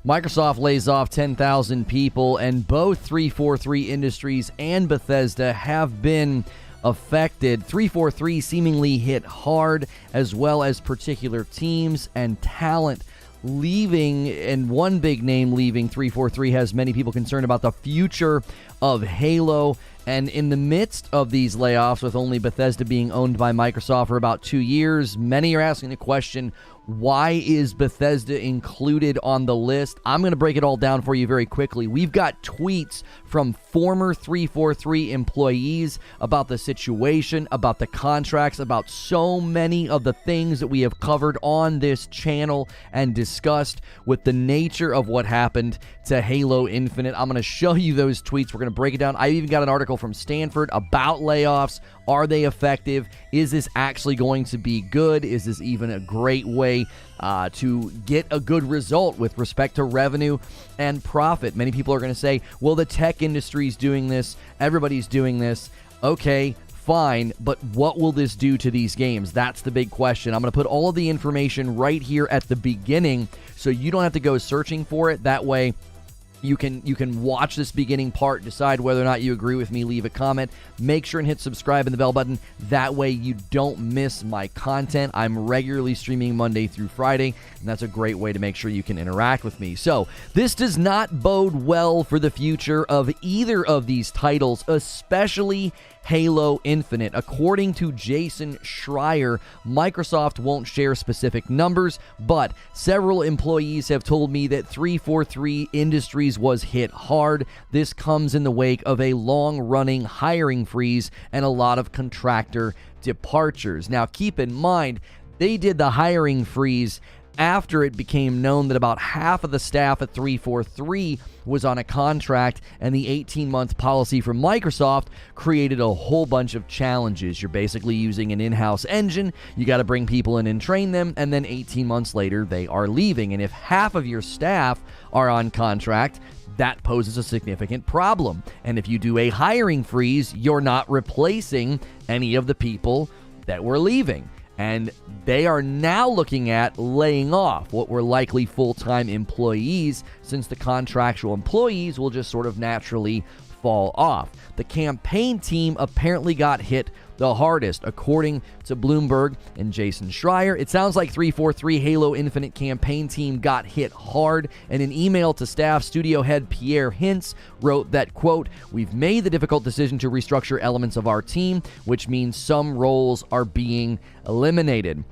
Microsoft lays off 10,000 people, and both 343 Industries and Bethesda have been affected. 343 seemingly hit hard, as well as particular teams and talent leaving, and one big name leaving 343 has many people concerned about the future of Halo. And in the midst of these layoffs, with only Bethesda being owned by Microsoft for about 2 years, many are asking the question, why is Bethesda included on the list? I'm going to break it all down for you very quickly. We've got tweets from former 343 employees about the situation, about the contracts, about so many of the things that we have covered on this channel and discussed with the nature of what happened to Halo Infinite. I'm going to show you those tweets. We're going to break it down. I even got an article from Stanford about layoffs. Are they effective? Is this actually going to be good? Is this even a great way to get a good result with respect to revenue and profit? Many people are going to say, well, the tech industry's doing this. Everybody's doing this. Okay, fine, but what will this do to these games? That's the big question. I'm going to put all of the information right here at the beginning so you don't have to go searching for it. That way, you can watch this beginning part, decide whether or not you agree with me, leave a comment. Make sure and hit subscribe and the bell button. That way you don't miss my content. I'm regularly streaming Monday through Friday, and that's a great way to make sure you can interact with me. So this does not bode well for the future of either of these titles, especially Halo Infinite. According to Jason Schreier, Microsoft won't share specific numbers, but several employees have told me that 343 Industries was hit hard. This comes in the wake of a long-running hiring freeze and a lot of contractor departures. Now, keep in mind, they did the hiring freeze after it became known that about half of the staff at 343 was on a contract, and the 18-month policy from Microsoft created a whole bunch of challenges. You're basically using an in-house engine, you got to bring people in and train them, and then 18 months later, they are leaving. And if half of your staff are on contract, that poses a significant problem. And if you do a hiring freeze, you're not replacing any of the people that were leaving. And they are now looking at laying off what were likely full-time employees, since the contractual employees will just sort of naturally fall off. The campaign team apparently got hit the hardest, according to Bloomberg and Jason Schreier. It sounds like 343 Halo Infinite campaign team got hit hard. In an email to staff, studio head Pierre Hintz wrote that, quote, "We've made the difficult decision to restructure elements of our team, which means some roles are being eliminated."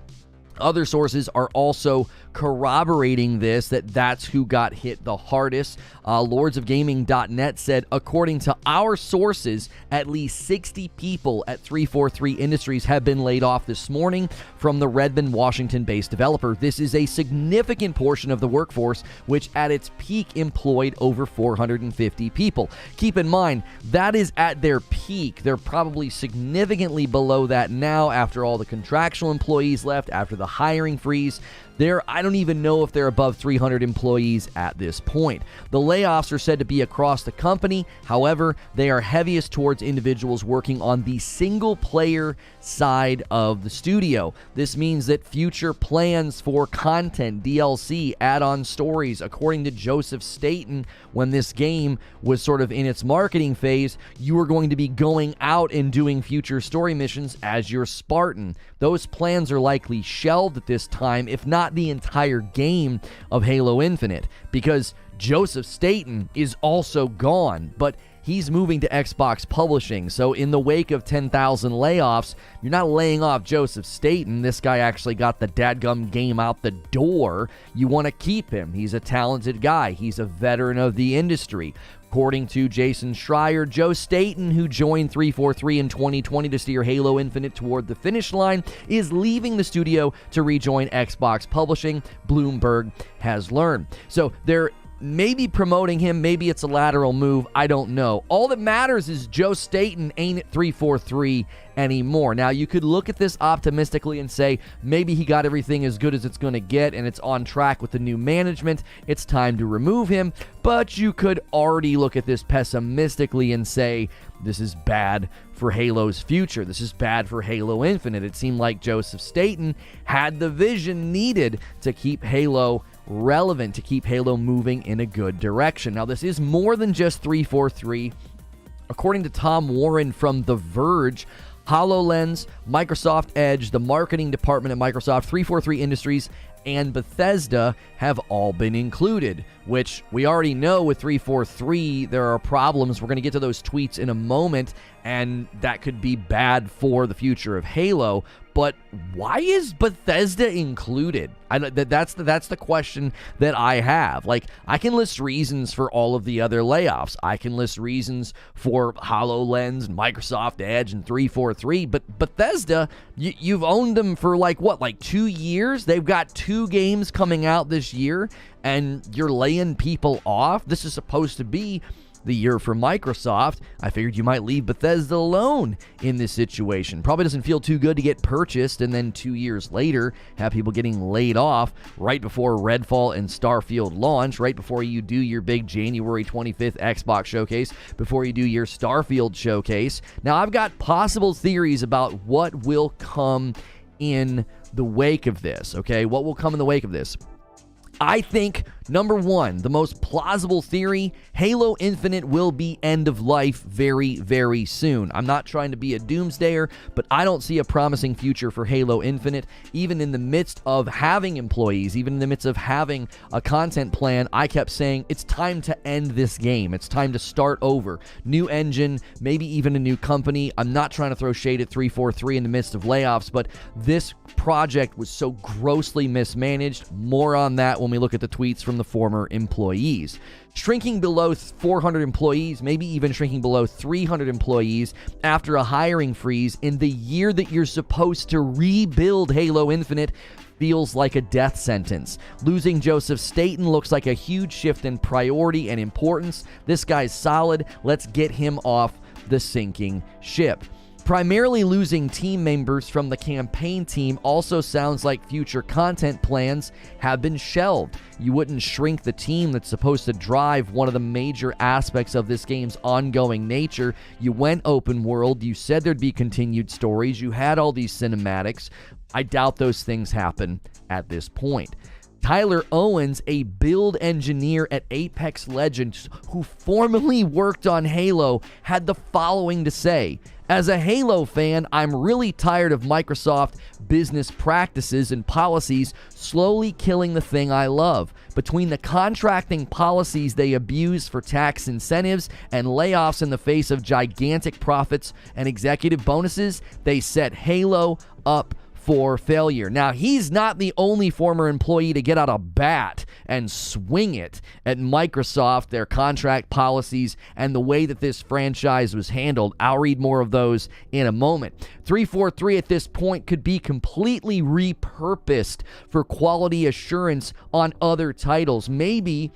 Other sources are also corroborating this, that's who got hit the hardest. Lordsofgaming.net said, according to our sources, at least 60 people at 343 Industries have been laid off this morning from the Redmond, Washington-based developer. This is a significant portion of the workforce, which at its peak employed over 450 people. Keep in mind, that is at their peak. They're probably significantly below that now after all the contractual employees left, after the hiring freeze. I don't even know if they're above 300 employees at this point. The layoffs are said to be across the company. However, they are heaviest towards individuals working on the single-player side of the studio. This means that future plans for content, DLC, add-on stories, according to Joseph Staten, when this game was sort of in its marketing phase, you were going to be going out and doing future story missions as your Spartan. Those plans are likely shelved at this time, if not the entire game of Halo Infinite, because Joseph Staten is also gone, but he's moving to Xbox Publishing. So in the wake of 10,000 layoffs, you're not laying off Joseph Staten. This guy actually got the dadgum game out the door. You want to keep him. He's a talented guy. He's a veteran of the industry. According to Jason Schreier, Joe Staten, who joined 343 in 2020 to steer Halo Infinite toward the finish line, is leaving the studio to rejoin Xbox Publishing, Bloomberg has learned. So they're maybe promoting him, maybe it's a lateral move, I don't know. All that matters is Joe Staten ain't at 343 anymore. Now, you could look at this optimistically and say maybe he got everything as good as it's going to get and it's on track with the new management. It's time to remove him. But you could already look at this pessimistically and say this is bad for Halo's future. This is bad for Halo Infinite. It seemed like Joseph Staten had the vision needed to keep Halo relevant to keep Halo moving in a good direction. Now, this is more than just 343. According to Tom Warren from The Verge, HoloLens, Microsoft Edge, the marketing department at Microsoft, 343 Industries, and Bethesda have all been included, which we already know with 343 there are problems. We're going to get to those tweets in a moment, and that could be bad for the future of Halo. But why is Bethesda included? That's the question that I have. Like, I can list reasons for all of the other layoffs. I can list reasons for HoloLens and Microsoft Edge and 343, but Bethesda, you've owned them for like 2 years? They've got 2 games coming out this year, and you're laying people off? This is supposed to be the year for Microsoft. I figured you might leave Bethesda alone in this situation. Probably doesn't feel too good to get purchased and then 2 years later have people getting laid off right before Redfall and Starfield launch, right before you do your big January 25th Xbox showcase, before you do your Starfield showcase. Now, I've got possible theories about what will come in the wake of this, okay? What will come in the wake of this? I think, number one, the most plausible theory, Halo Infinite will be end of life very, very soon. I'm not trying to be a doomsdayer, but I don't see a promising future for Halo Infinite. Even in the midst of having employees, even in the midst of having a content plan, I kept saying, it's time to end this game. It's time to start over. New engine, maybe even a new company. I'm not trying to throw shade at 343 in the midst of layoffs, but this project was so grossly mismanaged. More on that when we look at the tweets from the former employees. Shrinking below 400 employees, maybe even shrinking below 300 employees after a hiring freeze in the year that you're supposed to rebuild Halo Infinite feels like a death sentence. Losing Joseph Staten looks like a huge shift in priority and importance. This guy's solid. Let's get him off the sinking ship. Primarily losing team members from the campaign team also sounds like future content plans have been shelved. You wouldn't shrink the team that's supposed to drive one of the major aspects of this game's ongoing nature. You went open world, you said there'd be continued stories, you had all these cinematics. I doubt those things happen at this point. Tyler Owens, a build engineer at Apex Legends who formerly worked on Halo, had the following to say: "As a Halo fan, I'm really tired of Microsoft business practices and policies slowly killing the thing I love. Between the contracting policies they abuse for tax incentives and layoffs in the face of gigantic profits and executive bonuses, they set Halo up for failure." Now, he's not the only former employee to get out a bat and swing it at Microsoft, their contract policies, and the way that this franchise was handled. I'll read more of those in a moment. 343 at this point could be completely repurposed for quality assurance on other titles. Maybe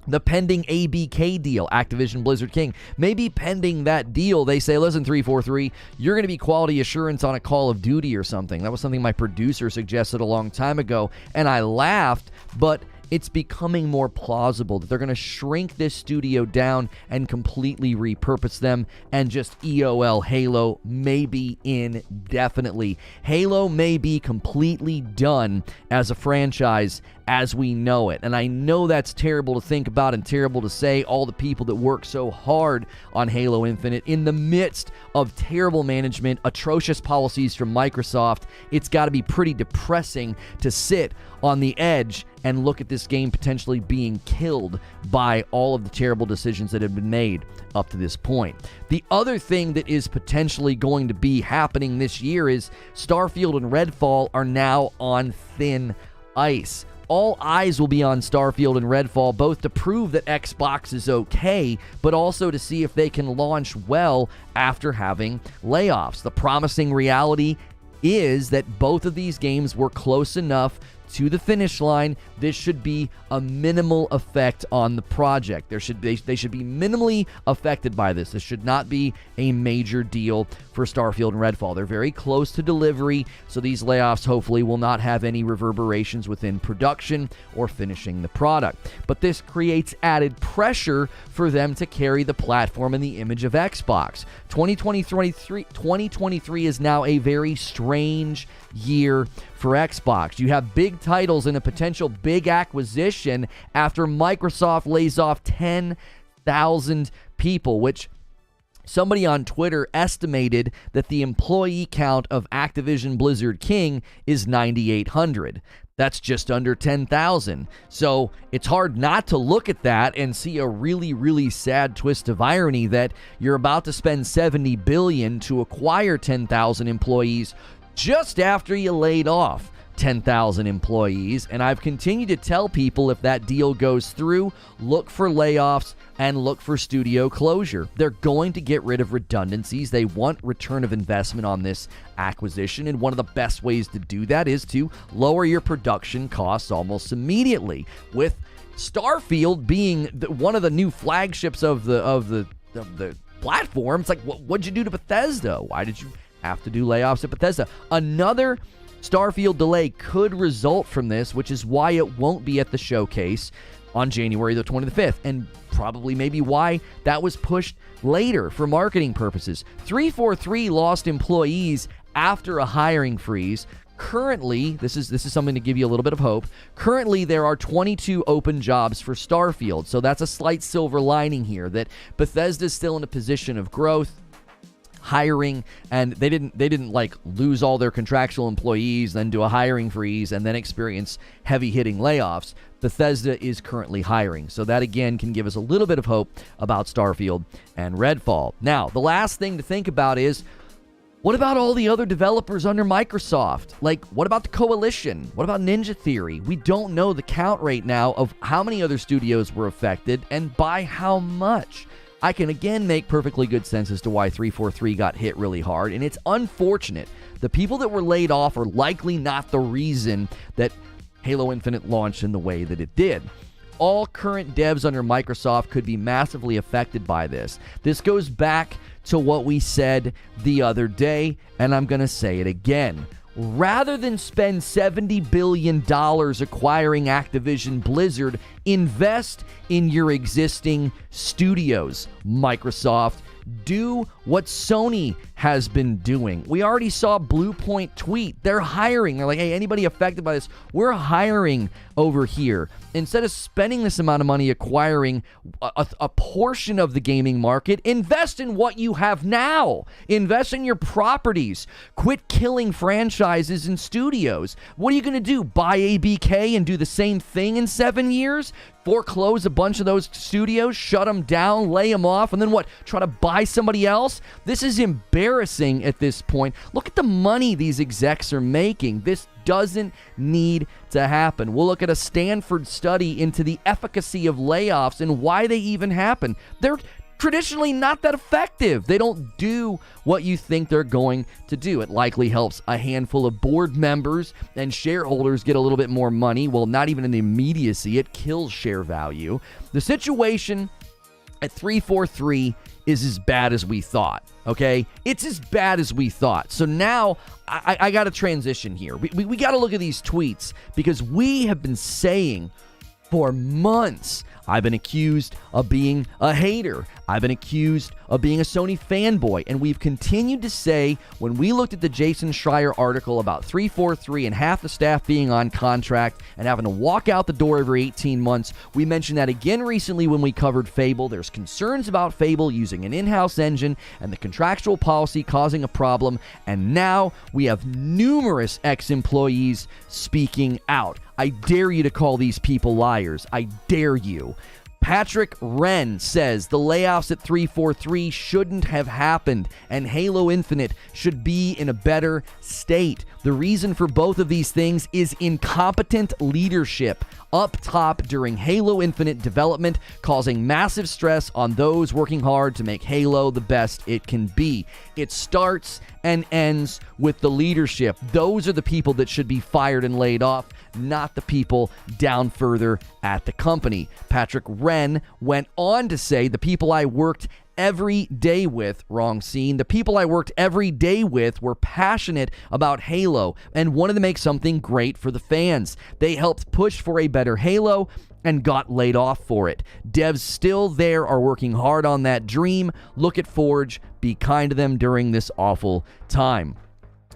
the pending ABK deal, Activision Blizzard King. Maybe pending that deal, they say, listen, 343, you're going to be quality assurance on a Call of Duty or something. That was something my producer suggested a long time ago, and I laughed, but it's becoming more plausible that they're going to shrink this studio down and completely repurpose them and just EOL Halo maybe indefinitely. Halo may be completely done as a franchise as we know it. And I know that's terrible to think about and terrible to say. All the people that work so hard on Halo Infinite in the midst of terrible management, atrocious policies from Microsoft, it's got to be pretty depressing to sit on the edge and look at this game potentially being killed by all of the terrible decisions that have been made up to this point. The other thing that is potentially going to be happening this year is Starfield and Redfall are now on thin ice. All eyes will be on Starfield and Redfall, both to prove that Xbox is okay, but also to see if they can launch well after having layoffs. The promising reality is that both of these games were close enough to the finish line. This should be a minimal effect on the project. They should be minimally affected by this. This should not be a major deal for Starfield and Redfall. They're very close to delivery, so these layoffs hopefully will not have any reverberations within production or finishing the product. But this creates added pressure for them to carry the platform and the image of Xbox. 2023 is now a very strange year for Xbox. You have big titles and a potential big acquisition after Microsoft lays off 10,000 people, which somebody on Twitter estimated that the employee count of Activision Blizzard King is 9,800. That's just under 10,000. So it's hard not to look at that and see a really, really sad twist of irony that you're about to spend $70 billion to acquire 10,000 employees just after you laid off 10,000 employees. And I've continued to tell people, if that deal goes through, look for layoffs and look for studio closure. They're going to get rid of redundancies. They want return of investment on this acquisition, and one of the best ways to do that is to lower your production costs almost immediately. With Starfield being one of the new flagships of the platform, it's like, what'd you do to Bethesda? Why did you have to do layoffs at Bethesda? Another Starfield delay could result from this, which is why it won't be at the showcase on January the 25th, and probably maybe why that was pushed later for marketing purposes. 343 lost employees after a hiring freeze. Currently, this is something to give you a little bit of hope. Currently, there are 22 open jobs for Starfield, so that's a slight silver lining here, that Bethesda's still in a position of growth, hiring, and they didn't like lose all their contractual employees, then do a hiring freeze, and then experience heavy-hitting layoffs. Bethesda is currently hiring, so that again can give us a little bit of hope about Starfield and Redfall. Now, the last thing to think about is, what about all the other developers under Microsoft? Like, what about the Coalition? What about Ninja Theory? We don't know the count right now of how many other studios were affected and by how much. I can again make perfectly good sense as to why 343 got hit really hard, and it's unfortunate. The people that were laid off are likely not the reason that Halo Infinite launched in the way that it did. All current devs under Microsoft could be massively affected by this. This goes back to what we said the other day, and I'm going to say it again. Rather than spend $70 billion acquiring Activision Blizzard, invest in your existing studios, Microsoft. Do what Sony has been doing. We already saw Bluepoint tweet. They're hiring. They're like, hey, anybody affected by this? We're hiring over here. Instead of spending this amount of money acquiring a portion of the gaming market, invest in what you have now. Invest in your properties. Quit killing franchises and studios. What are you going to do? Buy ABK and do the same thing in 7 years? Foreclose a bunch of those studios, shut them down, lay them off, and then what? Try to buy somebody else? This is embarrassing at this point. Look at the money these execs are making. This doesn't need to happen. We'll look at a Stanford study into the efficacy of layoffs and why they even happen. They're traditionally not that effective. They don't do what you think they're going to do. It likely helps a handful of board members and shareholders get a little bit more money. Well, not even in immediacy. It kills share value. The situation at 343 is as bad as we thought, okay? It's as bad as we thought. So now I got to transition here. We got to look at these tweets, because we have been saying for months, I've been accused of being a hater. I've been accused of being a Sony fanboy. And we've continued to say, when we looked at the Jason Schreier article about 343 and half the staff being on contract and having to walk out the door every 18 months, we mentioned that again recently when we covered Fable. There's concerns about Fable using an in-house engine and the contractual policy causing a problem. And now we have numerous ex-employees speaking out. I dare you to call these people liars. I dare you. Patrick Wren says the layoffs at 343 shouldn't have happened, and Halo Infinite should be in a better state. The reason for both of these things is incompetent leadership up top during Halo Infinite development, causing massive stress on those working hard to make Halo the best it can be. It starts and ends with the leadership. Those are the people that should be fired and laid off, not the people down further at the company. Patrick Wren went on to say, the people I worked every day with, wrong scene, the people I worked every day with were passionate about Halo and wanted to make something great for the fans. They helped push for a better Halo and got laid off for it. Devs still there are working hard on that dream. Look at Forge. Be kind to them during this awful time.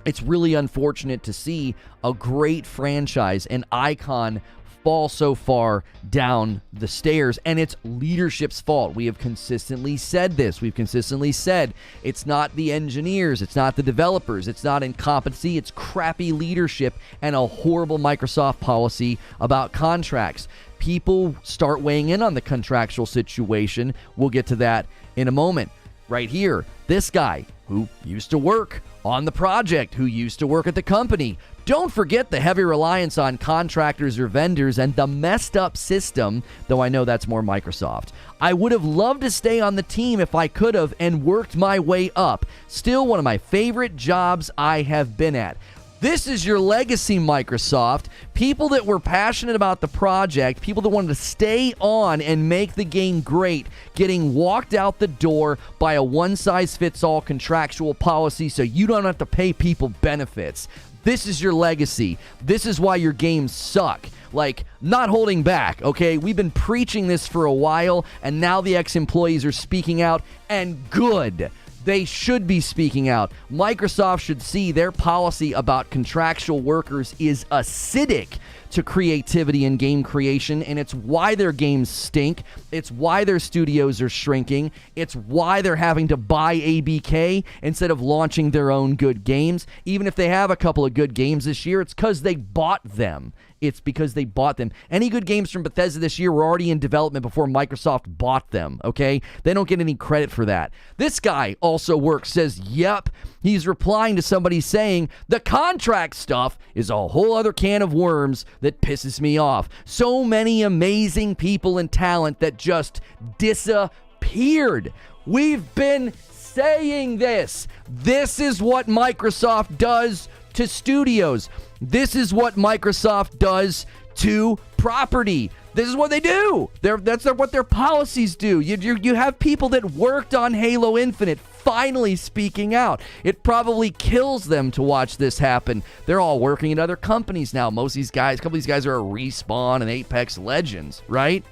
It's really unfortunate to see a great franchise, an icon, fall so far down the stairs, and it's leadership's fault. We have consistently said this. We've consistently said it's not the engineers, it's not the developers, it's not incompetency, it's crappy leadership and a horrible Microsoft policy about contracts. People start weighing in on the contractual situation. We'll get to that in a moment. Right here, this guy who used to work on the project, who used to work at the company. Don't forget the heavy reliance on contractors or vendors and the messed up system, though I know that's more Microsoft. I would have loved to stay on the team if I could have and worked my way up. Still one of my favorite jobs I have been at. This is your legacy, Microsoft. People that were passionate about the project, people that wanted to stay on and make the game great, getting walked out the door by a one-size-fits-all contractual policy so you don't have to pay people benefits. This is your legacy. This is why your games suck. Like, not holding back, okay? We've been preaching this for a while, and now the ex-employees are speaking out, and good. They should be speaking out. Microsoft should see their policy about contractual workers is acidic to creativity and game creation, and it's why their games stink. It's why their studios are shrinking. It's why they're having to buy ABK instead of launching their own good games. Even if they have a couple of good games this year, it's because they bought them. It's because they bought them. Any good games from Bethesda this year were already in development before Microsoft bought them, okay? They don't get any credit for that. This guy also works, says, yep. He's replying to somebody saying, the contract stuff is a whole other can of worms that pisses me off. So many amazing people and talent that just disappeared. We've been saying this. This is what Microsoft does to studios. This is what Microsoft does to property. This is what they do. That's what their policies do. You have people that worked on Halo Infinite finally speaking out. It probably kills them to watch this happen. They're all working at other companies now. Most of these guys, a couple of these guys are Respawn and Apex Legends, right?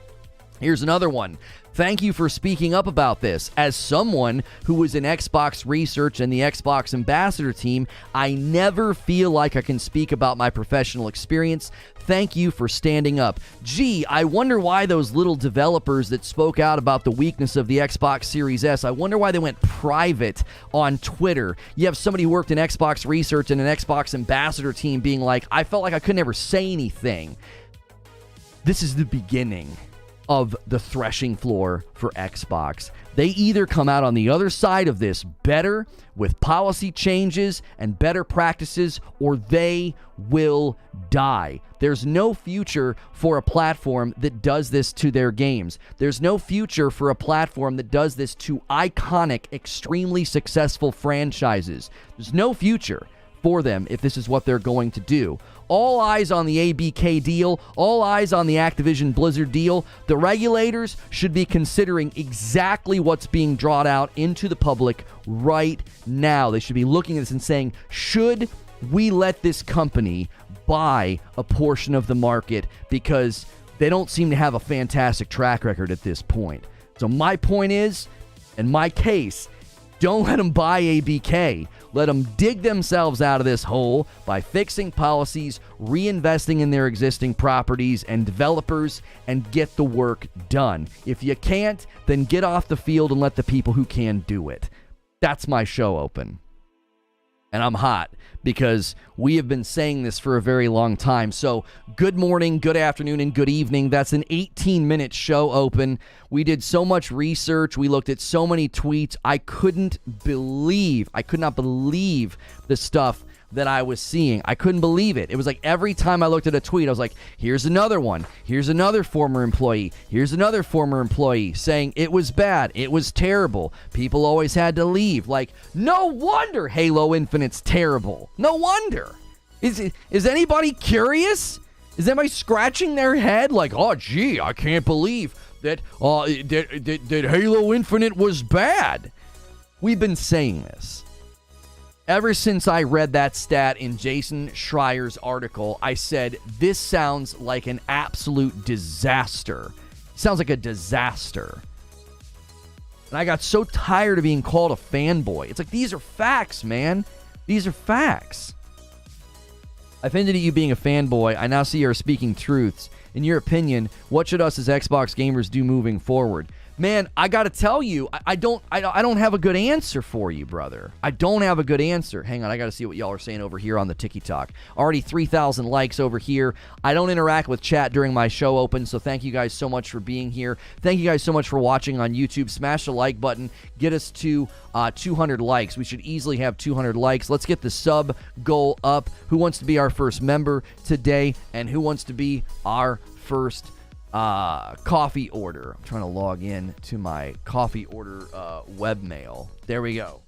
Here's another one. Thank you for speaking up about this. As someone who was in Xbox research and the Xbox ambassador team, I never feel like I can speak about my professional experience. Thank you for standing up. Gee, I wonder why those little developers that spoke out about the weakness of the Xbox Series S, I wonder why they went private on Twitter. You have somebody who worked in Xbox research and an Xbox ambassador team being like, I felt like I could never say anything. This is the beginning of the threshing floor for Xbox. They either come out on the other side of this better with policy changes and better practices, or they will die. There's no future for a platform that does this to their games. There's no future for a platform that does this to iconic, extremely successful franchises. There's no future for them if this is what they're going to do. All eyes on the ABK deal, all eyes on the Activision Blizzard deal. The regulators should be considering exactly what's being drawn out into the public right now. They should be looking at this and saying, should we let this company buy a portion of the market, because they don't seem to have a fantastic track record at this point. So my point is, in my case, don't let them buy ABK. Let them dig themselves out of this hole by fixing policies, reinvesting in their existing properties and developers, and get the work done. If you can't, then get off the field and let the people who can do it. That's my show open. And I'm hot because we have been saying this for a very long time. So good morning, good afternoon, and good evening. That's an 18-minute show open. We did so much research. We looked at so many tweets. I could not believe the stuff that I was seeing. I couldn't believe it. It was like every time I looked at a tweet, I was like, here's another one. Here's another former employee. Here's another former employee saying it was bad. It was terrible. People always had to leave. Like, no wonder Halo Infinite's terrible. No wonder. Is anybody curious? Is anybody scratching their head like, oh, gee, I can't believe that Halo Infinite was bad? We've been saying this. Ever since I read that stat in Jason Schreier's article, I said, this sounds like an absolute disaster. Sounds like a disaster. And I got so tired of being called a fanboy. It's like, these are facts, man. These are facts. I've hinted at you being a fanboy. I now see you are speaking truths. In your opinion, what should us as Xbox gamers do moving forward? Man, I got to tell you, I don't have a good answer for you, brother. I don't have a good answer. Hang on, I got to see what y'all are saying over here on the TikTok. Already 3,000 likes over here. I don't interact with chat during my show open, so thank you guys so much for being here. Thank you guys so much for watching on YouTube. Smash the like button. Get us to 200 likes. We should easily have 200 likes. Let's get the sub goal up. Who wants to be our first member today? And who wants to be our first coffee order? I'm trying to log in to my coffee order webmail. There we go.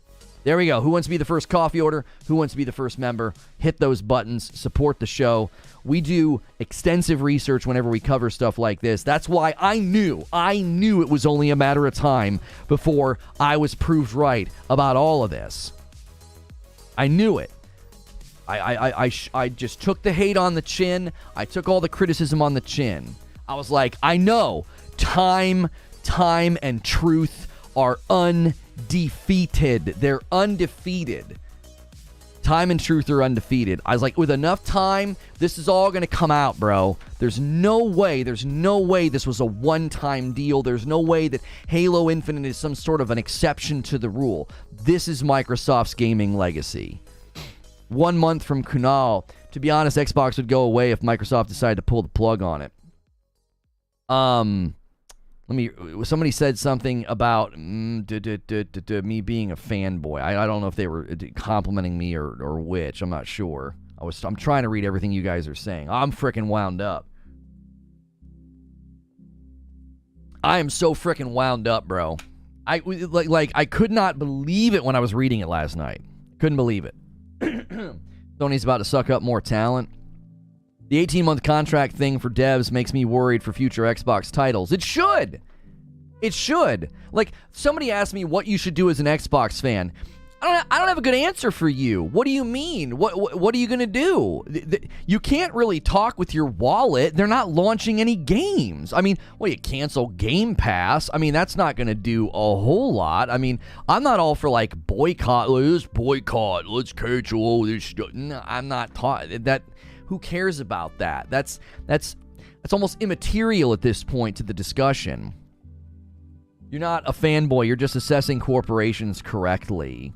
There we go. Who wants to be the first coffee order? Who wants to be the first member? Hit those buttons. Support the show. We do extensive research whenever we cover stuff like this. That's why I knew it was only a matter of time before I was proved right about all of this. I knew it. I just took the hate on the chin. I took all the criticism on the chin. I was like, I know time, and truth are undefeated. They're undefeated. Time and truth are undefeated. I was like, with enough time, this is all going to come out, bro. There's no way this was a one-time deal. There's no way that Halo Infinite is some sort of an exception to the rule. This is Microsoft's gaming legacy. 1 month from Kunal. To be honest, Xbox would go away if Microsoft decided to pull the plug on it. Somebody said something about me being a fanboy. I don't know if they were complimenting me or which. I'm not sure. I'm trying to read everything you guys are saying. I'm freaking wound up. I am so freaking wound up, bro. I could not believe it when I was reading it last night. Couldn't believe it. Sony's about to suck up more talent. The 18-month contract thing for devs makes me worried for future Xbox titles. It should. It should. Like, somebody asked me what you should do as an Xbox fan. I don't have a good answer for you. What do you mean? What are you going to do? You can't really talk with your wallet. They're not launching any games. I mean, well, you cancel Game Pass. I mean, that's not going to do a whole lot. I mean, I'm not all for, like, boycott. Let's boycott. Let's cancel all this stuff. No, I'm not talking that. Who cares about that? That's almost immaterial at this point to the discussion. You're not a fanboy. You're just assessing corporations correctly.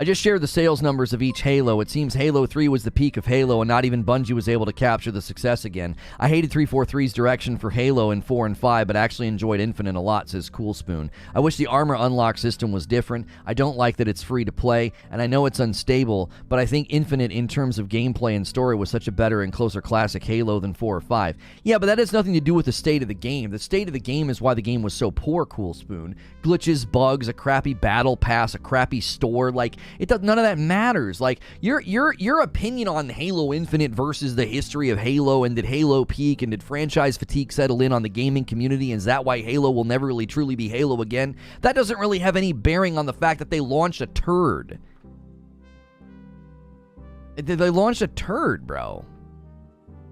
I just shared the sales numbers of each Halo. It seems Halo 3 was the peak of Halo, and not even Bungie was able to capture the success again. I hated 343's direction for Halo in 4 and 5, but actually enjoyed Infinite a lot, says Cool Spoon. I wish the armor unlock system was different. I don't like that it's free to play, and I know it's unstable, but I think Infinite in terms of gameplay and story was such a better and closer classic Halo than 4 or 5. Yeah, but that has nothing to do with the state of the game. The state of the game is why the game was so poor, Cool Spoon. Glitches, bugs, a crappy battle pass, a crappy store, like... none of that matters. Like, your opinion on Halo Infinite versus the history of Halo, and did Halo peak, and did franchise fatigue settle in on the gaming community, and is that why Halo will never really truly be Halo again? That doesn't really have any bearing on the fact that they launched a turd. They launched a turd, bro.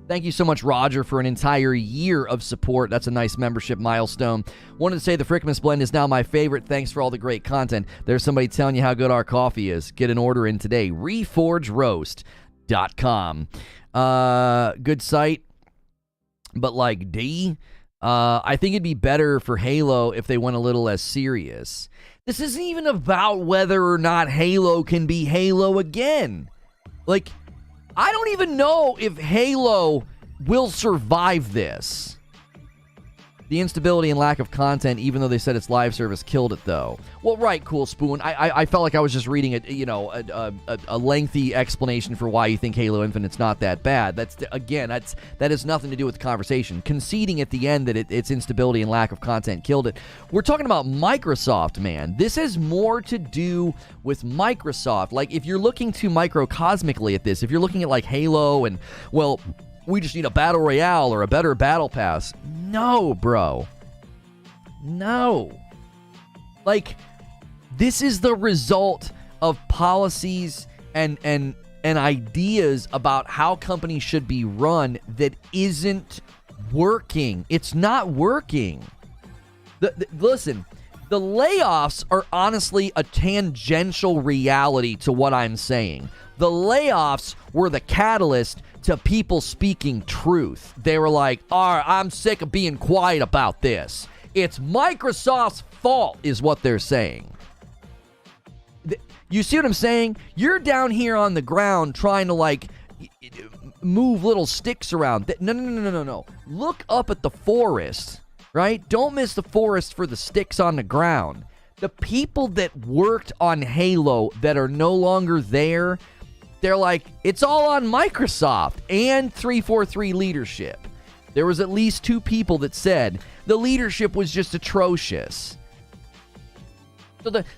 Thank you so much, Roger, for an entire year of support. That's a nice membership milestone. Wanted to say the Frickmas Blend is now my favorite. Thanks for all the great content. There's somebody telling you how good our coffee is. Get an order in today. ReforgeRoast.com. Good site, but like I think it'd be better for Halo if they went a little less serious. This isn't even about whether or not Halo can be Halo again. Like... I don't even know if Halo will survive this. The instability and lack of content, even though they said its live service killed it, though. Well, right, Cool Spoon. I felt like I was just reading a lengthy explanation for why you think Halo Infinite's not that bad. That has nothing to do with the conversation. Conceding at the end that its instability and lack of content killed it. We're talking about Microsoft, man. This has more to do with Microsoft. Like, if you're looking too microcosmically at this, if you're looking at like Halo and, well, we just need a battle royale or a better battle pass. No, bro. No. Like, this is the result of policies and ideas about how companies should be run that isn't working. It's not working. Listen, The layoffs are honestly a tangential reality to what I'm saying. The layoffs were the catalyst to people speaking truth. They were like, all right, I'm sick of being quiet about this. It's Microsoft's fault, is what they're saying. You see what I'm saying? You're down here on the ground trying to, like, move little sticks around. No. Look up at the forest, right? Don't miss the forest for the sticks on the ground. The people that worked on Halo that are no longer there, they're like, it's all on Microsoft and 343 leadership. There was at least 2 people that said the leadership was just atrocious.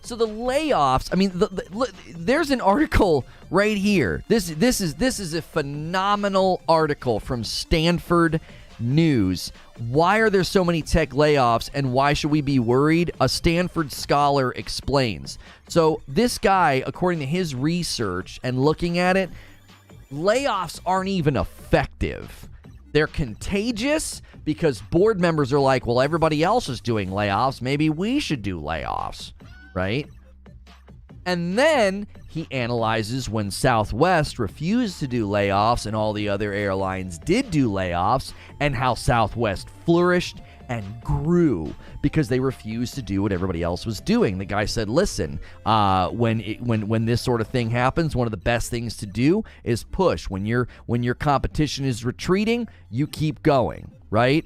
So the layoffs, I mean, there's an article right here. This is a phenomenal article from Stanford News. Why are there so many tech layoffs and why should we be worried? A Stanford scholar explains. So this guy, according to his research and looking at it, layoffs aren't even effective. They're contagious because board members are like, well, everybody else is doing layoffs. Maybe we should do layoffs. Right? And then he analyzes when Southwest refused to do layoffs and all the other airlines did do layoffs, and how Southwest flourished and grew because they refused to do what everybody else was doing. The guy said, listen, when this sort of thing happens, one of the best things to do is push. When your competition is retreating, you keep going, right?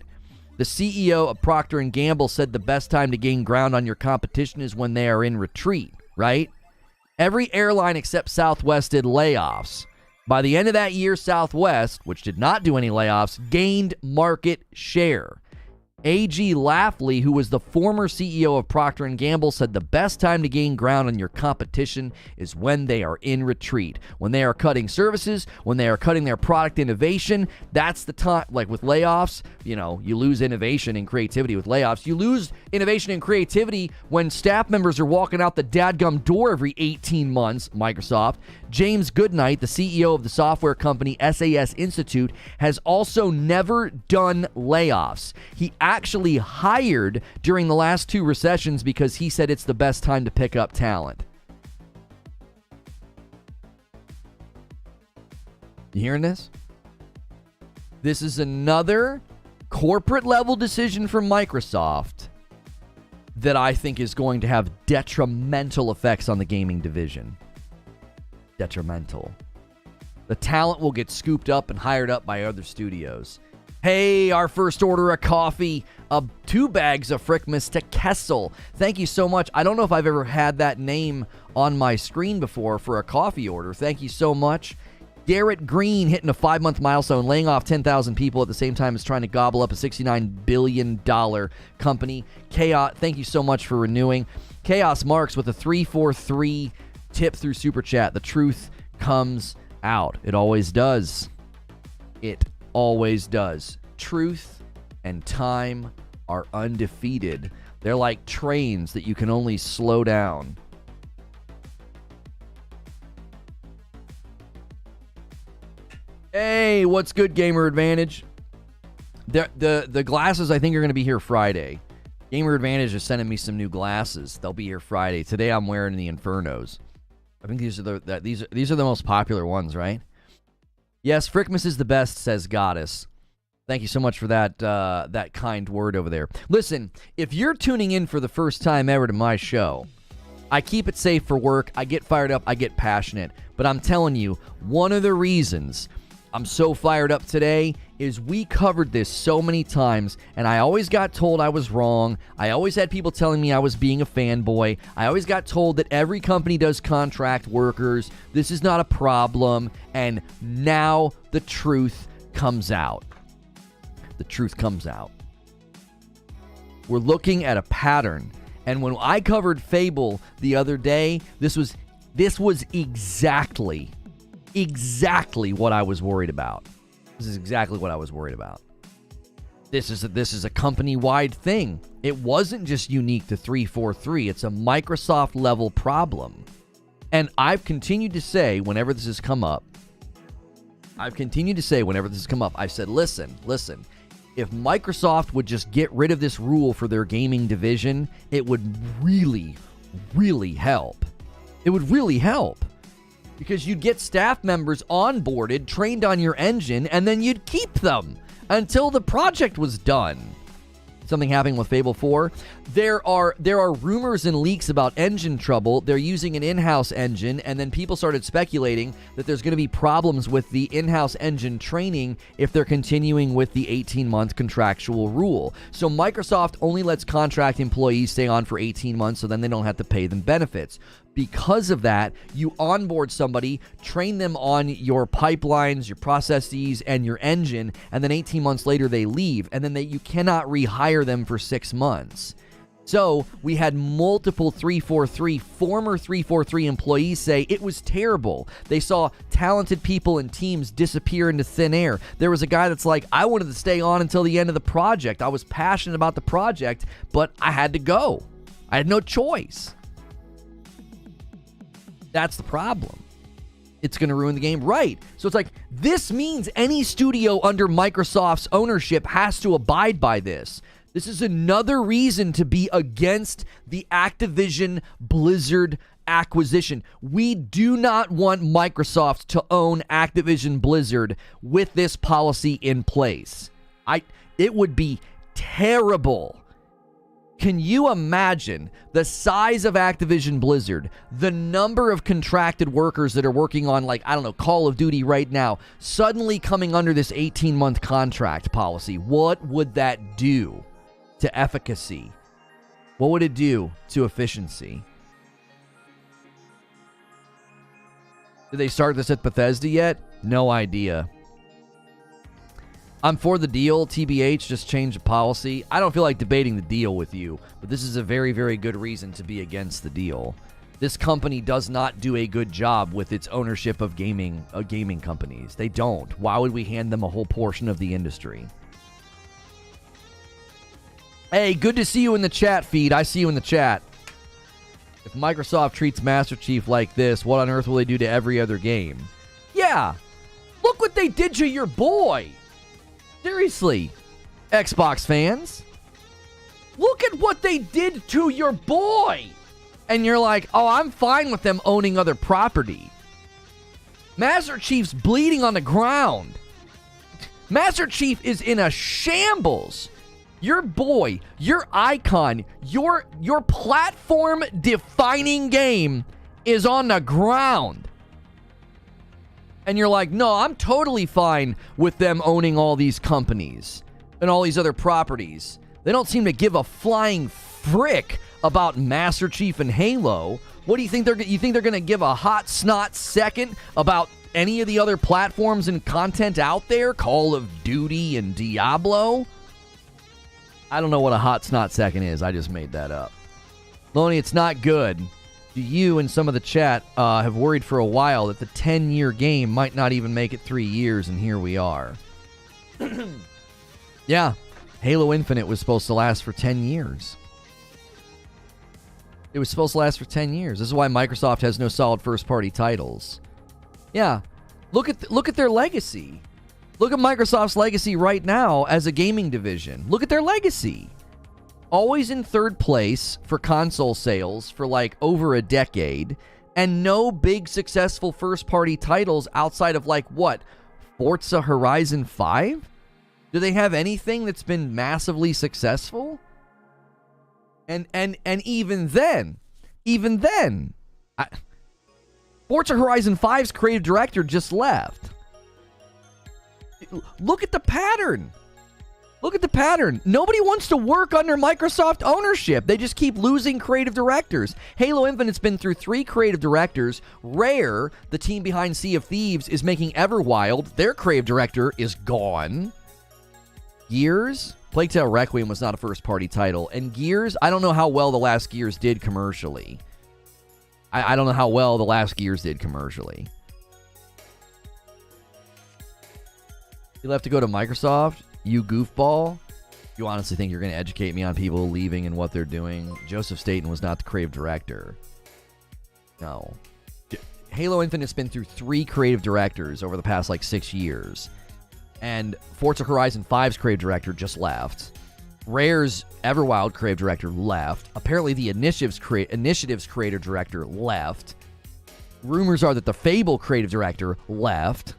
The CEO of Procter & Gamble said the best time to gain ground on your competition is when they are in retreat, right? Every airline except Southwest did layoffs. By the end of that year, Southwest, which did not do any layoffs, gained market share. A.G. Lafley, who was the former CEO of Procter & Gamble, said the best time to gain ground on your competition is when they are in retreat. When they are cutting services, when they are cutting their product innovation, that's the time. Like with layoffs, you know, you lose innovation and creativity with layoffs. You lose innovation and creativity when staff members are walking out the dadgum door every 18 months, Microsoft. James Goodnight, the CEO of the software company SAS Institute, has also never done layoffs. He actually hired during the last 2 recessions because he said it's the best time to pick up talent. You hearing this? This is another corporate level decision from Microsoft that I think is going to have detrimental effects on the gaming division. Detrimental. The talent will get scooped up and hired up by other studios. Hey, our first order of coffee, 2 bags of Frickmas to Kessel. Thank you so much. I don't know if I've ever had that name on my screen before for a coffee order. Thank you so much. Garrett Green hitting a 5-month milestone, laying off 10,000 people at the same time as trying to gobble up a $69 billion company. Chaos, thank you so much for renewing. Chaos Marks with a 343 tip through Super Chat. The truth comes out. It always does. It always does. Truth and time are undefeated. They're like trains that you can only slow down. Hey, what's good, Gamer Advantage? The glasses I think are going to be here Friday. Gamer Advantage is sending me some new glasses. They'll be here Friday. Today I'm wearing the Infernos. I think these are the most popular ones, right? Yes, Frickmas is the best, says Goddess. Thank you so much for that kind word over there. Listen, if you're tuning in for the first time ever to my show, I keep it safe for work. I get fired up. I get passionate. But I'm telling you, one of the reasons I'm so fired up today is we covered this so many times, and I always got told I was wrong. I always had people telling me I was being a fanboy. I always got told that every company does contract workers. This is not a problem. And now the truth comes out. The truth comes out. We're looking at a pattern. And when I covered Fable the other day, this was exactly what I was worried about. This is exactly what I was worried about. This is a company-wide thing. It wasn't just unique to 343. It's a Microsoft level problem. And I've continued to say whenever this has come up, I've said, listen, If Microsoft would just get rid of this rule for their gaming division, it would really, really help. It would really help. Because you'd get staff members onboarded, trained on your engine, and then you'd keep them until the project was done. Something happening with Fable 4. There are rumors and leaks about engine trouble. They're using an in-house engine, and then people started speculating that there's going to be problems with the in-house engine training if they're continuing with the 18-month contractual rule. So Microsoft only lets contract employees stay on for 18 months, so then they don't have to pay them benefits. Because of that, you onboard somebody, train them on your pipelines, your processes, and your engine, and then 18 months later they leave, and then you cannot rehire them for 6 months. So we had multiple former 343 employees say it was terrible. They saw talented people and teams disappear into thin air. There was a guy that's like, I wanted to stay on until the end of the project. I was passionate about the project, but I had to go. I had no choice. That's the problem. It's going to ruin the game. Right. So it's like, this means any studio under Microsoft's ownership has to abide by this. This is another reason to be against the Activision Blizzard acquisition. We do not want Microsoft to own Activision Blizzard with this policy in place. It would be terrible. Can you imagine the size of Activision Blizzard, the number of contracted workers that are working on, like, I don't know, Call of Duty right now, suddenly coming under this 18-month contract policy? What would that do to efficacy? What would it do to efficiency? Did they start this at Bethesda yet? No idea. I'm for the deal. TBH, just change the policy. I don't feel like debating the deal with you, but this is a very, very good reason to be against the deal. This company does not do a good job with its ownership of gaming companies. They don't. Why would we hand them a whole portion of the industry? Hey, good to see you in the chat feed. I see you in the chat. If Microsoft treats Master Chief like this, what on earth will they do to every other game? Yeah. Look what they did to your boy. Seriously, Xbox fans, look at what they did to your boy. And you're like, oh, I'm fine with them owning other property. Master Chief's bleeding on the ground. Master Chief is in a shambles. Your boy, your icon, your platform-defining game is on the ground. And you're like, no, I'm totally fine with them owning all these companies and all these other properties. They don't seem to give a flying frick about Master Chief and Halo. What do you think you think they're going to give a hot snot second about any of the other platforms and content out there? Call of Duty and Diablo? I don't know what a hot snot second is. I just made that up. Loney, it's not good. You and some of the chat have worried for a while that the 10-year game might not even make it 3 years, and here we are. Yeah, Halo Infinite was supposed to last for 10 years. It was supposed to last for 10 years. This is why Microsoft has no solid first-party titles. Yeah, look at their legacy. Look at Microsoft's legacy right now as a gaming division. Look at their legacy. Always in third place for console sales for like over a decade, and no big successful first-party titles outside of like what? Forza Horizon 5? Do they have anything that's been massively successful? And even then, Forza Horizon 5's creative director just left. Look at the pattern. Look at the pattern. Nobody wants to work under Microsoft ownership. They just keep losing creative directors. Halo Infinite's been through 3 creative directors. Rare, the team behind Sea of Thieves, is making Everwild. Their creative director is gone. Gears? Plague Tale Requiem was not a first-party title. And Gears, I don't know how well the last Gears did commercially. I don't know how well the last Gears did commercially. You'll have to go to Microsoft? You goofball? You honestly think you're going to educate me on people leaving and what they're doing? Joseph Staten was not the creative director. No. Halo Infinite's been through 3 creative directors over the past, 6 years. And Forza Horizon 5's creative director just left. Rare's Everwild creative director left. Apparently the Initiative's creative director left. Rumors are that the Fable creative director left.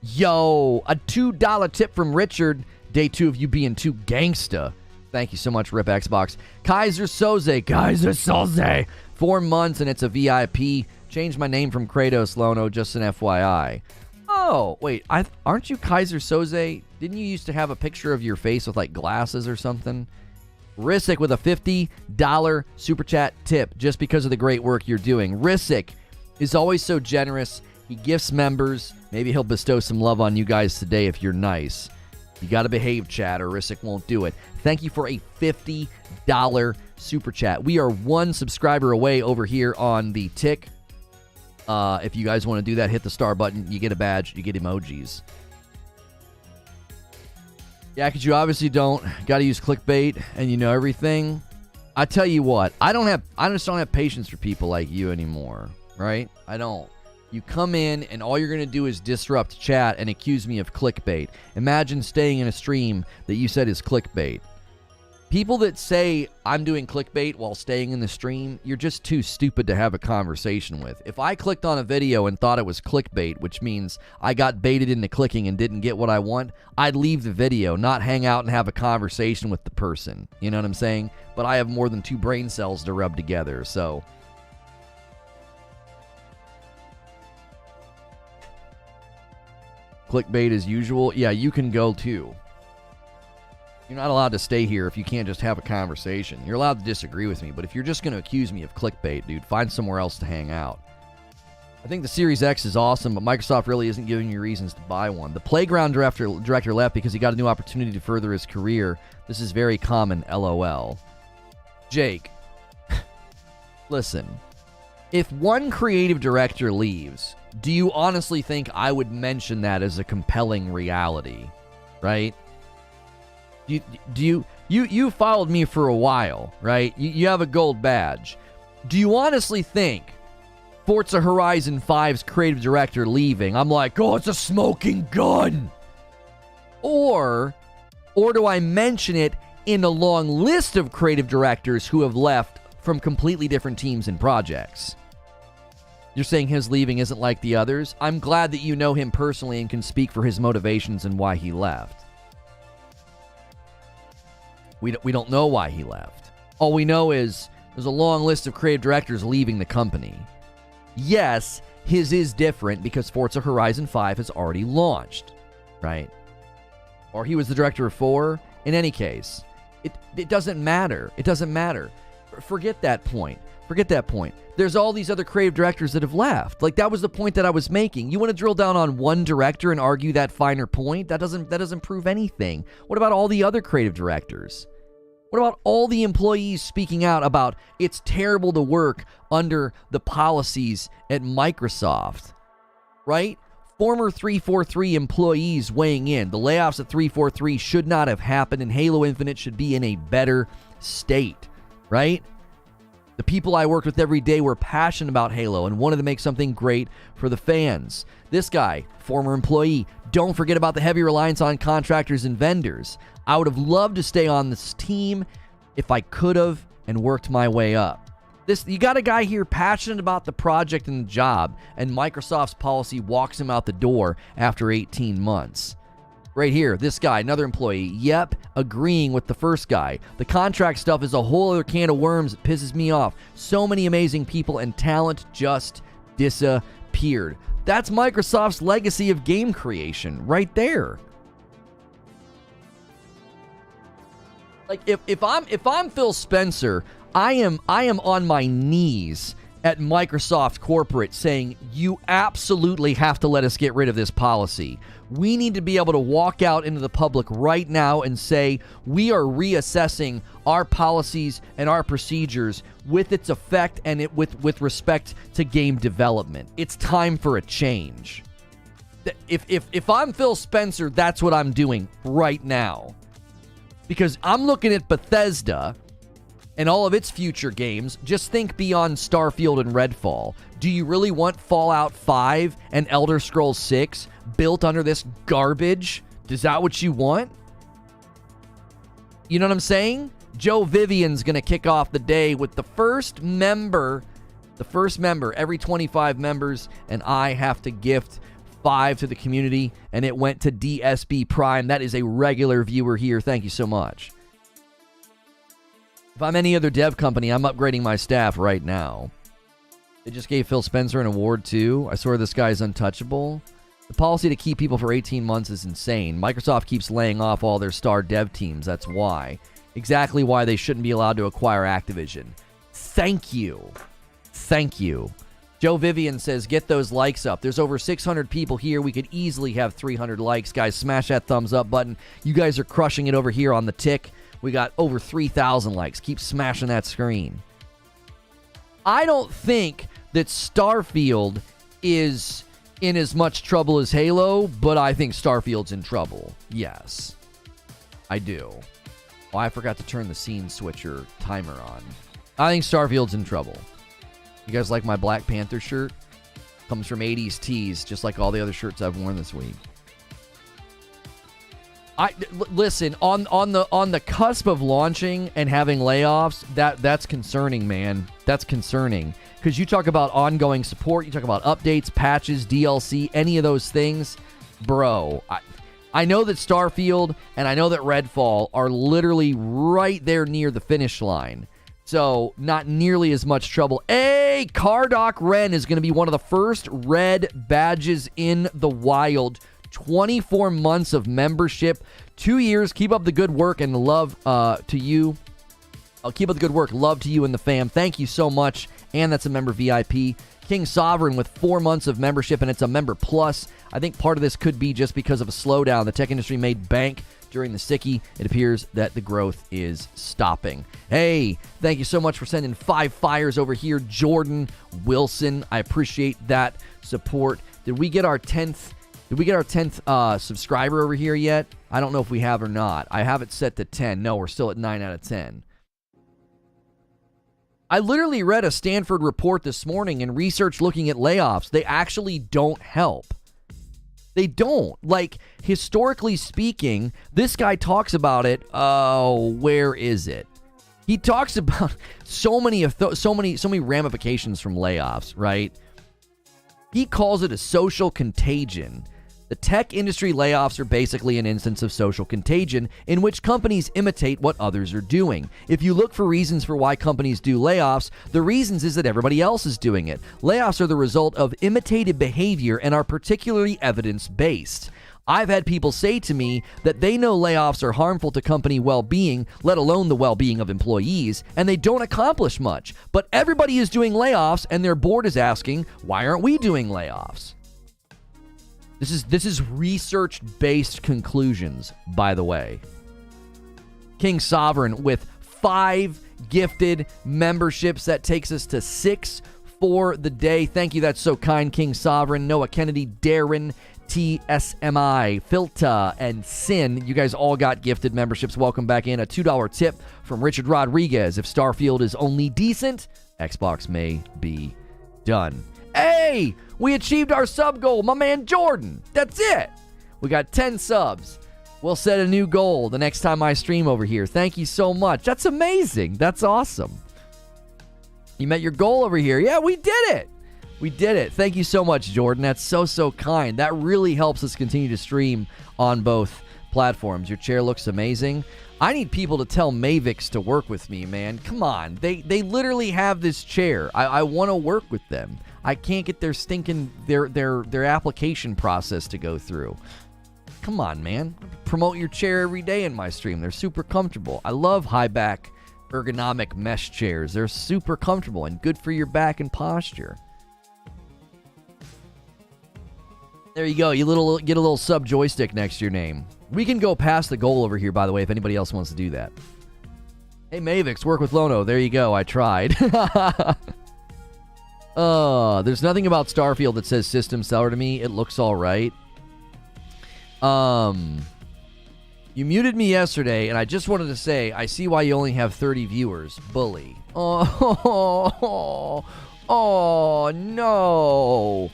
Yo, a $2 tip from Richard. Day 2 of you being too gangsta. Thank you so much, Rip Xbox. Kaiser Soze. 4 months and it's a VIP. Changed my name from Kratos, Lono, just an FYI. Oh, wait, aren't you Kaiser Soze? Didn't you used to have a picture of your face with, like, glasses or something? Risick with a $50 super chat tip just because of the great work you're doing. Risick is always so generous. He gifts members. Maybe he'll bestow some love on you guys today if you're nice. You got to behave, chat, or Risick won't do it. Thank you for a $50 super chat. We are 1 subscriber away over here on the Tick. If you guys want to do that, hit the star button. You get a badge. You get emojis. Yeah, because you obviously don't got to use clickbait and you know everything. I tell you what, I just don't have patience for people like you anymore, right? I don't. You come in and all you're going to do is disrupt chat and accuse me of clickbait. Imagine staying in a stream that you said is clickbait. People that say I'm doing clickbait while staying in the stream, you're just too stupid to have a conversation with. If I clicked on a video and thought it was clickbait, which means I got baited into clicking and didn't get what I want, I'd leave the video, not hang out and have a conversation with the person. You know what I'm saying? But I have more than 2 brain cells to rub together, so... Clickbait as usual? Yeah, you can go too. You're not allowed to stay here if you can't just have a conversation. You're allowed to disagree with me, but if you're just going to accuse me of clickbait, dude, find somewhere else to hang out. I think the Series X is awesome, but Microsoft really isn't giving you reasons to buy one. The Playground director left because he got a new opportunity to further his career. This is very common, LOL. Jake, listen. If one creative director leaves, do you honestly think I would mention that as a compelling reality? Right? You followed me for a while, right? You have a gold badge. Do you honestly think Forza Horizon 5's creative director leaving, I'm like, oh, it's a smoking gun? Or do I mention it in a long list of creative directors who have left from completely different teams and projects? You're saying his leaving isn't like the others? I'm glad that you know him personally and can speak for his motivations and why he left. We don't know why he left. All we know is there's a long list of creative directors leaving the company. Yes, his is different because Forza Horizon 5 has already launched, right? Or he was the director of 4. In any case, it doesn't matter. It doesn't matter. Forget that point. There's all these other creative directors that have left. Like, that was the point that I was making. You want to drill down on one director and argue that finer point? That doesn't prove anything. What about all the other creative directors? What about all the employees speaking out about it's terrible to work under the policies at Microsoft, right? Former 343 employees weighing in. The layoffs at 343 should not have happened, and Halo Infinite should be in a better state, right? The people I worked with every day were passionate about Halo and wanted to make something great for the fans. This guy, former employee, don't forget about the heavy reliance on contractors and vendors. I would have loved to stay on this team if I could have and worked my way up. You got a guy here passionate about the project and the job, and Microsoft's policy walks him out the door after 18 months. Right here, this guy, another employee, yep, agreeing with the first guy. The contract stuff is a whole other can of worms that pisses me off. So many amazing people and talent just disappeared. That's Microsoft's legacy of game creation right there. Like, if I'm Phil Spencer, I am on my knees at Microsoft corporate saying, you absolutely have to let us get rid of this policy. We need to be able to walk out into the public right now and say, we are reassessing our policies and our procedures with its effect and with respect to game development. It's time for a change. If I'm Phil Spencer, that's what I'm doing right now. Because I'm looking at Bethesda and all of its future games. Just think beyond Starfield and Redfall. Do you really want Fallout 5 and Elder Scrolls 6 built under this garbage? Is that what you want? You know what I'm saying? Joe Vivian's going to kick off the day with the first member every 25 members, and I have to gift 5 to the community, and it went to DSB Prime. That is a regular viewer here. Thank you so much. If I'm any other dev company, I'm upgrading my staff right now. They just gave Phil Spencer an award, too. I swear this guy's untouchable. The policy to keep people for 18 months is insane. Microsoft keeps laying off all their star dev teams. That's why. Exactly why they shouldn't be allowed to acquire Activision. Thank you. Thank you. Joe Vivian says, get those likes up. There's over 600 people here. We could easily have 300 likes. Guys, smash that thumbs up button. You guys are crushing it over here on the tick. We got over 3,000 likes. Keep smashing that screen. I don't think that Starfield is in as much trouble as Halo, but I think Starfield's in trouble. Yes, I do. Oh, I forgot to turn the scene switcher timer on. I think Starfield's in trouble. You guys like my Black Panther shirt? Comes from 80s Tees, just like all the other shirts I've worn this week. Listen, on the cusp of launching and having layoffs, that's concerning, man. That's concerning. Because you talk about ongoing support, you talk about updates, patches, DLC, any of those things. Bro, I know that Starfield and I know that Redfall are literally right there near the finish line. So, not nearly as much trouble. Hey, Cardoc Ren is going to be one of the first red badges in the wild. 24 months of membership, 2 years. Keep up the good work and love to you. I'll keep up the good work. Love to you and the fam. Thank you so much. And that's a member VIP. King Sovereign with 4 months of membership, and it's a member plus. I think part of this could be just because of a slowdown. The tech industry made bank during the sicky. It appears that the growth is stopping. Hey, thank you so much for sending 5 fires over here, Jordan Wilson. I appreciate that support. Did we get our 10th subscriber over here yet? I don't know if we have or not. I have it set to 10. No, we're still at 9 out of 10. I literally read a Stanford report this morning and research looking at layoffs. They actually don't help. They don't. Like, historically speaking, this guy talks about it. Oh, where is it? He talks about so many ramifications from layoffs, right? He calls it a social contagion. The tech industry layoffs are basically an instance of social contagion in which companies imitate what others are doing. If you look for reasons for why companies do layoffs, the reasons is that everybody else is doing it. Layoffs are the result of imitated behavior and are particularly evidence-based. I've had people say to me that they know layoffs are harmful to company well-being, let alone the well-being of employees, and they don't accomplish much. But everybody is doing layoffs, and their board is asking, why aren't we doing layoffs? This is research-based conclusions, by the way. King Sovereign with 5 gifted memberships. That takes us to 6 for the day. Thank you. That's so kind, King Sovereign. Noah Kennedy, Darren, TSMI, Filta, and Sin. You guys all got gifted memberships. Welcome back in. A $2 tip from Richard Rodriguez. If Starfield is only decent, Xbox may be done. Hey, we achieved our sub goal, my man Jordan. That's it. We got 10 subs. We'll set a new goal the next time I stream over here. Thank you so much. That's amazing. That's awesome. You met your goal over here. Yeah, we did it. We did it. Thank you so much, Jordan. That's so kind. That really helps us continue to stream on both platforms. Your chair looks amazing. I need people to tell Mavix to work with me, man. Come on. They literally have this chair. I want to work with them. I can't get their stinking their application process to go through. Come on, man. Promote your chair every day in my stream. They're super comfortable. I love high back ergonomic mesh chairs. They're super comfortable and good for your back and posture. There you go. You get a little sub joystick next to your name. We can go past the goal over here, by the way, if anybody else wants to do that. Hey, Mavix, work with Lono. There you go. I tried. There's nothing about Starfield that says system seller to me. It looks all right. You muted me yesterday, and I just wanted to say, I see why you only have 30 viewers. Bully. Oh no.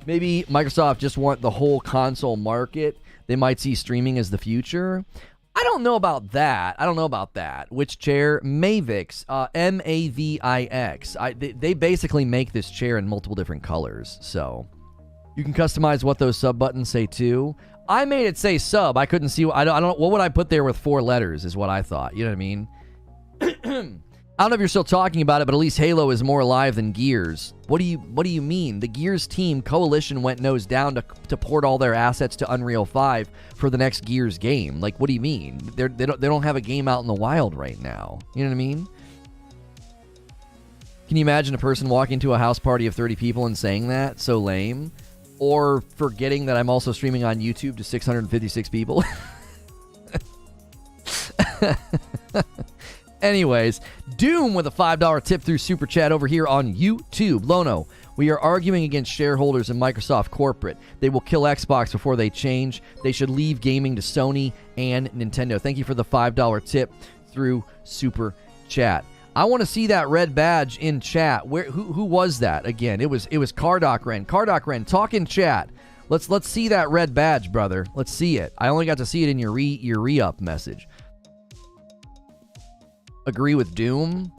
Maybe Microsoft just want the whole console market. They might see streaming as the future. I don't know about that. Which chair? Mavix. Mavix. They basically make this chair in multiple different colors. So you can customize what those sub buttons say too. I made it say sub. I couldn't see. I don't. What would I put there with 4 letters is what I thought. You know what I mean? I don't know if you're still talking about it, but at least Halo is more alive than Gears. What do you mean? The Gears team Coalition went nose down to port all their assets to Unreal 5 for the next Gears game. Like, what do you mean? They don't have a game out in the wild right now. You know what I mean? Can you imagine a person walking to a house party of 30 people and saying that? So lame. Or forgetting that I'm also streaming on YouTube to 656 people. Anyways, Doom with a $5 tip through Super Chat over here on YouTube. Lono, we are arguing against shareholders in Microsoft corporate. They will kill Xbox before they change. They should leave gaming to Sony and Nintendo. Thank you for the $5 tip through Super Chat. I want to see that red badge in chat. Who was that again? It was Cardoc Ren. Cardoc Ren, talk in chat. Let's see that red badge, brother. Let's see it. I only got to see it in your re-up message. Agree with Doom.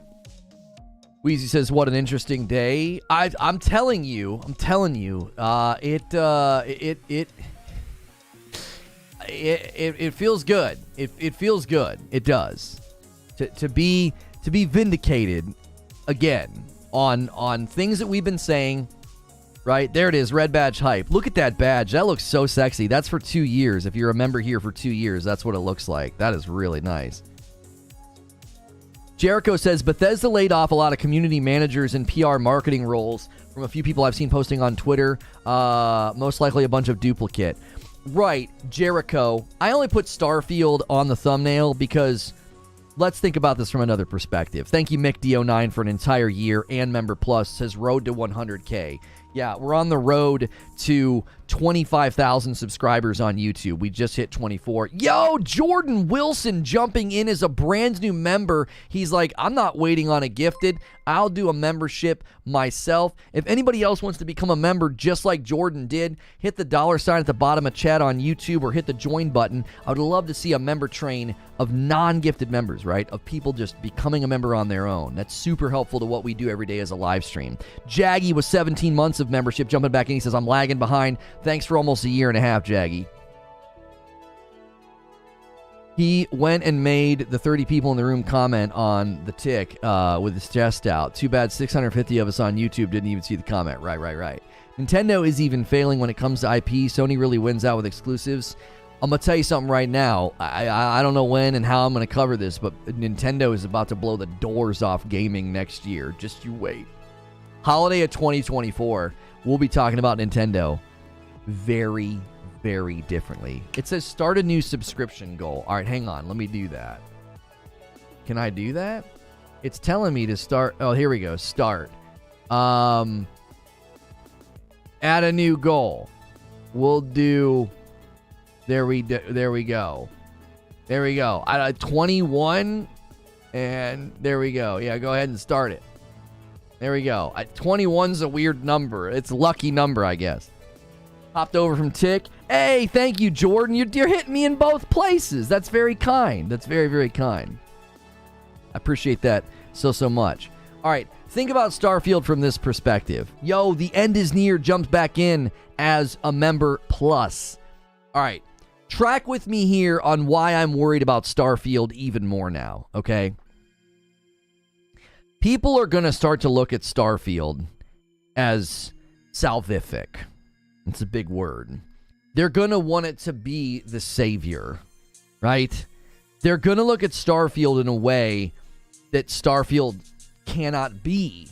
Wheezy says, "What an interesting day." I'm telling you. It feels good. It feels good. It does. To be vindicated again on things that we've been saying. Right there, it is. Red badge hype. Look at that badge. That looks so sexy. That's for 2 years. If you're a member here for 2 years, that's what it looks like. That is really nice. Jericho says, Bethesda laid off a lot of community managers and PR marketing roles from a few people I've seen posting on Twitter. Most likely a bunch of duplicate. Right, Jericho. I only put Starfield on the thumbnail because let's think about this from another perspective. Thank you, MickD09, for an entire year and Member Plus. Says road to 100K. Yeah, we're on the road to 25,000 subscribers on YouTube. We just hit 24. Yo, Jordan Wilson jumping in as a brand new member. He's like, I'm not waiting on a gifted. I'll do a membership myself. If anybody else wants to become a member just like Jordan did, hit the $ at the bottom of chat on YouTube or hit the join button. I would love to see a member train of non-gifted members, right? Of people just becoming a member on their own. That's super helpful to what we do every day as a live stream. Jaggy with 17 months of membership jumping back in. He says, I'm lagging behind. Thanks for almost a year and a half, Jaggy. He went and made the 30 people in the room comment on the tick with his chest out. Too bad 650 of us on YouTube didn't even see the comment. Right. Nintendo is even failing when it comes to IP. Sony really wins out with exclusives. I'm going to tell you something right now. I don't know when and how I'm going to cover this, but Nintendo is about to blow the doors off gaming next year. Just you wait. Holiday of 2024, we'll be talking about Nintendo very, very differently. It says start a new subscription goal. All right, hang on. Let me do that. Can I do that? It's telling me to start. Oh, here we go. Start. Add a new goal. We'll do. There we go. There we go. 21. And there we go. Yeah, go ahead and start it. There we go. 21's a weird number. It's a lucky number, I guess. Hopped over from Tick. Hey, thank you, Jordan. You're hitting me in both places. That's very kind. That's very, very kind. I appreciate that so much. All right, think about Starfield from this perspective. Yo, the end is near. Jumps back in as a member plus. All right, track with me here on why I'm worried about Starfield even more now, okay? People are going to start to look at Starfield as salvific. It's a big word. They're going to want it to be the savior, right? They're going to look at Starfield in a way that Starfield cannot be.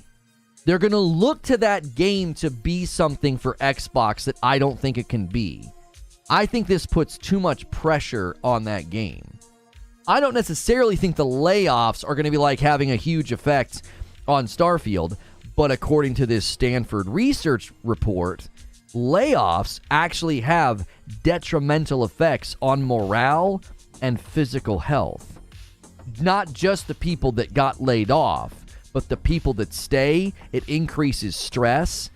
They're going to look to that game to be something for Xbox that I don't think it can be. I think this puts too much pressure on that game. I don't necessarily think the layoffs are going to be like having a huge effect on Starfield, but according to this Stanford research report, layoffs actually have detrimental effects on morale and physical health. Not just the people that got laid off, but the people that stay. It increases stress.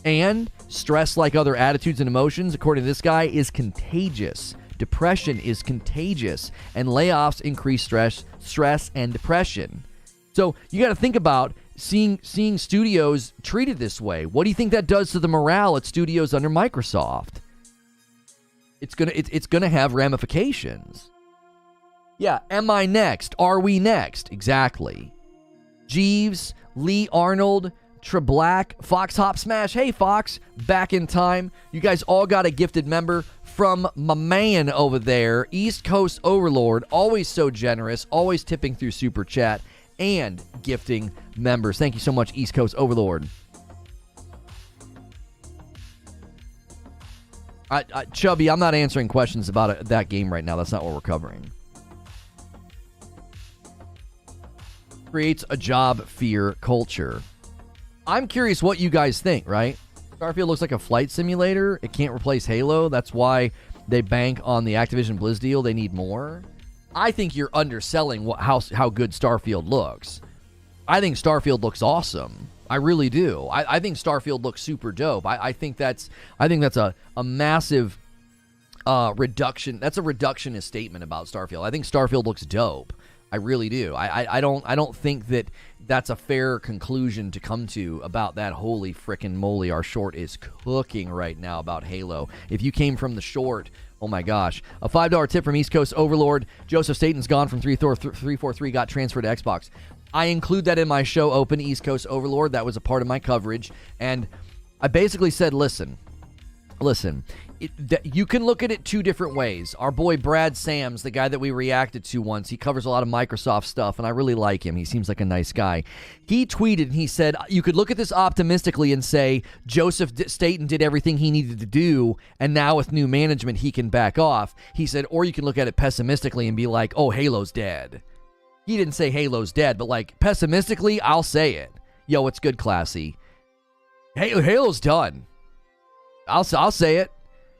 And stress, like other attitudes and emotions, according to this guy, is contagious. Depression is contagious, and layoffs increase stress and depression. So you got to think about seeing studios treated this way. What do you think that does to the morale at studios under Microsoft? It's gonna have ramifications. Yeah, am I next? Are we next? Exactly. Jeeves, Lee Arnold, Treblack, Fox Hop Smash. Hey, Fox, back in time. You guys all got a gifted member from my man over there, East Coast Overlord. Always so generous, always tipping through Super Chat and gifting members. Thank you so much, East Coast Overlord. Chubby, I'm not answering questions about that game right now. That's not what we're covering. Creates a job fear culture. I'm curious what you guys think, right? Starfield looks like a flight simulator. It can't replace Halo. That's why they bank on the Activision Blizz deal. They need more. I think you're underselling how good Starfield looks. I think Starfield looks awesome. I really do. I think Starfield looks super dope. I think that's a massive reduction. That's a reductionist statement about Starfield. I think Starfield looks dope. I really do. I don't think that that's a fair conclusion to come to about that. Holy frickin' moly, our short is cooking right now about Halo. If you came from the short, oh my gosh. A $5 tip from East Coast Overlord. Joseph Staten's gone from 343, got transferred to Xbox. I include that in my show open, East Coast Overlord. That was a part of my coverage. And I basically said, listen, you can look at it two different ways. Our boy Brad Sams, the guy that we reacted to once, he covers a lot of Microsoft stuff, and I really like him. He seems like a nice guy. He tweeted, and he said, you could look at this optimistically and say, Joseph Staten did everything he needed to do, and now with new management, he can back off. He said, or you can look at it pessimistically and be like, oh, Halo's dead. He didn't say Halo's dead, but like pessimistically, I'll say it. Yo, it's good, Classy. Halo's done. I'll say it.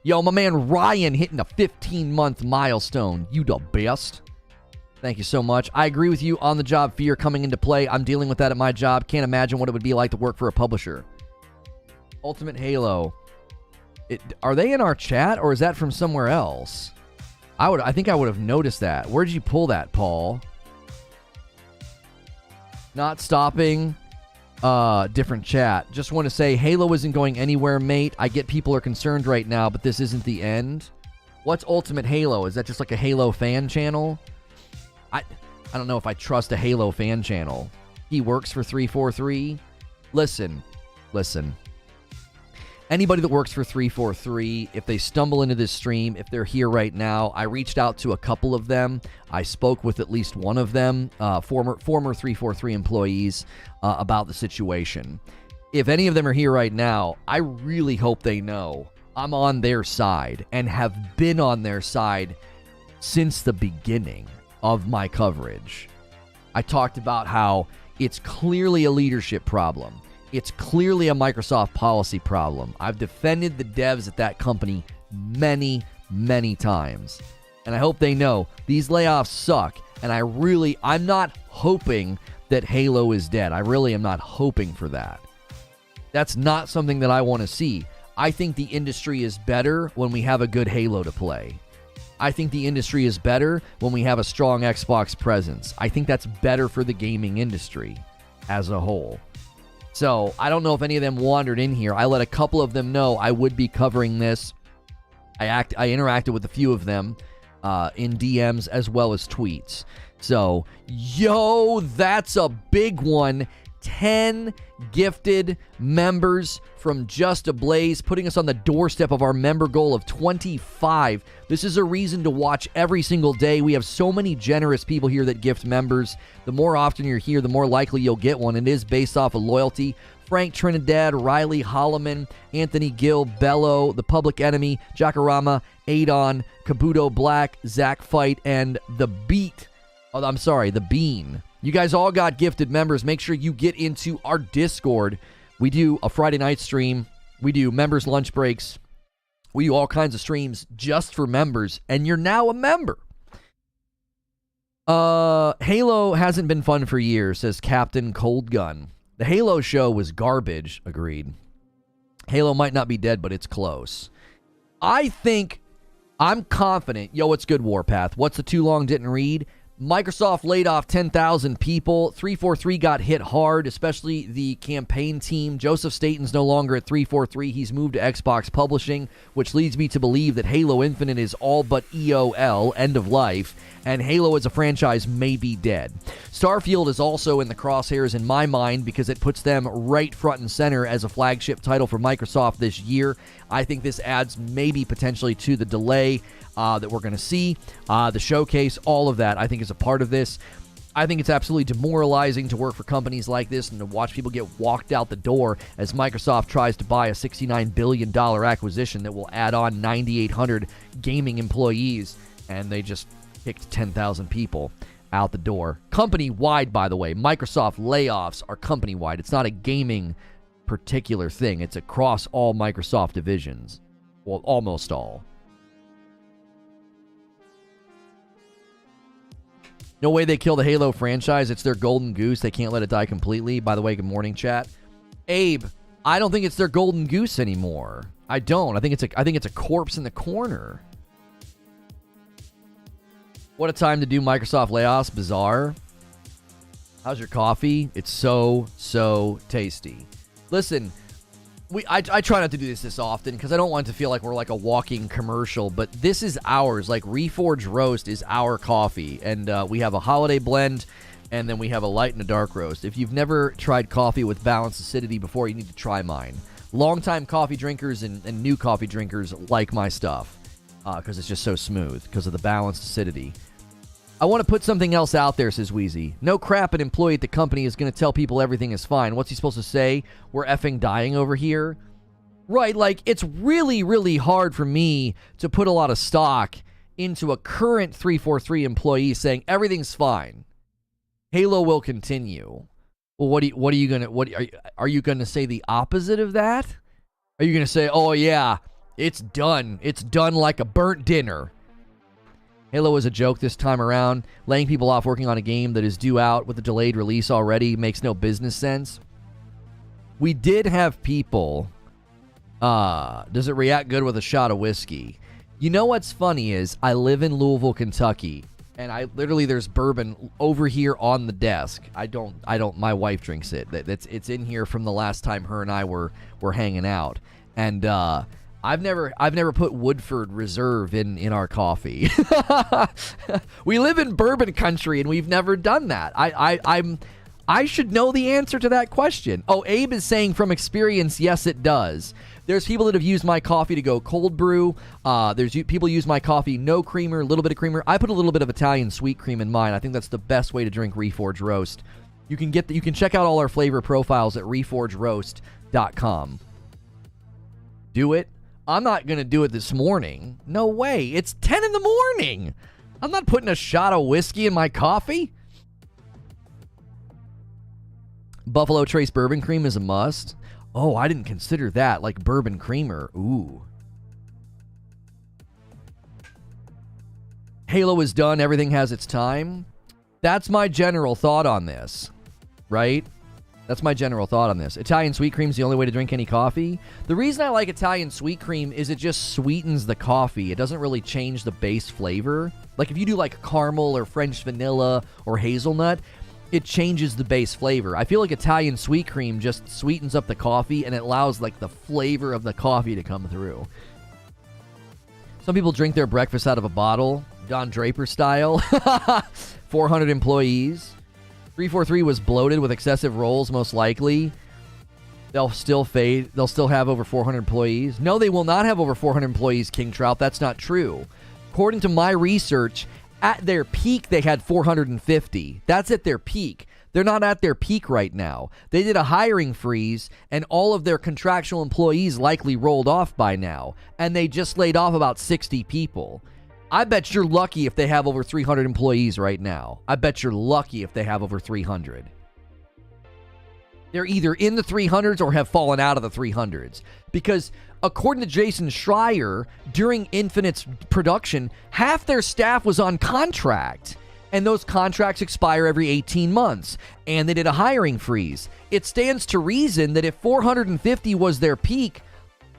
Yo, my man Ryan hitting a 15-month milestone. You the best. Thank you so much. I agree with you on the job fear coming into play. I'm dealing with that at my job. Can't imagine what it would be like to work for a publisher. Ultimate Halo. Are they in our chat, or is that from somewhere else? I think I would have noticed that. Where did you pull that, Paul? Not stopping. Different chat. Just want to say Halo isn't going anywhere, mate. I get people are concerned right now, but this isn't the end. What's Ultimate Halo? Is that just like a Halo fan channel? I don't know if I trust a Halo fan channel. He works for 343. Listen. Anybody that works for 343, if they stumble into this stream, if they're here right now, I reached out to a couple of them. I spoke with at least one of them, former 343 employees, about the situation. If any of them are here right now, I really hope they know I'm on their side and have been on their side since the beginning of my coverage. I talked about how it's clearly a leadership problem. It's clearly a Microsoft policy problem. I've defended the devs at that company many, many times. And I hope they know these layoffs suck. And I'm not hoping that Halo is dead. I really am not hoping for that. That's not something that I want to see. I think the industry is better when we have a good Halo to play. I think the industry is better when we have a strong Xbox presence. I think that's better for the gaming industry as a whole. So I don't know if any of them wandered in here. I let a couple of them know I would be covering this. I interacted with a few of them in DMs as well as tweets. So, yo, that's a big one. 10 gifted members from Just a Blaze, putting us on the doorstep of our member goal of 25. This is a reason to watch every single day. We have so many generous people here that gift members. The more often you're here, the more likely you'll get one. It is based off of loyalty. Frank Trinidad, Riley Holloman, Anthony Gill, Bello, The Public Enemy, Jacarama, Adon, Kabuto Black, Zach Fight, and The Beat. Oh, I'm sorry, The Bean. You guys all got gifted members. Make sure you get into our Discord. We do a Friday night stream. We do members' lunch breaks. We do all kinds of streams just for members, and you're now a member. Halo hasn't been fun for years, says Captain Cold Gun. The Halo show was garbage. Agreed. Halo might not be dead, but it's close. I'm confident. Yo, what's good, Warpath? What's the too long didn't read? Microsoft laid off 10,000 people. 343 got hit hard, especially the campaign team. Joseph Staten's no longer at 343. He's moved to Xbox Publishing, which leads me to believe that Halo Infinite is all but EOL, end of life, and Halo as a franchise may be dead. Starfield is also in the crosshairs in my mind because it puts them right front and center as a flagship title for Microsoft this year. I think this adds maybe potentially to the delay that we're going to see. The showcase, all of that, I think is a part of this. I think it's absolutely demoralizing to work for companies like this and to watch people get walked out the door as Microsoft tries to buy a $69 billion acquisition that will add on 9,800 gaming employees, and they just kicked 10,000 people out the door. Company-wide, by the way. Microsoft layoffs are company-wide. It's not a gaming particular thing. It's across all Microsoft divisions. Well, almost all. No way they kill the Halo franchise. It's their golden goose. They can't let it die completely. By the way, good morning, chat. Abe, I don't think it's their golden goose anymore. I don't. I think it's a corpse in the corner. What a time to do Microsoft layoffs. Bizarre. How's your coffee? It's so tasty. Listen, I try not to do this often because I don't want it to feel like we're like a walking commercial, but this is ours. Like, Reforge Roast is our coffee, and we have a holiday blend, and then we have a light and a dark roast. If you've never tried coffee with balanced acidity before, you need to try mine. Longtime coffee drinkers and new coffee drinkers like my stuff because it's just so smooth because of the balanced acidity. I want to put something else out there, says Wheezy. No crap, an employee at the company is going to tell people everything is fine. What's he supposed to say? We're effing dying over here? Right, like, it's really, really hard for me to put a lot of stock into a current 343 employee saying everything's fine. Halo will continue. Well, are you going to say the opposite of that? Are you going to say, oh yeah, it's done. It's done like a burnt dinner. Halo is a joke this time around. Laying people off working on a game that is due out with a delayed release already makes no business sense. We did have people... does it react good with a shot of whiskey? You know what's funny is I live in Louisville, Kentucky, and there's bourbon over here on the desk. My wife drinks it. It's in here from the last time her and I were hanging out. And I've never put Woodford Reserve in our coffee. We live in bourbon country and we've never done that. I should know the answer to that question. Oh, Abe is saying from experience, yes, it does. There's people that have used my coffee to go cold brew. There's people use my coffee no creamer, a little bit of creamer. I put a little bit of Italian sweet cream in mine. I think that's the best way to drink Reforge Roast. You can check out all our flavor profiles at reforgeroast.com. Do it. I'm not going to do it this morning. No way. It's 10 in the morning. I'm not putting a shot of whiskey in my coffee. Buffalo Trace bourbon cream is a must. Oh, I didn't consider that. Like bourbon creamer. Ooh. Halo is done. Everything has its time. That's my general thought on this. Right? That's my general thought on this. Italian sweet cream is the only way to drink any coffee. The reason I like Italian sweet cream is it just sweetens the coffee. It doesn't really change the base flavor. Like if you do like caramel or French vanilla or hazelnut, it changes the base flavor. I feel like Italian sweet cream just sweetens up the coffee and it allows like the flavor of the coffee to come through. Some people drink their breakfast out of a bottle, Don Draper style. 400 employees. 343 was bloated with excessive roles, most likely. They'll still fade. They'll still have over 400 employees. No, they will not have over 400 employees, King Trout. That's not true. According to my research, at their peak, they had 450. That's at their peak. They're not at their peak right now. They did a hiring freeze, and all of their contractual employees likely rolled off by now. And they just laid off about 60 people. I bet you're lucky if they have over 300 employees right now. I bet you're lucky if they have over 300. They're either in the 300s or have fallen out of the 300s. Because according to Jason Schreier, during Infinite's production, half their staff was on contract. And those contracts expire every 18 months. And they did a hiring freeze. It stands to reason that if 450 was their peak,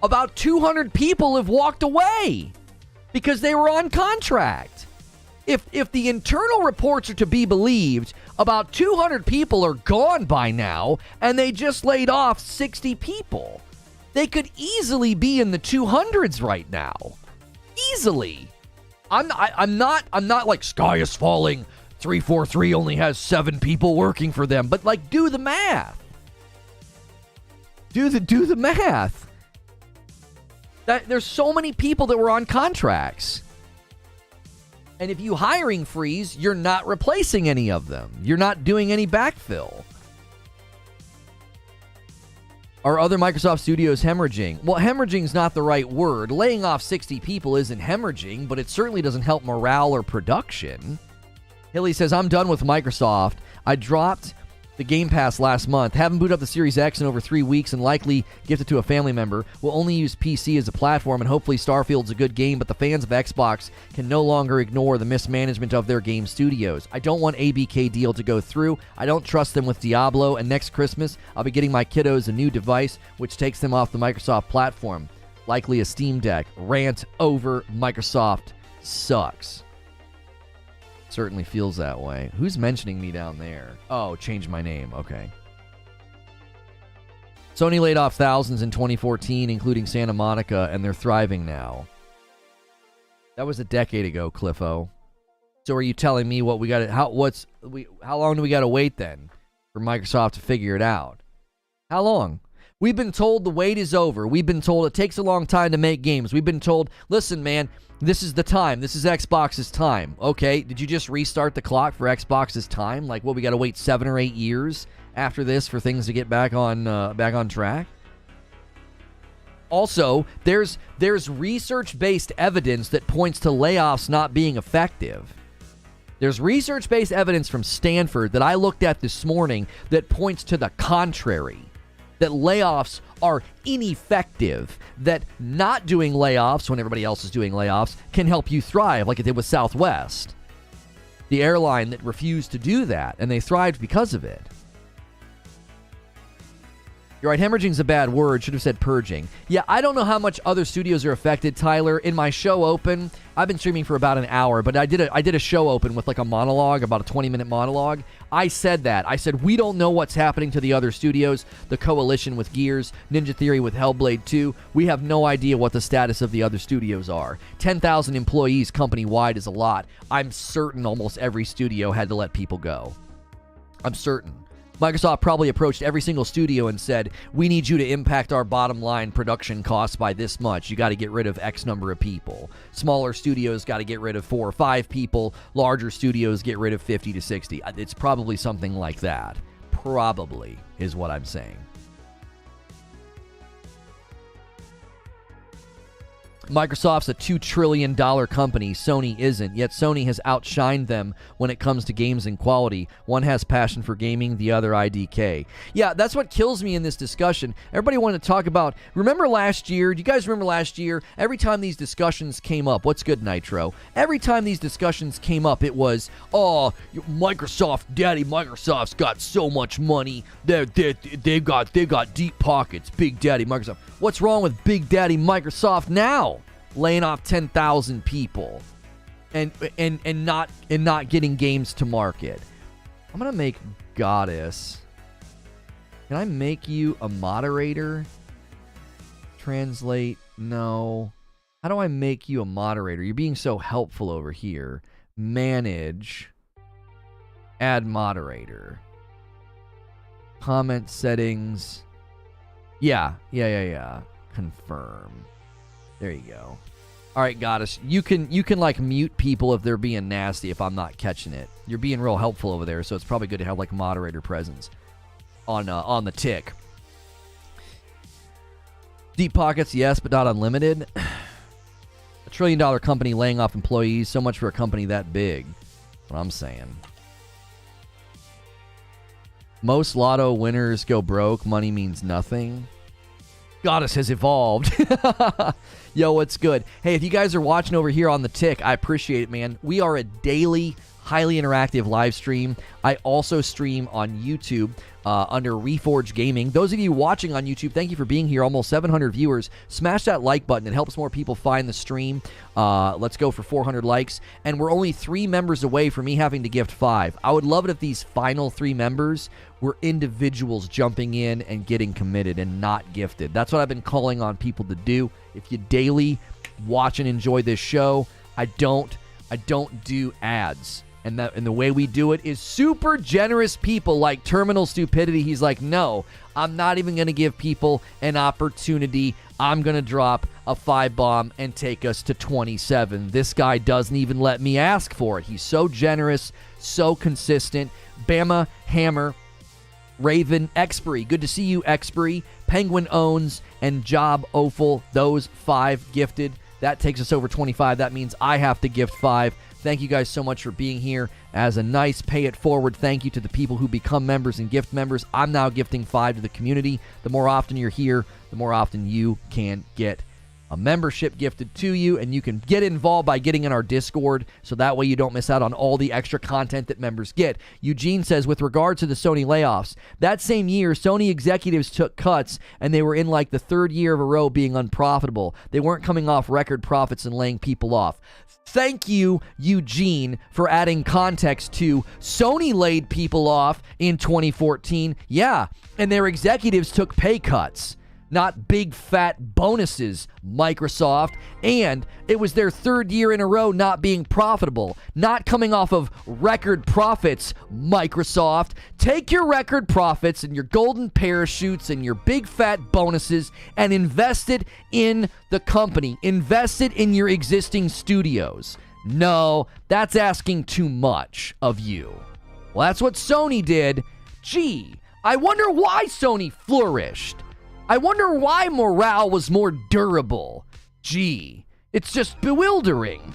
About 200 people have walked away because they were on contract. If the internal reports are to be believed, about 200 people are gone by now, and they just laid off 60 people. They could easily be in the 200s right now. Easily. I'm not like sky is falling. 343 only has 7 people working for them, but like do the math. Do the math. There's so many people that were on contracts. And if you hiring freeze, you're not replacing any of them. You're not doing any backfill. Are other Microsoft studios hemorrhaging? Well, hemorrhaging's not the right word. Laying off 60 people isn't hemorrhaging, but it certainly doesn't help morale or production. Hilly says, I'm done with Microsoft. I dropped the Game Pass last month. Haven't booted up the Series X in over 3 weeks and likely gifted to a family member. Will only use PC as a platform, and hopefully Starfield's a good game, but the fans of Xbox can no longer ignore the mismanagement of their game studios. I don't want ABK deal to go through. I don't trust them with Diablo, and next Christmas I'll be getting my kiddos a new device which takes them off the Microsoft platform. Likely a Steam Deck. Rant over. Microsoft sucks. Certainly feels that way. Who's mentioning me down there? Oh, change my name. Okay. Sony laid off thousands in 2014, including Santa Monica, and they're thriving now. That was a decade ago, Cliffo. So are you telling me what we got to how long do we got to wait then for Microsoft to figure it out? How long? We've been told the wait is over. We've been told it takes a long time to make games. We've been told, listen, man, this is the time. This is Xbox's time. Okay, did you just restart the clock for Xbox's time? Like, what, we got to wait 7 or 8 years after this for things to get back on track? Also, there's research-based evidence that points to layoffs not being effective. There's research-based evidence from Stanford that I looked at this morning that points to the contrary. That layoffs are ineffective, that not doing layoffs when everybody else is doing layoffs can help you thrive like it did with Southwest, the airline that refused to do that, and they thrived because of it. You're right, hemorrhaging's a bad word. Should have said purging. Yeah, I don't know how much other studios are affected, Tyler. In my show open, I've been streaming for about an hour, but I did a show open with like a monologue, about a 20-minute monologue. I said that. I said, we don't know what's happening to the other studios, the Coalition with Gears, Ninja Theory with Hellblade 2. We have no idea what the status of the other studios are. 10,000 employees company-wide is a lot. I'm certain almost every studio had to let people go. I'm certain. Microsoft probably approached every single studio and said, we need you to impact our bottom line production costs by this much. You got to get rid of X number of people. Smaller studios got to get rid of 4 or 5 people. Larger studios get rid of 50 to 60. It's probably something like that. Probably is what I'm saying. Microsoft's a $2 trillion company. Sony isn't. Yet Sony has outshined them when it comes to games and quality. One has passion for gaming, the other IDK. Yeah, that's what kills me in this discussion. Everybody wanted to talk about, remember last year? Do you guys remember last year? Every time these discussions came up, what's good, Nitro? Every time these discussions came up, it was, oh, Microsoft, Daddy Microsoft's got so much money. They've got deep pockets, Big Daddy Microsoft. What's wrong with Big Daddy Microsoft now? Laying off 10,000 people and not getting games to market. I'm gonna make Goddess. Can I make you a moderator? Translate? No. How do I make you a moderator? You're being so helpful over here. Manage. Add moderator. Comment settings. Yeah. Confirm. There you go. All right, Goddess. You can like mute people if they're being nasty if I'm not catching it. You're being real helpful over there, so it's probably good to have like moderator presence on the tick. Deep pockets, yes, but not unlimited. $1 trillion company laying off employees. So much for a company that big. That's what I'm saying. Most lotto winners go broke. Money means nothing. Goddess has evolved. Yo, what's good? Hey, if you guys are watching over here on the tick, I appreciate it, man. We are a daily, highly interactive live stream. I also stream on YouTube under Reforge Gaming. Those of you watching on YouTube, thank you for being here. Almost 700 viewers. Smash that like button. It helps more people find the stream. Let's go for 400 likes. And we're only 3 members away from me having to gift 5. I would love it if these final 3 members were individuals jumping in and getting committed and not gifted. That's what I've been calling on people to do. If you daily watch and enjoy this show, I don't do ads. And the way we do it is super generous people like Terminal Stupidity. He's like, no, I'm not even going to give people an opportunity. I'm going to drop a 5-bomb and take us to 27. This guy doesn't even let me ask for it. He's so generous, so consistent. Bama, Hammer, Raven, Expiry. Good to see you, Expiry. Penguin Owns, and Job Offal. Those 5 gifted. That takes us over 25. That means I have to gift 5. Thank you guys so much for being here. As a nice pay it forward thank you to the people who become members and gift members, I'm now gifting 5 to the community. The more often you're here, the more often you can get a membership gifted to you, and you can get involved by getting in our Discord, so that way you don't miss out on all the extra content that members get. Eugene says, with regard to the Sony layoffs, that same year, Sony executives took cuts, and they were in like the 3rd year of a row being unprofitable. They weren't coming off record profits and laying people off. Thank you, Eugene, for adding context to Sony laid people off in 2014. Yeah, and their executives took pay cuts, not big fat bonuses, Microsoft. And it was their 3rd year in a row not being profitable, not coming off of record profits, Microsoft. Take your record profits and your golden parachutes and your big fat bonuses and invest it in the company. Invest it in your existing studios. No, that's asking too much of you. Well, that's what Sony did. Gee, I wonder why Sony flourished. I wonder why morale was more durable. Gee, it's just bewildering.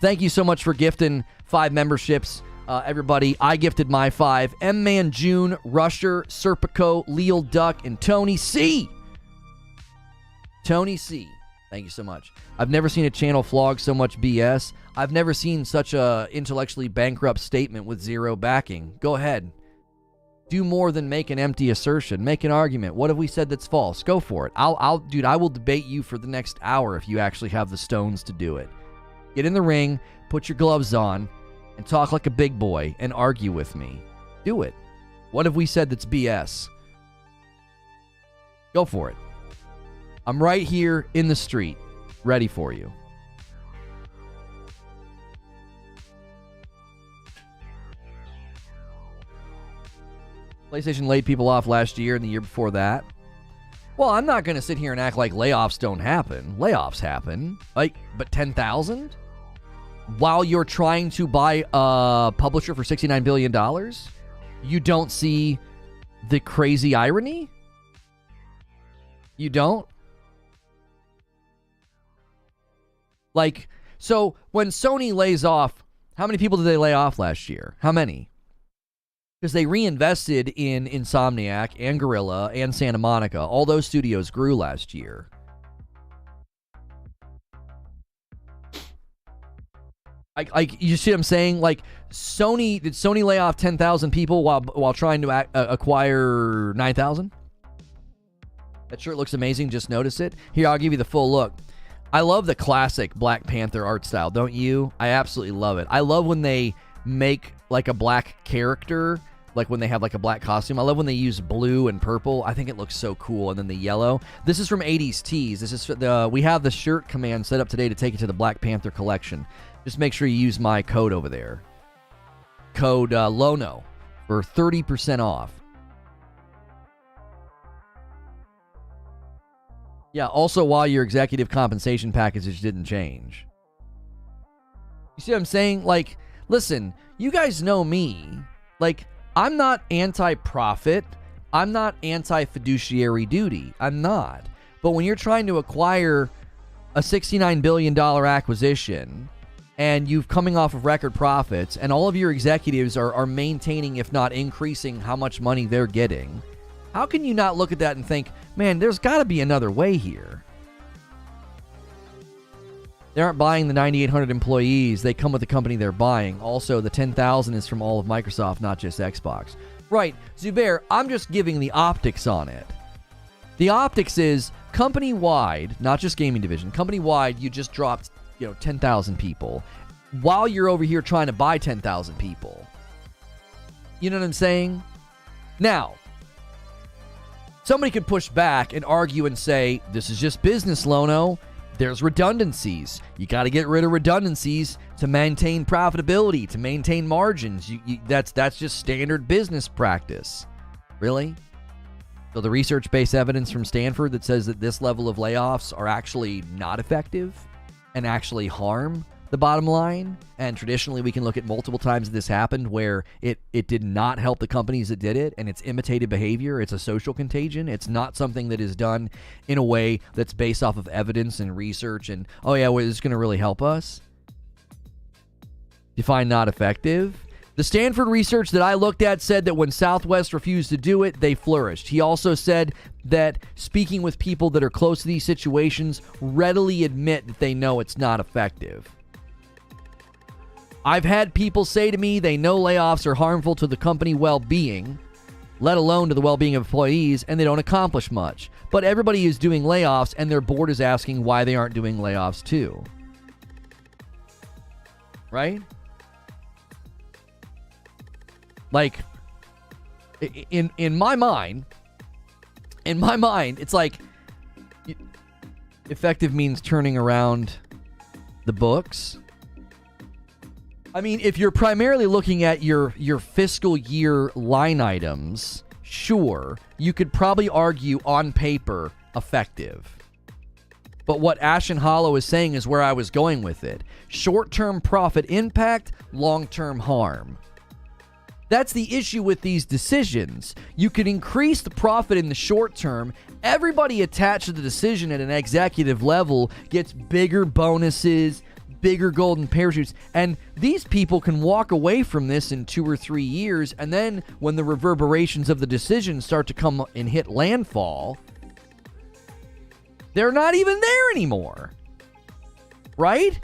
Thank you so much for gifting 5 memberships, everybody. I gifted my 5. M-Man June, Rusher, Serpico, Leal Duck, and Tony C. Tony C. Thank you so much. I've never seen a channel flog so much BS. I've never seen such a intellectually bankrupt statement with 0 backing. Go ahead. Do more than make an empty assertion. Make an argument. What have we said that's false? Go for it. Dude, I will debate you for the next hour if you actually have the stones to do it. Get in the ring, put your gloves on, and talk like a big boy and argue with me. Do it. What have we said that's BS? Go for it. I'm right here in the street, ready for you. PlayStation laid people off last year and the year before that. Well, I'm not going to sit here and act like layoffs don't happen. Layoffs happen. But 10,000? While you're trying to buy a publisher for $69 billion? You don't see the crazy irony? You don't? Like, so when Sony lays off, how many people did they lay off last year? How many? Because they reinvested in Insomniac and Guerrilla and Santa Monica. All those studios grew last year. You see what I'm saying? Like, did Sony lay off 10,000 people while trying to acquire 9,000? That shirt looks amazing. Just notice it. Here, I'll give you the full look. I love the classic Black Panther art style, don't you? I absolutely love it. I love when they make like a black character, like when they have like a black costume. I love when they use blue and purple. I think it looks so cool. And then the yellow. This is from 80s Tees. This is we have the shirt command set up today to take it to the Black Panther collection. Just make sure you use my code over there. Code Lono for 30% off. Yeah, also while your executive compensation packages didn't change. You see what I'm saying? Like, listen, you guys know me. Like, I'm not anti-profit. I'm not anti-fiduciary duty. I'm not. But when you're trying to acquire a $69 billion acquisition and you've coming off of record profits and all of your executives are maintaining, if not increasing, how much money they're getting, how can you not look at that and think, man, there's got to be another way here? They aren't buying the 9,800 employees. They come with the company they're buying. Also, the 10,000 is from all of Microsoft, not just Xbox. Right. Zubair, I'm just giving the optics on it. The optics is company-wide, not just gaming division, company-wide, you just dropped, 10,000 people while you're over here trying to buy 10,000 people. You know what I'm saying? Now, somebody could push back and argue and say, this is just business, Lono. There's redundancies. You got to get rid of redundancies to maintain profitability, to maintain margins. That's just standard business practice. Really? So the research-based evidence from Stanford that says that this level of layoffs are actually not effective and actually harm the bottom line, and traditionally we can look at multiple times this happened where it did not help the companies that did it, and it's imitated behavior. It's a social contagion. It's not something that is done in a way that's based off of evidence and research and, oh yeah, well, it's going to really help us. You find not effective? The Stanford research that I looked at said that when Southwest refused to do it, they flourished. He also said that speaking with people that are close to these situations readily admit that they know it's not effective. I've had people say to me they know layoffs are harmful to the company well-being, let alone to the well-being of employees, and they don't accomplish much. But everybody is doing layoffs, and their board is asking why they aren't doing layoffs too. Right? Like, in my mind, it's like effective means turning around the books. I mean, if you're primarily looking at your fiscal year line items, sure, you could probably argue on paper effective. But what Ashen Hollow is saying is where I was going with it. Short-term profit impact, long-term harm. That's the issue with these decisions. You can increase the profit in the short term. Everybody attached to the decision at an executive level gets bigger bonuses, bigger golden parachutes, and these people can walk away from this in 2 or 3 years, and then when the reverberations of the decision start to come and hit landfall, they're not even there anymore. Right?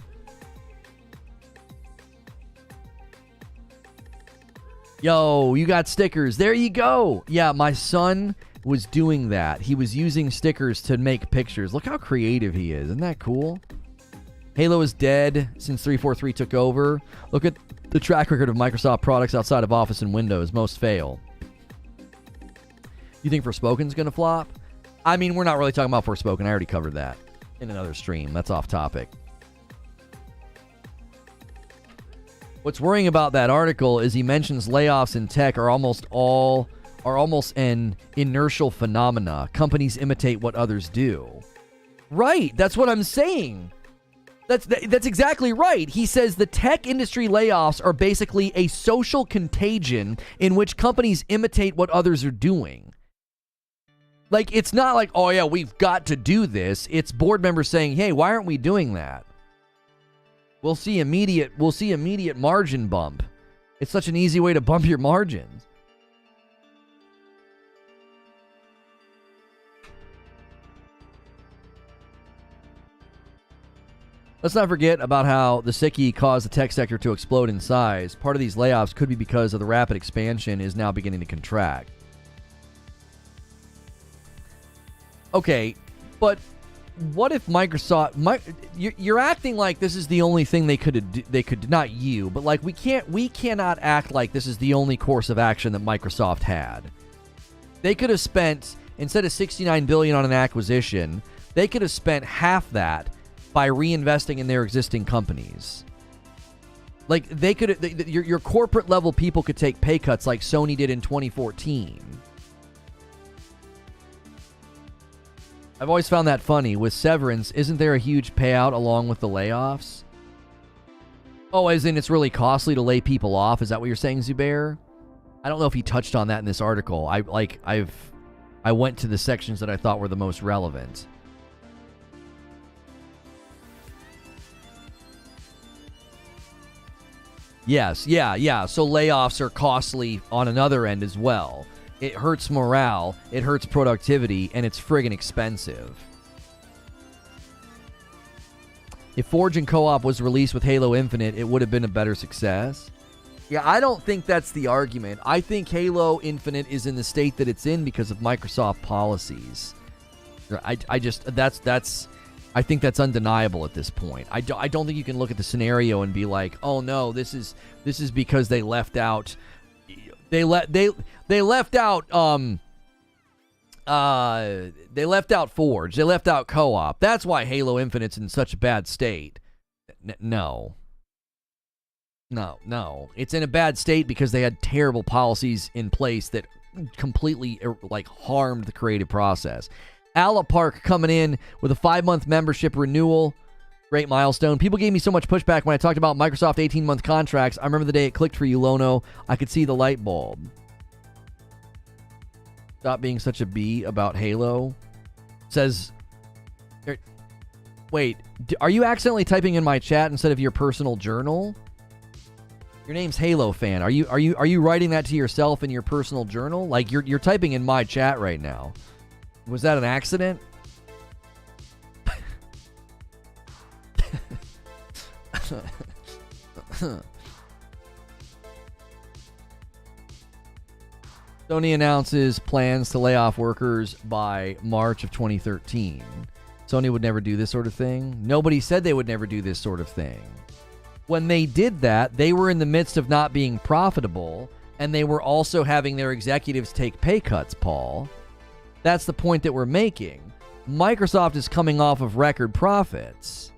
Yo, you got stickers. There you go. Yeah, my son was doing that. He was using stickers to make pictures. Look how creative he is. Isn't that cool? Halo is dead since 343 took over. Look at the track record of Microsoft products outside of Office and Windows. Most fail. You think Forspoken's going to flop? I mean, we're not really talking about Forspoken. I already covered that in another stream. That's off topic. What's worrying about that article is he mentions layoffs in tech are almost an inertial phenomena. Companies imitate what others do. Right, that's what I'm saying. That's exactly right. He says the tech industry layoffs are basically a social contagion in which companies imitate what others are doing. Like, it's not like, oh yeah, we've got to do this. It's board members saying, hey, why aren't we doing that? We'll see immediate margin bump. It's such an easy way to bump your margins. Let's not forget about how the sickie caused the tech sector to explode in size. Part of these layoffs could be because of the rapid expansion is now beginning to contract. Okay, but what if Microsoft? You're acting like this is the only thing they could not you, but like we cannot act like this is the only course of action that Microsoft had. They could have spent, instead of $69 billion on an acquisition, they could have spent half that by reinvesting in their existing companies. Like they could, your corporate level people could take pay cuts like Sony did in 2014. I've always found that funny. With severance, isn't there a huge payout along with the layoffs? Oh, as in it's really costly to lay people off? Is that what you're saying, Zubair? I don't know if he touched on that in this article. I went to the sections that I thought were the most relevant. Yes, yeah. So layoffs are costly on another end as well. It hurts morale, it hurts productivity, and it's friggin' expensive. If Forge and Co-op was released with Halo Infinite, it would have been a better success. Yeah, I don't think that's the argument. I think Halo Infinite is in the state that it's in because of Microsoft policies. I think that's undeniable at this point. I don't think you can look at the scenario and be like, oh no, this is because they left out Forge. They left out co-op. That's why Halo Infinite's in such a bad state. No. It's in a bad state because they had terrible policies in place that completely harmed the creative process. Ala Park coming in with a 5-month membership renewal. Great milestone. People gave me so much pushback when I talked about Microsoft 18-month contracts. I remember the day it clicked for you, Lono. I could see the light bulb. Stop being such a bee about Halo. Says... Wait, are you accidentally typing in my chat instead of your personal journal? Your name's Halo Fan. Are you writing that to yourself in your personal journal? Like you're typing in my chat right now. Was that an accident? Sony announces plans to lay off workers by March of 2013. Sony would never do this sort of thing. Nobody said they would never do this sort of thing. When they did that, they were in the midst of not being profitable, and they were also having their executives take pay cuts, Paul. That's the point that we're making. Microsoft is coming off of record profits.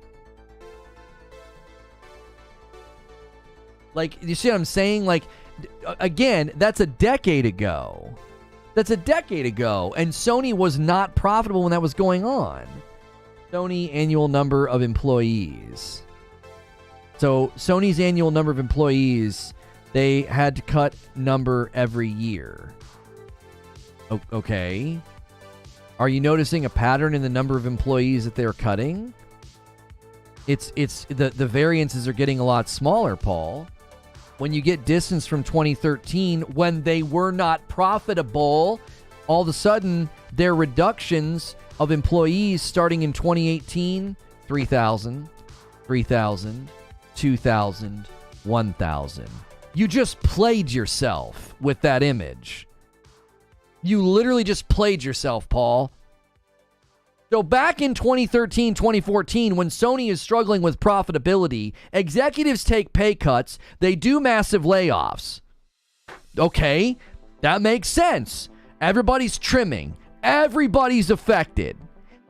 Like, you see what I'm saying? Like, again, that's a decade ago. And Sony was not profitable when that was going on. Sony annual number of employees. So Sony's annual number of employees, they had to cut number every year. Okay. Are you noticing a pattern in the number of employees that they're cutting? It's the variances are getting a lot smaller, Paul. When you get distance from 2013, when they were not profitable, all of a sudden their reductions of employees starting in 2018, 3,000, 2,000, 1,000. You just played yourself with that image. You literally just played yourself, Paul. So back in 2013, 2014, when Sony is struggling with profitability, executives take pay cuts, they do massive layoffs. Okay, that makes sense. Everybody's trimming. Everybody's affected.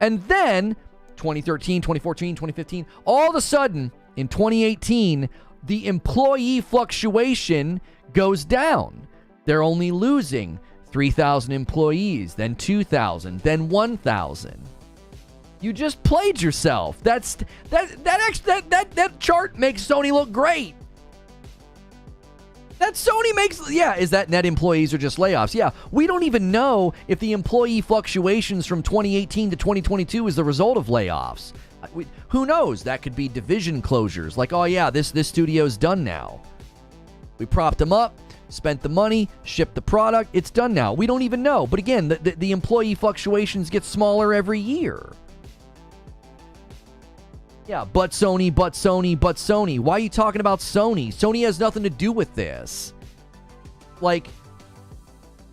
And then 2013, 2014, 2015, all of a sudden, in 2018, the employee fluctuation goes down. They're only losing 3,000 employees, then 2,000, then 1,000. You just played yourself. That chart makes Sony look great. That Sony makes, yeah, is that net employees or just layoffs? Yeah, we don't even know if the employee fluctuations from 2018 to 2022 is the result of layoffs. Who knows? That could be division closures. Like, oh yeah, this studio's done now. We propped them up, spent the money, shipped the product. It's done now. We don't even know. But again, the employee fluctuations get smaller every year. Yeah, but Sony. Why are you talking about Sony? Sony has nothing to do with this. Like,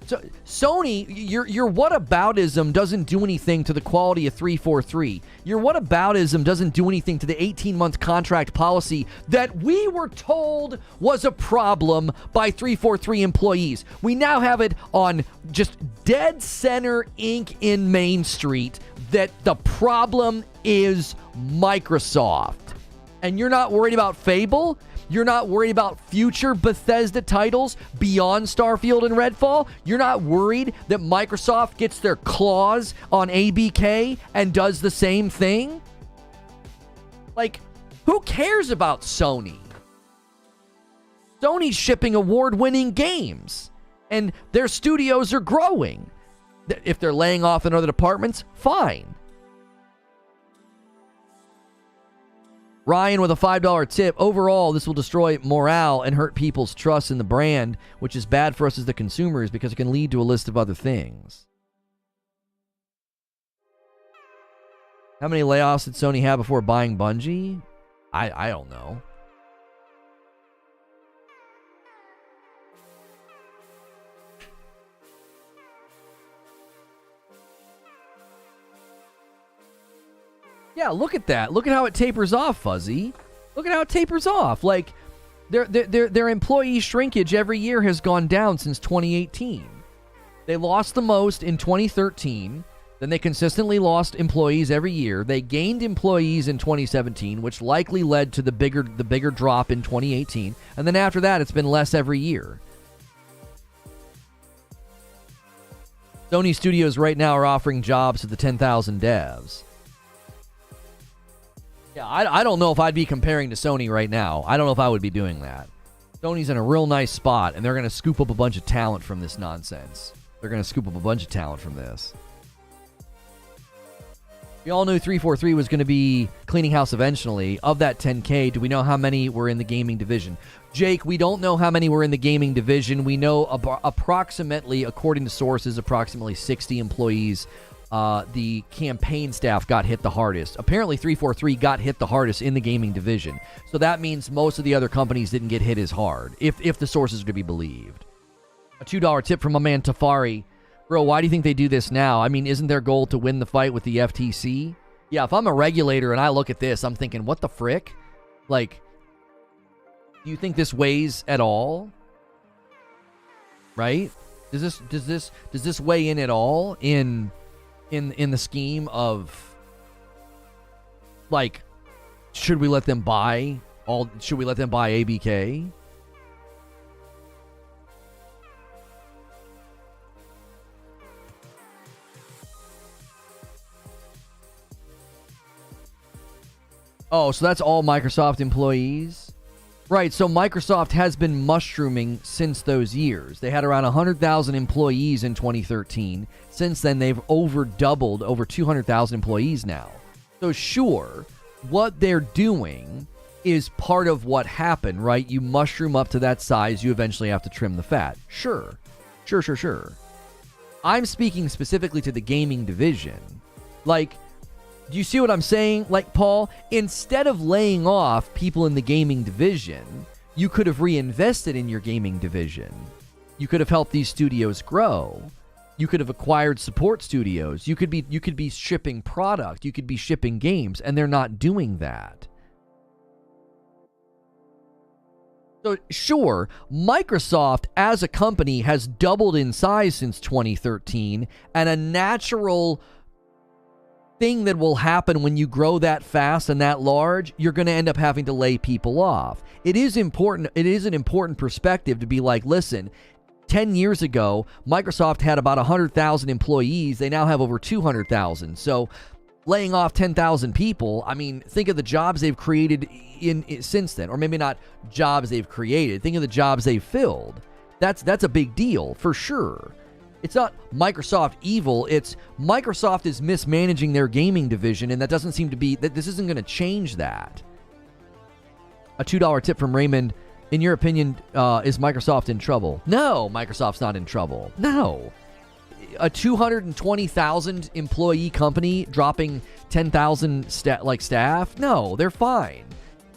so Sony, your whataboutism doesn't do anything to the quality of 343. Your whataboutism doesn't do anything to the 18-month contract policy that we were told was a problem by 343 employees. We now have it on just dead center ink in Main Street that the problem is Microsoft. And you're not worried about Fable? You're not worried about future Bethesda titles beyond Starfield and Redfall? You're not worried that Microsoft gets their claws on ABK and does the same thing? Like, who cares about Sony? Sony's shipping award-winning games, and their studios are growing. If they're laying off in other departments, fine. Ryan with a $5 tip. Overall, this will destroy morale and hurt people's trust in the brand, which is bad for us as the consumers because it can lead to a list of other things. How many layoffs did Sony have before buying Bungie? I don't know. Yeah, look at that. Look at how it tapers off, Fuzzy. Look at how it tapers off. Like, their employee shrinkage every year has gone down since 2018. They lost the most in 2013. Then they consistently lost employees every year. They gained employees in 2017, which likely led to the bigger drop in 2018. And then after that, it's been less every year. Sony Studios right now are offering jobs to the 10,000 devs. Yeah, I don't know if I'd be comparing to Sony right now. I don't know if I would be doing that. Sony's in a real nice spot, and they're going to scoop up a bunch of talent from this nonsense. They're going to scoop up a bunch of talent from this. We all knew 343 was going to be cleaning house eventually. Of that 10K, do we know how many were in the gaming division? Jake, we don't know how many were in the gaming division. We know approximately, according to sources, approximately 60 employees. The campaign staff got hit the hardest. Apparently 343 got hit the hardest in the gaming division. So that means most of the other companies didn't get hit as hard, if the sources are to be believed. A $2 tip from my man Tafari. Bro, why do you think they do this now? I mean, isn't their goal to win the fight with the FTC? Yeah, if I'm a regulator and I look at this, I'm thinking, what the frick? Like, do you think this weighs at all? Right? Does this weigh in at all in the scheme of, like, should we let them buy ABK? Oh, so that's all Microsoft employees? Right, so Microsoft has been mushrooming since those years. They had around 100,000 employees in 2013. Since then, they've over 200,000 employees now. So sure, what they're doing is part of what happened, right? You mushroom up to that size, you eventually have to trim the fat. Sure. I'm speaking specifically to the gaming division. Like, do you see what I'm saying? Like, Paul, instead of laying off people in the gaming division, you could have reinvested in your gaming division. You could have helped these studios grow. You could have acquired support studios. You could be shipping product. You could be shipping games, and they're not doing that. So, sure, Microsoft as a company has doubled in size since 2013, and a natural thing that will happen when you grow that fast and that large, you're going to end up having to lay people off. It is important. It is an important perspective to be like, listen, 10 years ago, Microsoft had about 100,000 employees. They now have over 200,000. So laying off 10,000 people, I mean, think of the jobs they've created in since then, or maybe not jobs they've created. Think of the jobs they've filled. That's a big deal for sure. It's not Microsoft evil. It's Microsoft is mismanaging their gaming division, and that doesn't seem to be, that this isn't going to change that. A $2 tip from Raymond. In your opinion, is Microsoft in trouble? No, Microsoft's not in trouble. No. A 220,000 employee company dropping 10,000 staff? No, they're fine.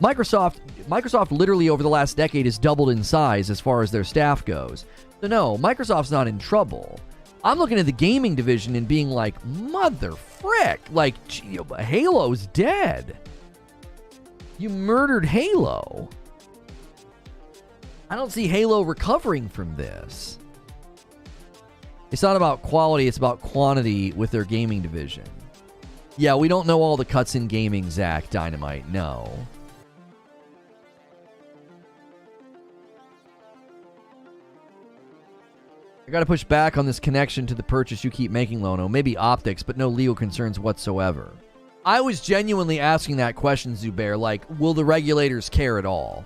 Microsoft literally over the last decade has doubled in size as far as their staff goes. So no, Microsoft's not in trouble. I'm looking at the gaming division and being like, mother frick, like, Halo's dead. You murdered Halo. I don't see Halo recovering from this. It's not about quality, it's about quantity with their gaming division. Yeah, we don't know all the cuts in gaming, Zach Dynamite, no. I gotta push back on this connection to the purchase you keep making, Lono. Maybe optics, but no legal concerns whatsoever. I was genuinely asking that question, Zubair, like, will the regulators care at all?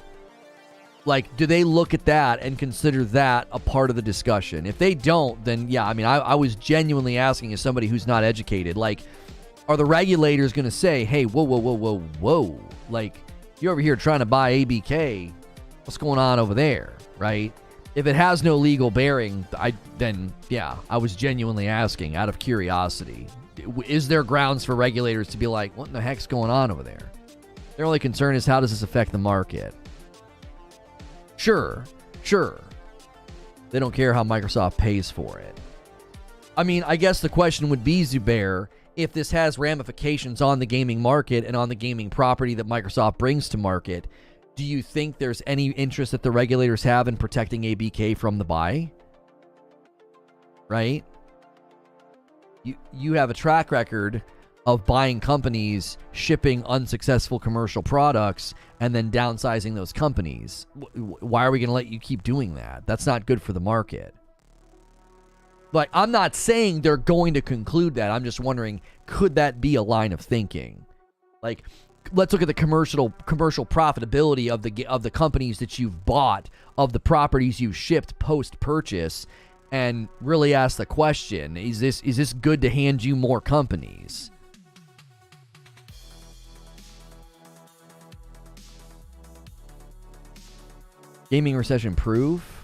Like, do they look at that and consider that a part of the discussion? If they don't, then yeah, I mean, I was genuinely asking as somebody who's not educated, like, are the regulators gonna say, hey, whoa, like, you're over here trying to buy ABK, what's going on over there, right? If it has no legal bearing, then I was genuinely asking out of curiosity. Is there grounds for regulators to be like, what in the heck's going on over there? Their only concern is, how does this affect the market? Sure. They don't care how Microsoft pays for it. I mean, I guess the question would be, Zubair, if this has ramifications on the gaming market and on the gaming property that Microsoft brings to market, do you think there's any interest that the regulators have in protecting ABK from the buy? Right? You have a track record of buying companies, shipping unsuccessful commercial products, and then downsizing those companies. Why are we going to let you keep doing that? That's not good for the market. Like, I'm not saying they're going to conclude that. I'm just wondering, could that be a line of thinking? Like, let's look at the commercial profitability of the companies that you've bought, of the properties you've shipped post-purchase, and really ask the question, is this good to hand you more companies? Gaming recession proof?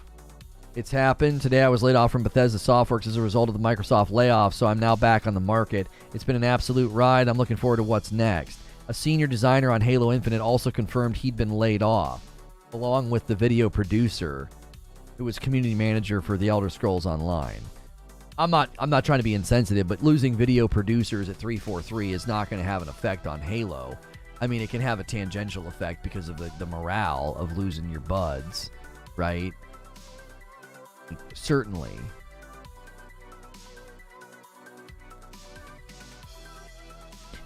It's happened. Today I was laid off from Bethesda Softworks as a result of the Microsoft layoff, so I'm now back on the market. It's been an absolute ride. I'm looking forward to what's next. A senior designer on Halo Infinite also confirmed he'd been laid off, along with the video producer who was community manager for The Elder Scrolls Online. I'm not trying to be insensitive, but losing video producers at 343 is not going to have an effect on Halo. I mean, it can have a tangential effect because of the morale of losing your buds, right? Certainly.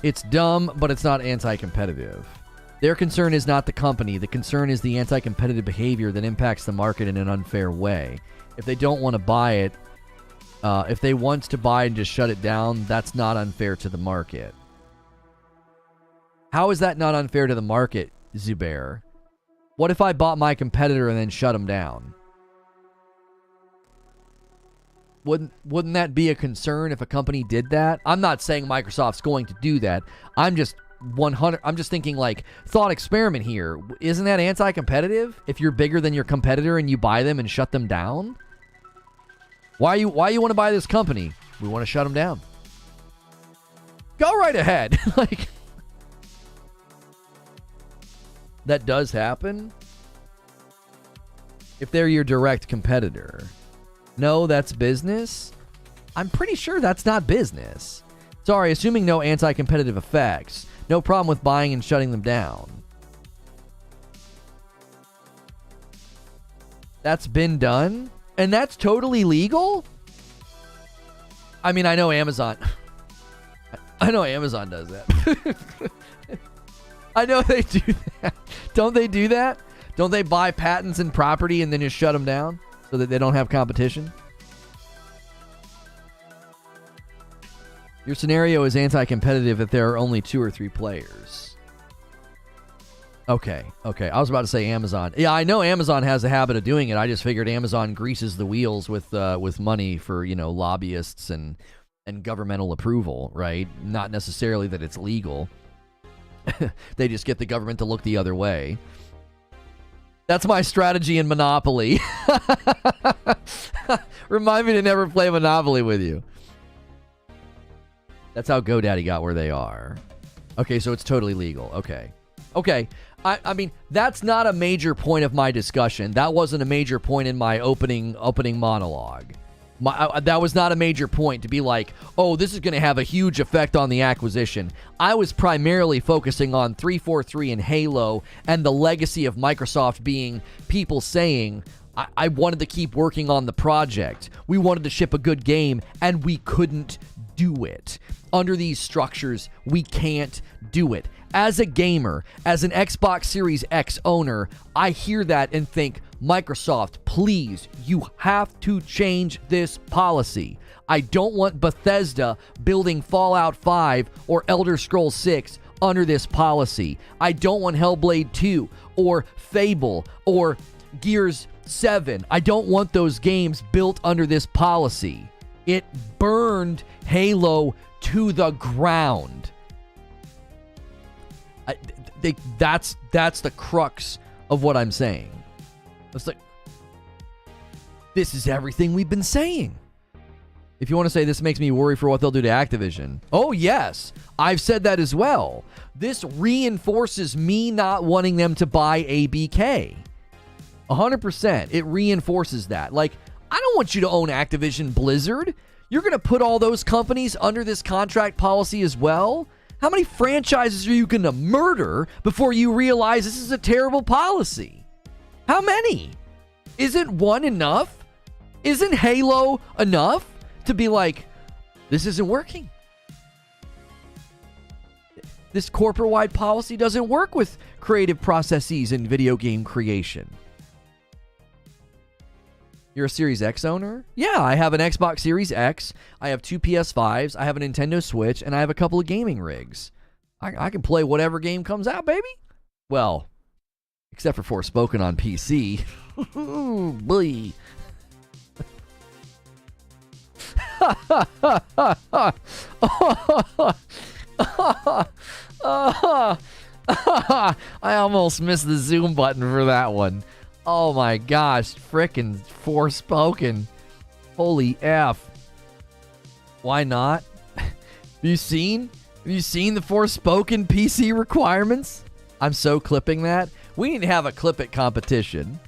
It's dumb, but it's not anti-competitive. Their concern is not the company. The concern is the anti-competitive behavior that impacts the market in an unfair way. If they don't want to buy it, if they want to buy and just shut it down, that's not unfair to the market. How is that not unfair to the market, Zubair? What if I bought my competitor and then shut him down? Wouldn't that be a concern if a company did that? I'm not saying Microsoft's going to do that. I'm just thinking, like, thought experiment here. Isn't that anti-competitive if you're bigger than your competitor and you buy them and shut them down? Why you want to buy this company? We want to shut them down. Go right ahead. Like, that does happen if they're your direct competitor. No, that's business? I'm pretty sure that's not business. Sorry, assuming no anti-competitive effects. No problem with buying and shutting them down. That's been done? And that's totally legal? I mean, I know Amazon... I know Amazon does that. I know they do that. Don't they do that? Don't they buy patents and property and then just shut them down so that they don't have competition? Your scenario is anti-competitive if there are only 2 or 3 players. Okay. I was about to say Amazon. Yeah, I know Amazon has a habit of doing it. I just figured Amazon greases the wheels with money for, lobbyists and governmental approval, right? Not necessarily that it's legal. They just get the government to look the other way. That's my strategy in Monopoly. Remind me to never play Monopoly with you. That's how GoDaddy got where they are. Okay, so it's totally legal. Okay. I mean, that's not a major point of my discussion. That wasn't a major point in my opening monologue. That was not a major point to be like, oh, this is going to have a huge effect on the acquisition. I was primarily focusing on 343 and Halo and the legacy of Microsoft being people saying, I wanted to keep working on the project. We wanted to ship a good game, and we couldn't do it. Under these structures, we can't do it. As a gamer, as an Xbox Series X owner, I hear that and think, Microsoft, please, you have to change this policy. I don't want Bethesda building Fallout 5 or Elder Scrolls 6 under this policy. I don't want Hellblade 2 or Fable or Gears 7. I don't want those games built under this policy. It burned Halo to the ground. That's the crux of what I'm saying. It's like, this is everything we've been saying. If you want to say this makes me worry for what they'll do to Activision. Oh, yes. I've said that as well. This reinforces me not wanting them to buy ABK. 100%. It reinforces that. Like, I don't want you to own Activision Blizzard. You're going to put all those companies under this contract policy as well? How many franchises are you going to murder before you realize this is a terrible policy? How many? Isn't one enough? Isn't Halo enough to be like, this isn't working? This corporate-wide policy doesn't work with creative processes in video game creation. You're a Series X owner? Yeah, I have an Xbox Series X, I have 2 PS5s, I have a Nintendo Switch, and I have a couple of gaming rigs. I can play whatever game comes out, baby. Well, except for Forspoken on PC. Boy. I almost missed the zoom button for that one. Oh my gosh, frickin' Forspoken. Holy F. Why not? Have you seen the Forspoken PC requirements? I'm so clipping that. We need to have a clip it competition.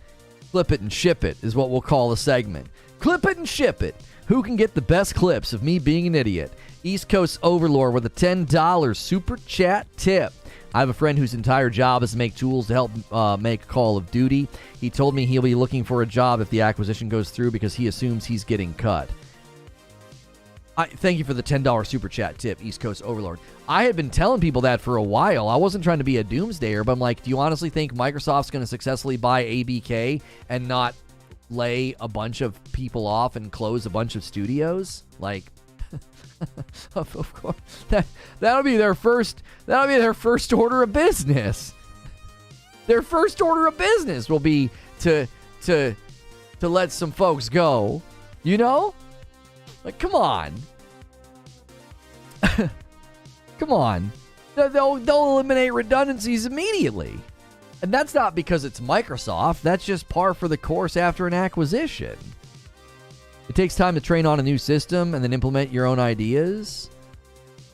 Clip it and ship it is what we'll call the segment. Clip it and ship it. Who can get the best clips of me being an idiot? East Coast Overlord with a $10 super chat tip. I have a friend whose entire job is to make tools to help make Call of Duty. He told me he'll be looking for a job if the acquisition goes through because he assumes he's getting cut. Thank you for the $10 super chat tip, East Coast Overlord. I had been telling people that for a while. I wasn't trying to be a doomsdayer, but I'm like, do you honestly think Microsoft's going to successfully buy ABK and not lay a bunch of people off and close a bunch of studios? Like, of course, that'll be their first order of business. Their first order of business will be to let some folks go. You know? Like, come on. Come on. They'll eliminate redundancies immediately. And that's not because it's Microsoft. That's just par for the course after an acquisition. It takes time to train on a new system and then implement your own ideas.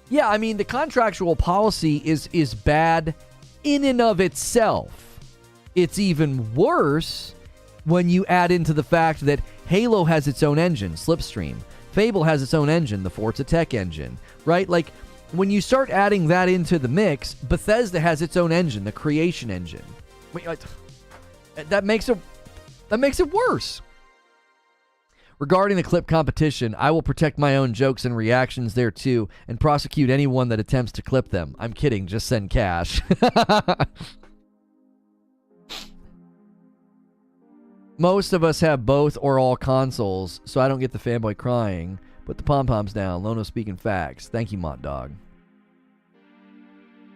Yeah, I mean, the contractual policy is bad in and of itself. It's even worse when you add into the fact that Halo has its own engine, Slipstream. Fable has its own engine, the Forza Tech engine, right? Like, when you start adding that into the mix, Bethesda has its own engine, the Creation engine. That makes it worse. Regarding the clip competition, I will protect my own jokes and reactions there too, and prosecute anyone that attempts to clip them. I'm kidding, just send cash. Most of us have both or all consoles, so I don't get the fanboy crying. Put the pom-poms down. Lono speaking facts. Thank you, Mont Dog.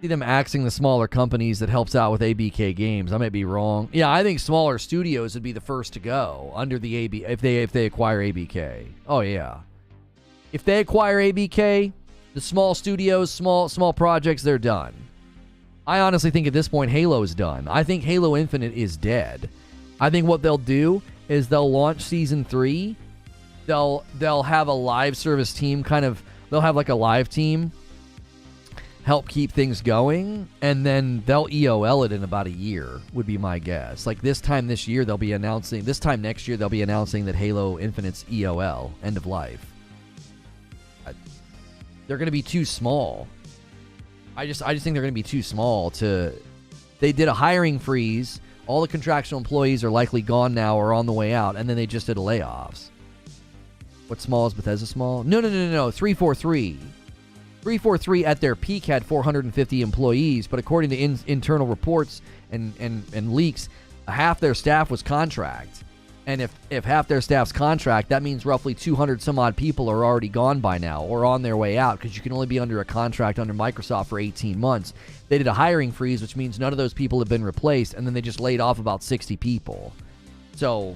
See them axing the smaller companies that helps out with ABK games. I might be wrong. Yeah, I think smaller studios would be the first to go under the AB if they acquire ABK. Oh yeah. If they acquire ABK, the small studios, small projects, they're done. I honestly think at this point Halo's done. I think Halo Infinite is dead. I think what they'll do is they'll launch Season 3. They'll have a live service team they'll have like a live team help keep things going, and then they'll EOL it in about a year, would be my guess. Like this time next year they'll be announcing that Halo Infinite's EOL, end of life. They're going to be too small. I just think they're going to be too small to... They did a hiring freeze. All the contractual employees are likely gone now or on the way out, and then they just did a layoffs. What small is Bethesda small? No. 343. 343 at their peak had 450 employees, but according to internal reports and leaks, half their staff was contract. And if half their staff's contract, that means roughly 200 some odd people are already gone by now or on their way out, because you can only be under a contract under Microsoft for 18 months. They did a hiring freeze, which means none of those people have been replaced, and then they just laid off about 60 people. So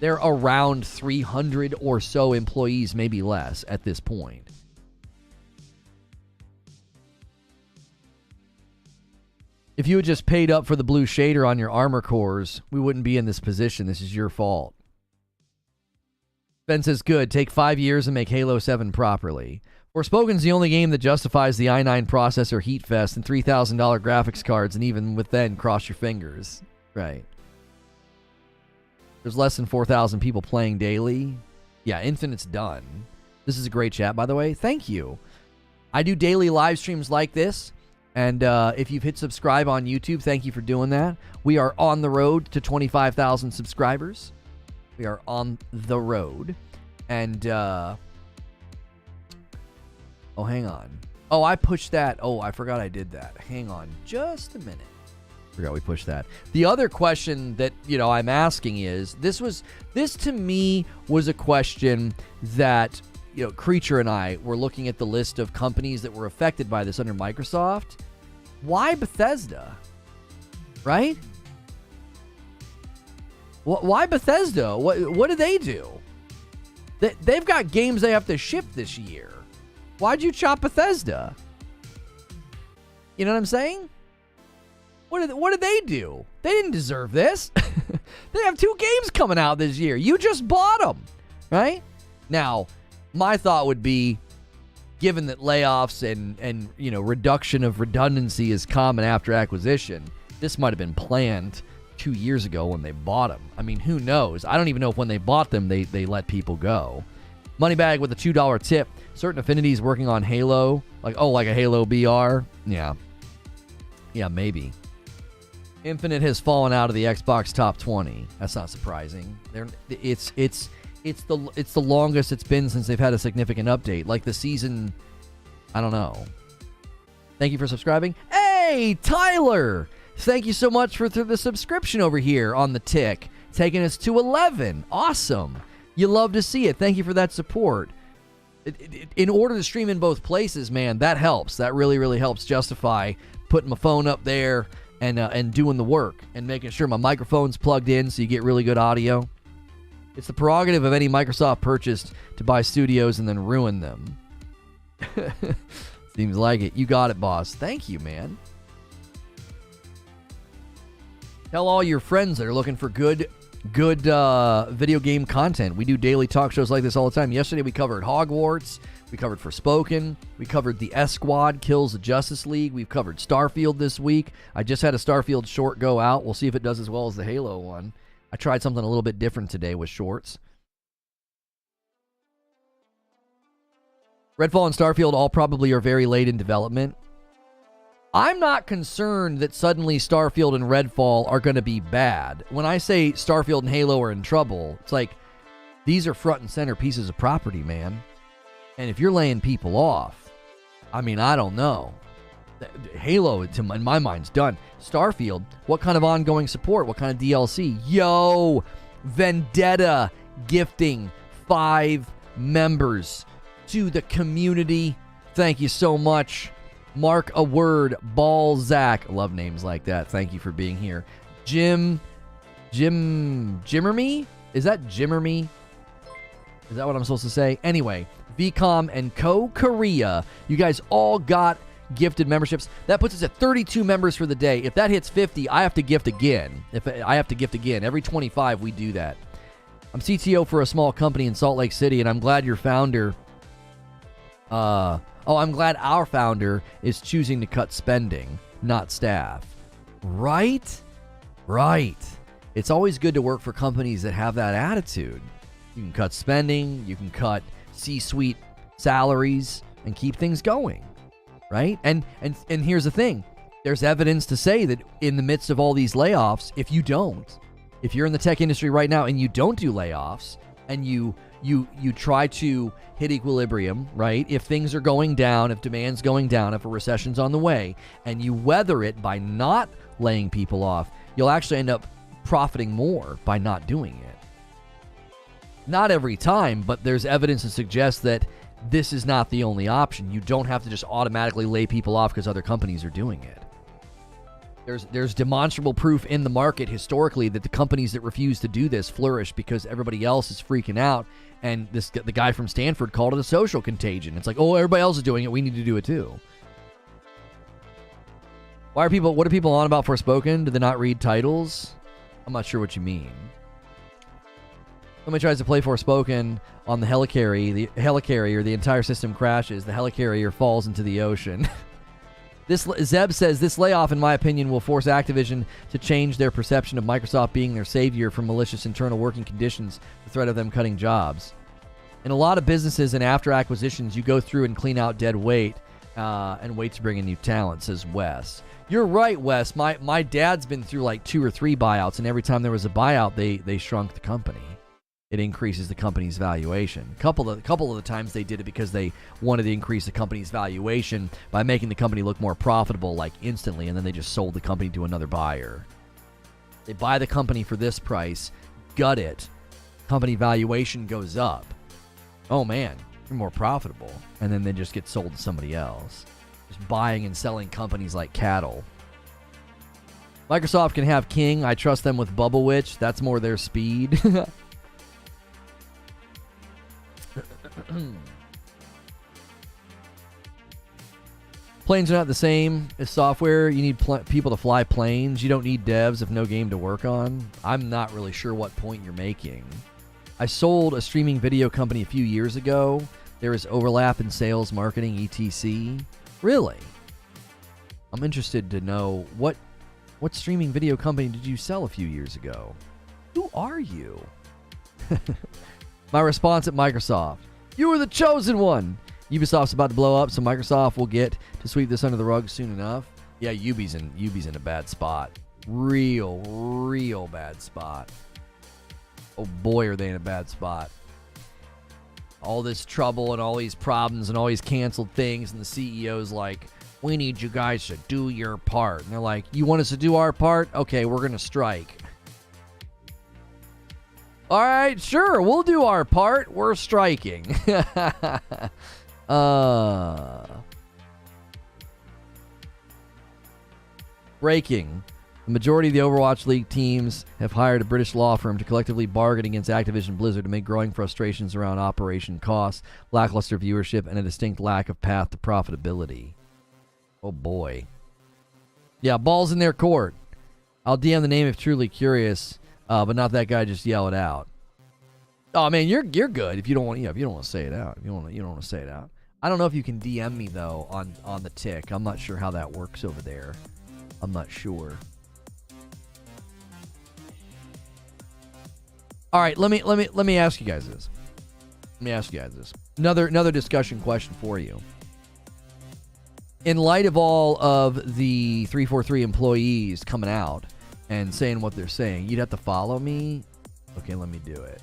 they're around 300 or so employees, maybe less at this point. If you had just paid up for the blue shader on your armor cores, we wouldn't be in this position. This is your fault. Ben says, good. Take 5 years and make Halo 7 properly. Forspoken's the only game that justifies the i9 processor heat fest and $3,000 graphics cards, and even with then, cross your fingers. Right. There's less than 4,000 people playing daily. Yeah, Infinite's done. This is a great chat, by the way. Thank you. I do daily live streams like this. And if you've hit subscribe on YouTube, thank you for doing that. We are on the road to 25,000 subscribers. We are on the road. And, oh, hang on. Oh, I pushed that. Oh, I forgot I did that. Hang on just a minute. Forgot we pushed that. The other question that, I'm asking is, this to me was a question that, Creature and I were looking at the list of companies that were affected by this under Microsoft. Why Bethesda? Right? Why Bethesda? What do they do? They've got games they have to ship this year. Why'd you chop Bethesda? You know what I'm saying? What did they do? They didn't deserve this. They have 2 games coming out this year. You just bought them, right? Now, my thought would be, given that layoffs and reduction of redundancy is common after acquisition, this might have been planned 2 years ago when they bought them. I mean, who knows? I don't even know if when they bought them, they let people go. Moneybag with a $2 tip. Certain affinities working on Halo. Like a Halo BR? Yeah. Yeah, maybe. Infinite has fallen out of the Xbox top 20. That's not surprising. It's the longest it's been since they've had a significant update. Like the season, I don't know. Thank you for subscribing. Hey, Tyler! Thank you so much for the subscription over here on the tick. Taking us to 11. Awesome. You love to see it. Thank you for that support. In order to stream in both places, man, that helps. That really, really helps justify putting my phone up there and doing the work and making sure my microphone's plugged in so you get really good audio. It's the prerogative of any Microsoft purchase to buy studios and then ruin them. Seems like it. You got it, boss. Thank you, man. Tell all your friends that are looking for good video game content. We do daily talk shows like this all the time. Yesterday we covered Hogwarts. We covered Forspoken. We covered the S Squad kills the Justice League. We've covered Starfield this week. I just had a Starfield short go out. We'll see if it does as well as the Halo one. I tried something a little bit different today with shorts. Redfall and Starfield all probably are very late in development. I'm not concerned that suddenly Starfield and Redfall are going to be bad. When I say Starfield and Halo are in trouble, it's like these are front and center pieces of property, man. And if you're laying people off, I mean, I don't know. Halo, in my mind, is done. Starfield, what kind of ongoing support? What kind of DLC? Yo, Vendetta gifting 5 members to the community. Thank you so much. Mark a word, Balzac. I love names like that. Thank you for being here. Jimmerme? Is that Jimmerme? Is that what I'm supposed to say? Anyway, VCOM and Co. Korea. You guys all got gifted memberships. That puts us at 32 members for the day. If that hits 50, I have to gift again. Every 25, we do that. I'm CTO for a small company in Salt Lake City, and I'm glad your founder... I'm glad our founder is choosing to cut spending, not staff. Right? Right. It's always good to work for companies that have that attitude. You can cut spending, you can cut C-suite salaries, and keep things going. Right? And here's the thing. There's evidence to say that in the midst of all these layoffs, if you're in the tech industry right now and you don't do layoffs, and you try to hit equilibrium, right? If things are going down, if demand's going down, if a recession's on the way, and you weather it by not laying people off, you'll actually end up profiting more by not doing it. Not every time, but there's evidence to suggest that this is not the only option. You don't have to just automatically lay people off because other companies are doing it. There's demonstrable proof in the market historically that the companies that refuse to do this flourish because everybody else is freaking out. And the guy from Stanford called it a social contagion. It's like, oh, everybody else is doing it. We need to do it too. What are people on about Forspoken? Do they not read titles? I'm not sure what you mean. Somebody tries to play Forspoken on the helicarrier. The entire system crashes. The helicarrier falls into the ocean. Zeb says, this layoff, in my opinion, will force Activision to change their perception of Microsoft being their savior from malicious internal working conditions, the threat of them cutting jobs. In a lot of businesses and after acquisitions, you go through and clean out dead weight and wait to bring in new talent, says Wes. You're right, Wes. My dad's been through like 2 or 3 buyouts, and every time there was a buyout, they shrunk the company. It increases the company's valuation. A couple of the times they did it because they wanted to increase the company's valuation by making the company look more profitable, like instantly, and then they just sold the company to another buyer. They buy the company for this price, gut it, company valuation goes up. Oh man, you're more profitable. And then they just get sold to somebody else. Just buying and selling companies like cattle. Microsoft can have King. I trust them with Bubble Witch. That's more their speed. Planes are not the same as software. You need people to fly planes. You don't need devs if no game to work on. I'm not really sure what point you're making. I sold a streaming video company a few years ago. There is overlap in sales, marketing, etc. Really? I'm interested to know what streaming video company did you sell a few years ago? Who are you? My response at Microsoft. You were the chosen one. Ubisoft's about to blow up, so Microsoft will get to sweep this under the rug soon enough. Yeah, Ubi's in a bad spot. Real bad spot. Oh boy, are they in a bad spot. All this trouble and all these problems and all these canceled things, and the CEO's like, we need you guys to do your part. And they're like, you want us to do our part? Okay, we're going to strike. All right, sure, we'll do our part. We're striking. Breaking. The majority of the Overwatch League teams have hired a British law firm to collectively bargain against Activision Blizzard amid growing frustrations around operation costs, lackluster viewership, and a distinct lack of path to profitability. Oh boy. Yeah, balls in their court. I'll DM the name if truly curious, but not that guy. Just yell it out. Oh man, you're good if you don't want. If you don't want to say it out. You don't want to say it out. I don't know if you can DM me though on the tick. I'm not sure how that works over there. I'm not sure. All right, let me ask you guys this. Another discussion question for you. In light of all of the 343 employees coming out and saying what they're saying, you'd have to follow me. Okay, let me do it.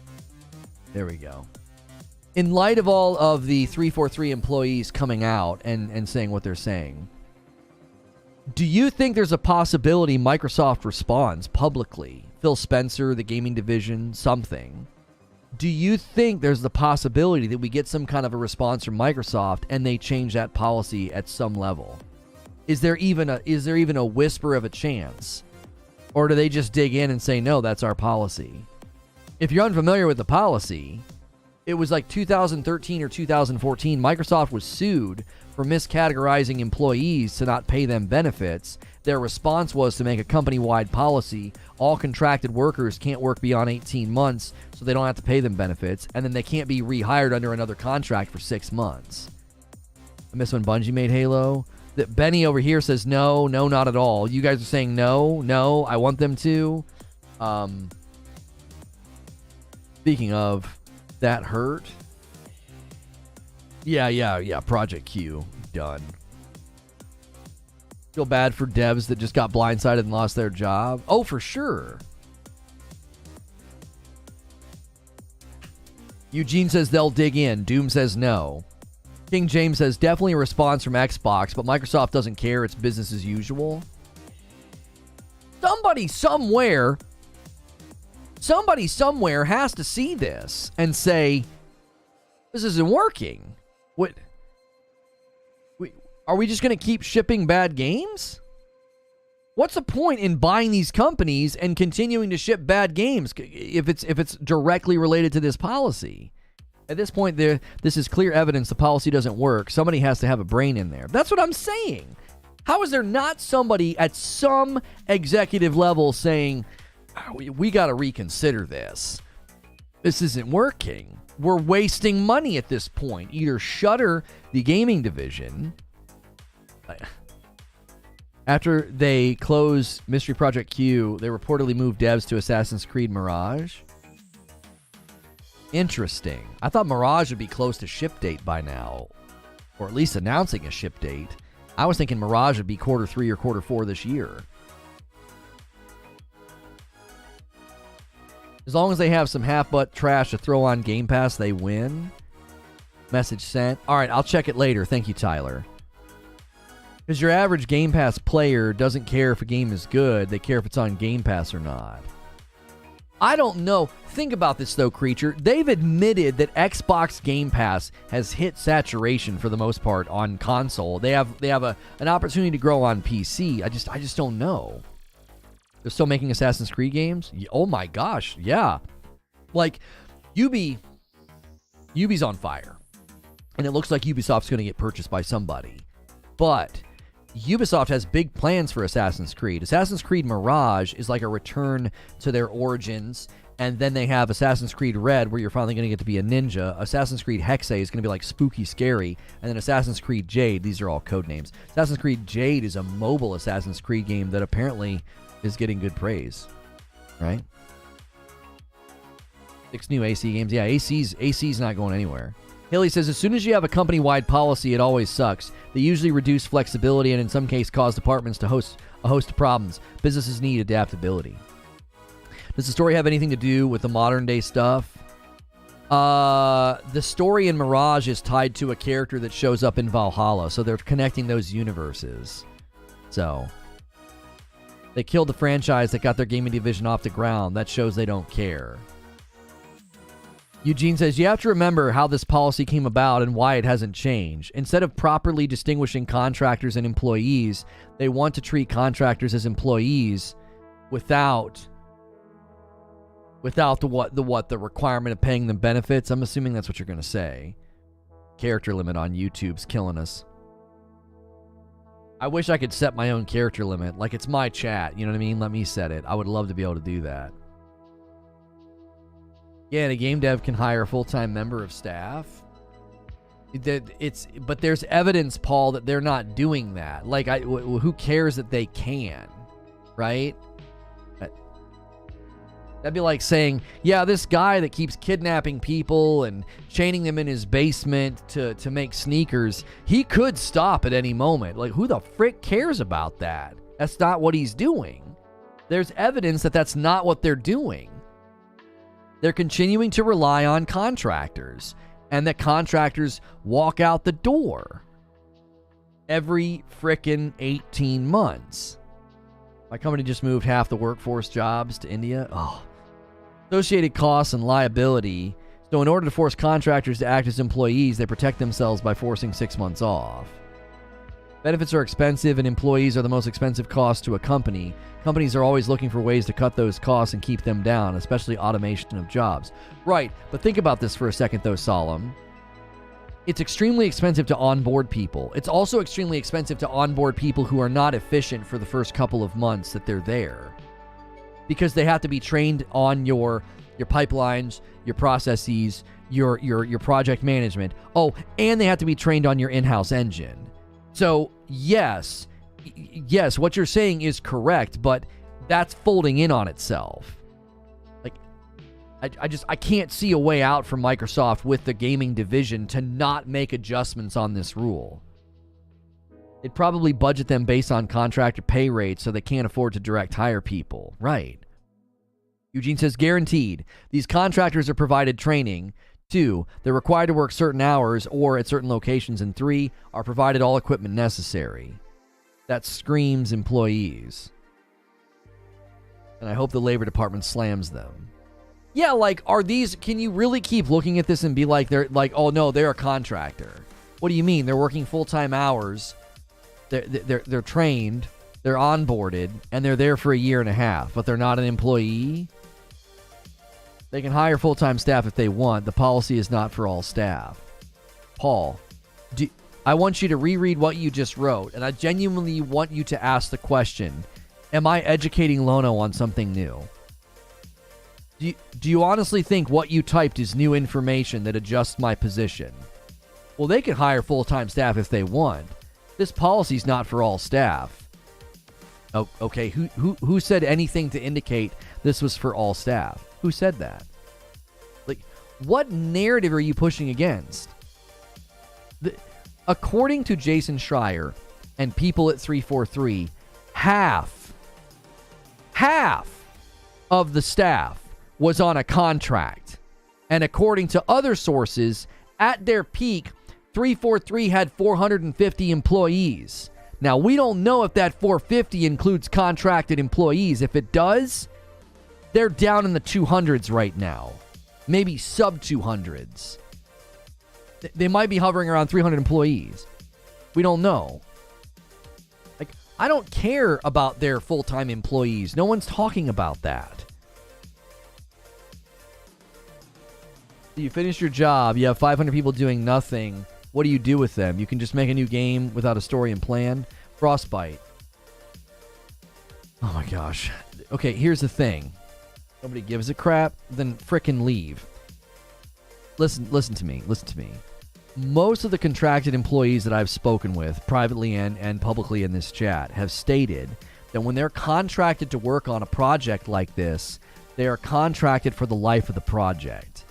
There we go. In light of all of the 343 employees coming out and saying what they're saying, do you think there's a possibility Microsoft responds publicly? Phil Spencer, the gaming division, something. Do you think there's the possibility that we get some kind of a response from Microsoft and they change that policy at some level? Is there even a whisper of a chance? Or do they just dig in and say, no, that's our policy? If you're unfamiliar with the policy, it was like 2013 or 2014, Microsoft was sued for miscategorizing employees to not pay them benefits. Their response was to make a company-wide policy. All contracted workers can't work beyond 18 months, so they don't have to pay them benefits, and then they can't be rehired under another contract for 6 months. I miss when Bungie made Halo. That Benny over here says, no, not at all. You guys are saying no, I want them to. Speaking of, that hurt. Yeah, Project Q, done. Feel bad for devs that just got blindsided and lost their job. Oh, for sure. Eugene says they'll dig in. Doom says no. King James says definitely a response from Xbox, but Microsoft doesn't care. It's business as usual. Somebody somewhere has to see this and say, this isn't working. What? Are we just going to keep shipping bad games? What's the point in buying these companies and continuing to ship bad games if it's directly related to this policy? At this point, this is clear evidence the policy doesn't work. Somebody has to have a brain in there. That's what I'm saying. How is there not somebody at some executive level saying, we got to reconsider this? This isn't working. We're wasting money at this point. Either shutter the gaming division. After they close Mystery Project Q, they reportedly moved devs to Assassin's Creed Mirage. Interesting. I thought Mirage would be close to ship date by now, or at least announcing a ship date. I was thinking Mirage would be Q3 or Q4 this year. As long as they have some half-butt trash to throw on Game Pass, they win. Message sent. All right, I'll check it later. Thank you, Tyler. Because your average Game Pass player doesn't care if a game is good. They care if it's on Game Pass or not. I don't know. Think about this, though, Creature. They've admitted that Xbox Game Pass has hit saturation for the most part on console. They have an opportunity to grow on PC. I just don't know. They're still making Assassin's Creed games? Oh my gosh, yeah. Like, Ubi's on fire. And it looks like Ubisoft's going to get purchased by somebody. But Ubisoft has big plans for Assassin's Creed. Assassin's Creed Mirage is like a return to their origins. And then they have Assassin's Creed Red, where you're finally going to get to be a ninja. Assassin's Creed Hexe is going to be like spooky scary. And then Assassin's Creed Jade, these are all code names. Assassin's Creed Jade is a mobile Assassin's Creed game that apparently is getting good praise. Right? 6 new AC games. Yeah, AC's not going anywhere. Haley says, as soon as you have a company-wide policy, it always sucks. They usually reduce flexibility and in some cases cause departments to host a host of problems. Businesses need adaptability. Does the story have anything to do with the modern-day stuff? The story in Mirage is tied to a character that shows up in Valhalla, so they're connecting those universes. So, they killed the franchise that got their gaming division off the ground. That shows they don't care. Eugene says, you have to remember how this policy came about and why it hasn't changed. Instead of properly distinguishing contractors and employees, they want to treat contractors as employees without the requirement of paying them benefits. I'm assuming that's what you're going to say. Character limit on YouTube's killing us. I wish I could set my own character limit. Like, it's my chat. You know what I mean? Let me set it. I would love to be able to do that. Yeah, and a game dev can hire a full-time member of staff. But there's evidence, Paul, that they're not doing that. Like, who cares that they can, right? That'd be like saying, yeah, this guy that keeps kidnapping people and chaining them in his basement to make sneakers, he could stop at any moment. Like, who the frick cares about that? That's not what he's doing. There's evidence that that's not what they're doing. They're continuing to rely on contractors, and that contractors walk out the door every frickin' 18 months. My company just moved half the workforce jobs to India. Oh. Associated costs and liability. So in order to force contractors to act as employees, they protect themselves by forcing 6 months off. Benefits are expensive, and employees are the most expensive cost to a company. Companies are always looking for ways to cut those costs and keep them down, especially automation of jobs. Right, but think about this for a second, though, Solemn. It's extremely expensive to onboard people. It's also extremely expensive to onboard people who are not efficient for the first couple of months that they're there. Because they have to be trained on your pipelines, your processes, your project management. Oh, and they have to be trained on your in-house engine. So, yes, what you're saying is correct, but that's folding in on itself. Like, I can't see a way out for Microsoft with the gaming division to not make adjustments on this rule. They'd probably budget them based on contractor pay rates so they can't afford to direct hire people. Right. Eugene says, guaranteed. These contractors are provided training. 2, they're required to work certain hours or at certain locations. And 3, are provided all equipment necessary. That screams employees. And I hope the Labor Department slams them. Yeah, like, are these... Can you really keep looking at this and be like, they're like, oh no, they're a contractor? What do you mean? They're working full-time hours. They're trained. They're onboarded. And they're there for a year and a half. But they're not an employee? They can hire full-time staff if they want. The policy is not for all staff. Paul, I want you to reread what you just wrote, and I genuinely want you to ask the question, am I educating Lono on something new? Do you honestly think what you typed is new information that adjusts my position? Well, they can hire full-time staff if they want. This policy's not for all staff. Oh, okay, who said anything to indicate this was for all staff? Who said that? Like, What narrative are you pushing against? According to Jason Schreier and people at 343, half of the staff was on a contract. And according to other sources, at their peak, 343 had 450 employees. Now, we don't know if that 450 includes contracted employees. If it does, they're down in the 200s right now. Maybe sub 200s. They might be hovering around 300 employees. We don't know. Like, I don't care about their full-time employees. No one's talking about that. You finish your job, you have 500 people doing nothing. What do you do with them? You can just make a new game without a story and plan? Frostbite. Oh my gosh. Okay, here's the thing. Nobody gives a crap, then frickin' leave. Listen to me. Most of the contracted employees that I've spoken with, privately and publicly in this chat, have stated that when they're contracted to work on a project like this, they are contracted for the life of the project.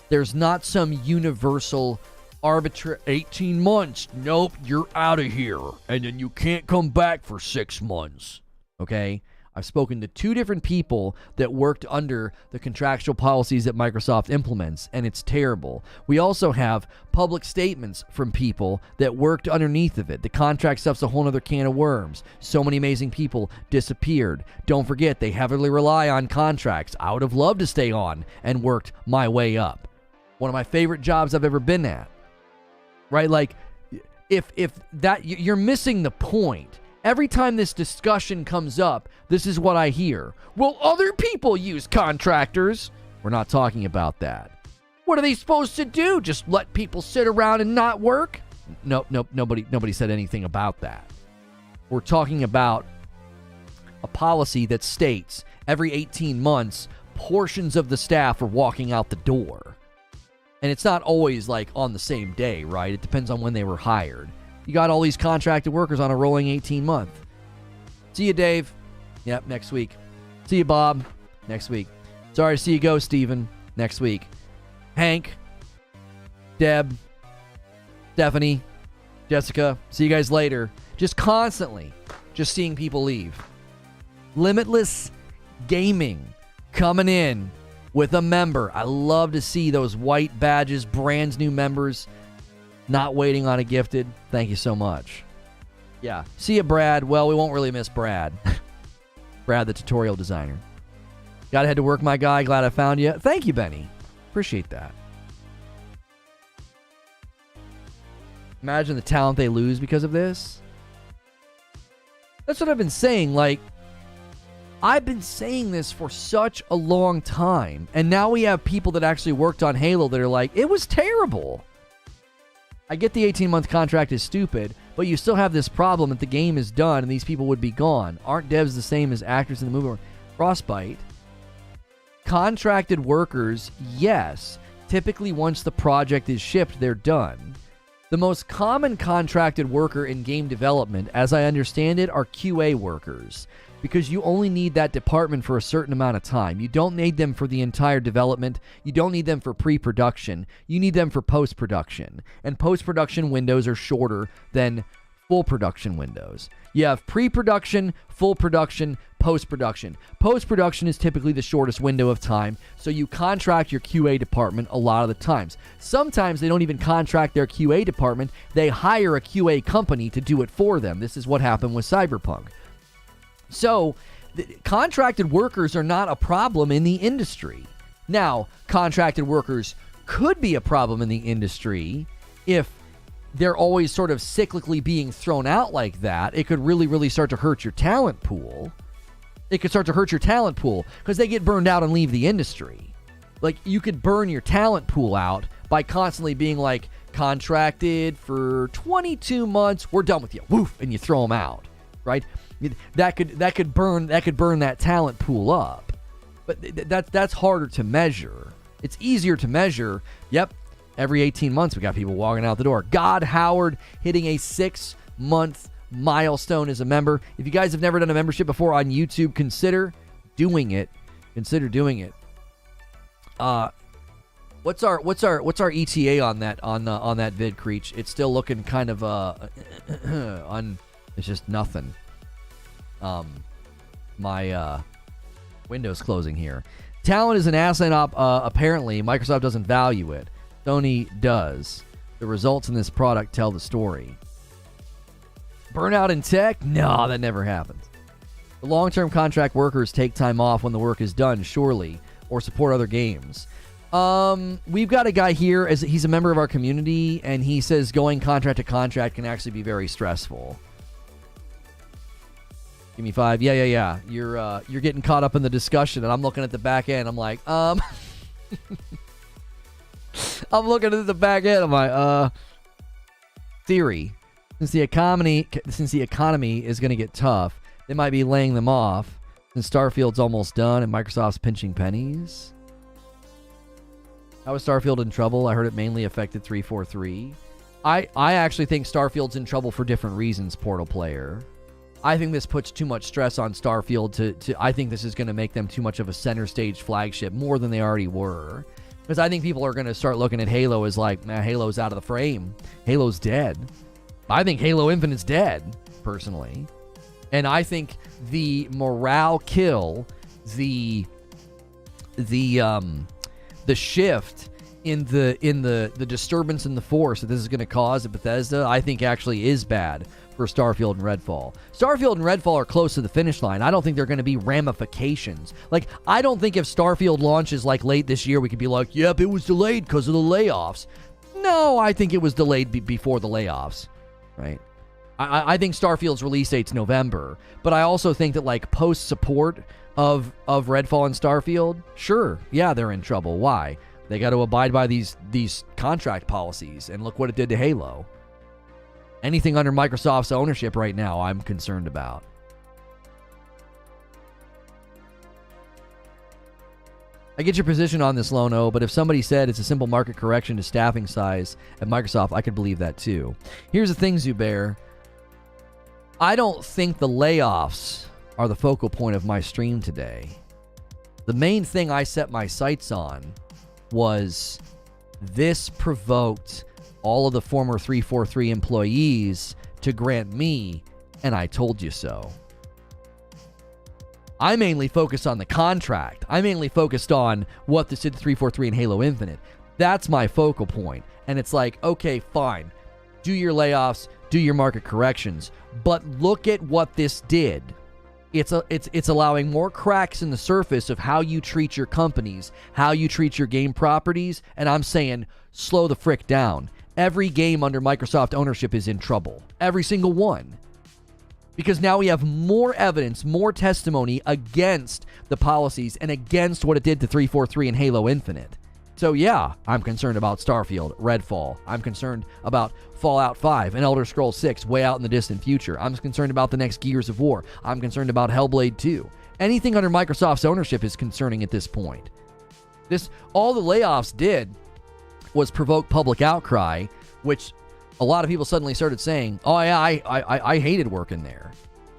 There's not some universal arbitrary 18 months. Nope, you're out of here. And then you can't come back for 6 months. Okay? I've spoken to 2 different people that worked under the contractual policies that Microsoft implements, and it's terrible. We also have public statements from people that worked underneath of it. The contract stuff's a whole other can of worms. So many amazing people disappeared. Don't forget, they heavily rely on contracts. I would have loved to stay on and worked my way up. One of my favorite jobs I've ever been at. Right? Like, if that, you're missing the point. Every time this discussion comes up, this is what I hear. Well, other people use contractors. We're not talking about that. What are they supposed to do? Just let people sit around and not work? Nope, nobody said anything about that. We're talking about a policy that states every 18 months, portions of the staff are walking out the door. And it's not always like on the same day, right? It depends on when they were hired. You got all these contracted workers on a rolling 18-month. See you, Dave. Yep, next week. See you, Bob. Next week. Sorry to see you go, Steven. Next week. Hank. Deb. Stephanie. Jessica. See you guys later. Just constantly just seeing people leave. Limitless Gaming coming in with a member. I love to see those white badges, brand new members. Not waiting on a gifted. Thank you so much. Yeah. See ya, Brad. Well, we won't really miss Brad. Brad, the tutorial designer. Gotta head to work, my guy. Glad I found you. Thank you, Benny. Appreciate that. Imagine the talent they lose because of this. That's what I've been saying. Like, I've been saying this for such a long time. And now we have people that actually worked on Halo that are like, it was terrible. I get the 18-month contract is stupid, but you still have this problem that the game is done and these people would be gone. Aren't devs the same as actors in the movie? Frostbite. Contracted workers, yes. Typically, once the project is shipped, they're done. The most common contracted worker in game development, as I understand it, are QA workers. Because you only need that department for a certain amount of time. You don't need them for the entire development. You don't need them for pre-production. You need them for post-production. And post-production windows are shorter than full production windows. You have pre-production, full production, post-production. Post-production is typically the shortest window of time, so you contract your QA department a lot of the times. Sometimes they don't even contract their QA department. They hire a QA company to do it for them. This is what happened with Cyberpunk. So, contracted workers are not a problem in the industry. Now, contracted workers could be a problem in the industry if they're always sort of cyclically being thrown out like that. It could really, really start to hurt your talent pool. It could start to hurt your talent pool because they get burned out and leave the industry. Like, you could burn your talent pool out by constantly being like, contracted for 22 months, we're done with you. Woof, and you throw them out, right? That could burn that talent pool up, but that's harder to measure. It's easier to measure. Yep, every 18 months we got people walking out the door. God Howard hitting a 6-month milestone as a member. If you guys have never done a membership before on YouTube, consider doing it. What's our ETA on that vid, Creech? It's still looking kind of it's just nothing. My window's closing here. Talent is an asset. Apparently, Microsoft doesn't value it. Sony does. The results in this product tell the story. Burnout in tech? No, that never happens. The long-term contract workers take time off when the work is done, surely, or support other games. We've got a guy here, as he's a member of our community, and he says going contract to contract can actually be very stressful. Give me 5. Yeah. You're getting caught up in the discussion, and I'm looking at the back end. I'm like, I'm looking at the back end. I'm like, theory. Since the economy is going to get tough, they might be laying them off. Since Starfield's almost done and Microsoft's pinching pennies. How is Starfield in trouble? I heard it mainly affected 343. I actually think Starfield's in trouble for different reasons, Portal player. I think this puts too much stress on Starfield to I think this is going to make them too much of a center stage flagship, more than they already were. Because I think people are going to start looking at Halo as like, nah, Halo's out of the frame. Halo's dead. I think Halo Infinite's dead, personally. And I think the morale kill, the shift in the disturbance in the force that this is going to cause at Bethesda, I think actually is bad for Starfield and Redfall. Starfield and Redfall are close to the finish line. I don't think there are going to be ramifications. Like, I don't think if Starfield launches like late this year, we could be like, yep, it was delayed because of the layoffs. No, I think it was delayed before the layoffs, right? I think Starfield's release date's November, but I also think that like post support of Redfall and Starfield, sure, yeah, they're in trouble. Why? They got to abide by these contract policies, and look what it did to Halo. Anything under Microsoft's ownership right now, I'm concerned about. I get your position on this, Lono, but if somebody said it's a simple market correction to staffing size at Microsoft, I could believe that too. Here's the thing, Zubair. I don't think the layoffs are the focal point of my stream today. The main thing I set my sights on was this provoked all of the former 343 employees to grant me, and I told you so. I mainly focused on the contract. I mainly focused on what this did to 343 and Halo Infinite. That's my focal point. And it's like, okay, fine. Do your layoffs, do your market corrections, but look at what this did. It's allowing more cracks in the surface of how you treat your companies, how you treat your game properties, and I'm saying slow the frick down. Every game under Microsoft ownership is in trouble. Every single one. Because now we have more evidence, more testimony against the policies and against what it did to 343 and Halo Infinite. So yeah, I'm concerned about Starfield, Redfall. I'm concerned about Fallout 5 and Elder Scrolls 6 way out in the distant future. I'm concerned about the next Gears of War. I'm concerned about Hellblade 2. Anything under Microsoft's ownership is concerning at this point. All the layoffs did was provoke public outcry, which a lot of people suddenly started saying, oh yeah, I hated working there.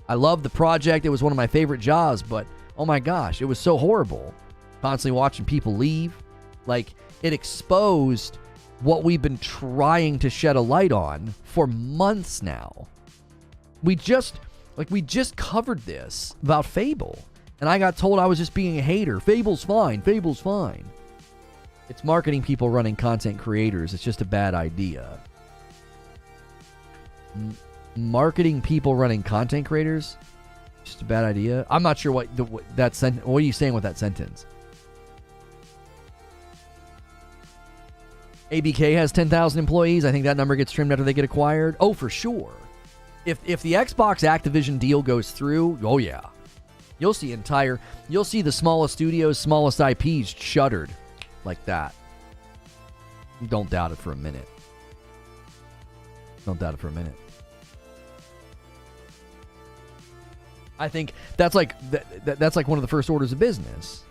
I loved the project. It was one of my favorite jobs, but oh my gosh, it was so horrible. Constantly watching people leave. Like, it exposed what we've been trying to shed a light on for months now. We just covered this about Fable, and I got told I was just being a hater. Fable's fine. Fable's fine. It's marketing people running content creators. It's just a bad idea. Marketing people running content creators? Just a bad idea? I'm not sure what are you saying with that sentence? ABK has 10,000 employees. I think that number gets trimmed after they get acquired. Oh, for sure. If the Xbox Activision deal goes through, oh yeah. You'll see the smallest studios, smallest IPs shuttered like that. Don't doubt it for a minute. Don't doubt it for a minute. I think that's like one of the first orders of business.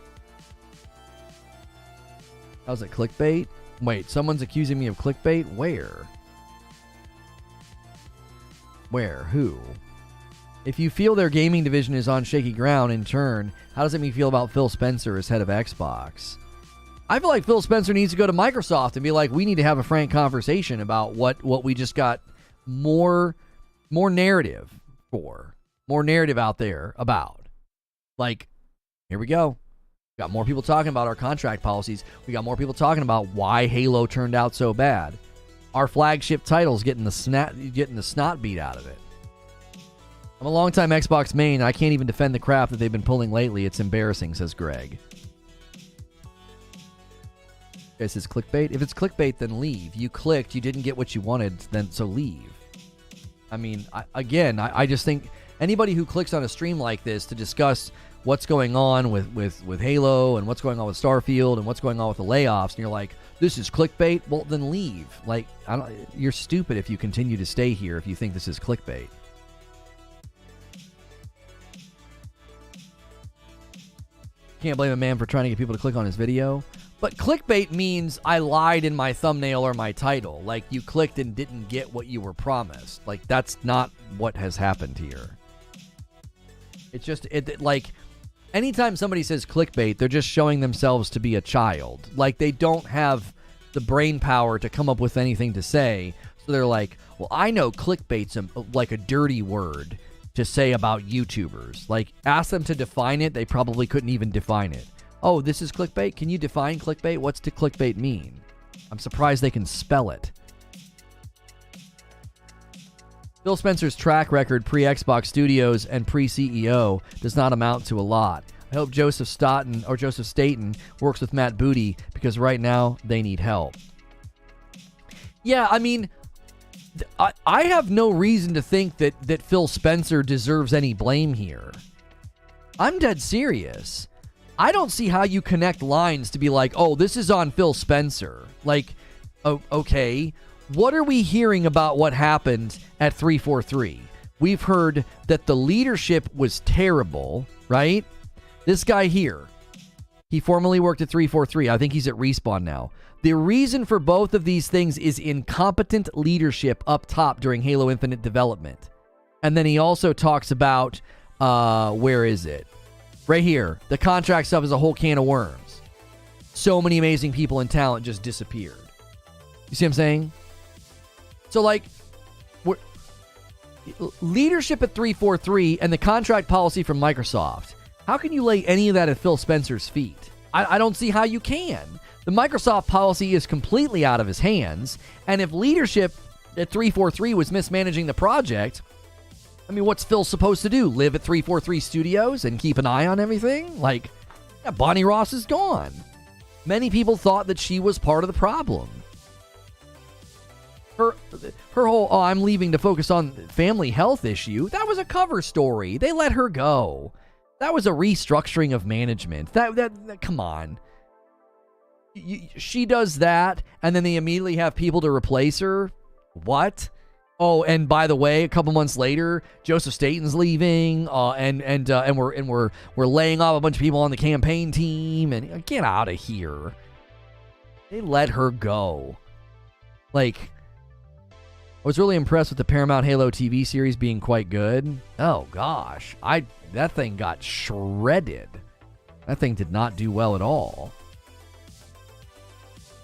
How's it, clickbait? Wait, someone's accusing me of clickbait? Where? Who? If you feel their gaming division is on shaky ground, in turn, how does it make you feel about Phil Spencer as head of Xbox? I feel like Phil Spencer needs to go to Microsoft and be like, we need to have a frank conversation about what we just got more narrative for. More narrative out there about. Like, here we go. We got more people talking about our contract policies. We got more people talking about why Halo turned out so bad. Our flagship title's getting the snot beat out of it. I'm a longtime Xbox main. I can't even defend the crap that they've been pulling lately. It's embarrassing, says Greg. This is clickbait. If it's clickbait, then leave. You clicked, you didn't get what you wanted, then so leave. I mean, I just think anybody who clicks on a stream like this to discuss what's going on with Halo and what's going on with Starfield and what's going on with the layoffs, and you're like, this is clickbait, well, then leave. Like, you're stupid if you continue to stay here if you think this is clickbait. Can't blame a man for trying to get people to click on his video. But clickbait means I lied in my thumbnail or my title. Like, you clicked and didn't get what you were promised. Like, that's not what has happened here. It's just, like, anytime somebody says clickbait, they're just showing themselves to be a child. Like, they don't have the brain power to come up with anything to say. So they're like, well, I know clickbait's like a dirty word to say about YouTubers. Like, ask them to define it. They probably couldn't even define it. Oh, this is clickbait? Can you define clickbait? What's to clickbait mean? I'm surprised they can spell it. Phil Spencer's track record pre-Xbox Studios and pre-CEO does not amount to a lot. I hope Joseph Staten works with Matt Booty because right now they need help. Yeah, I mean, I have no reason to think that Phil Spencer deserves any blame here. I'm dead serious. I don't see how you connect lines to be like, oh, this is on Phil Spencer. Like, oh, okay, what are we hearing about what happened at 343? We've heard that the leadership was terrible, right? This guy here, he formerly worked at 343. I think he's at Respawn now. The reason for both of these things is incompetent leadership up top during Halo Infinite development. And then he also talks about, where is it? Right here. The contract stuff is a whole can of worms. So many amazing people and talent just disappeared. You see what I'm saying? So, like, leadership at 343 and the contract policy from Microsoft, how can you lay any of that at Phil Spencer's feet? I don't see how you can. The Microsoft policy is completely out of his hands, and if leadership at 343 was mismanaging the project, I mean, what's Phil supposed to do? Live at 343 Studios and keep an eye on everything? Like, yeah, Bonnie Ross is gone. Many people thought that she was part of the problem. Her whole, oh, I'm leaving to focus on family health issue, that was a cover story. They let her go. That was a restructuring of management. That come on. She does that, and then they immediately have people to replace her? What? Oh, and by the way, a couple months later, Joseph Staten's leaving, and we're laying off a bunch of people on the campaign team, and get out of here. They let her go. Like, I was really impressed with the Paramount Halo TV series being quite good. Oh gosh, that thing got shredded. That thing did not do well at all.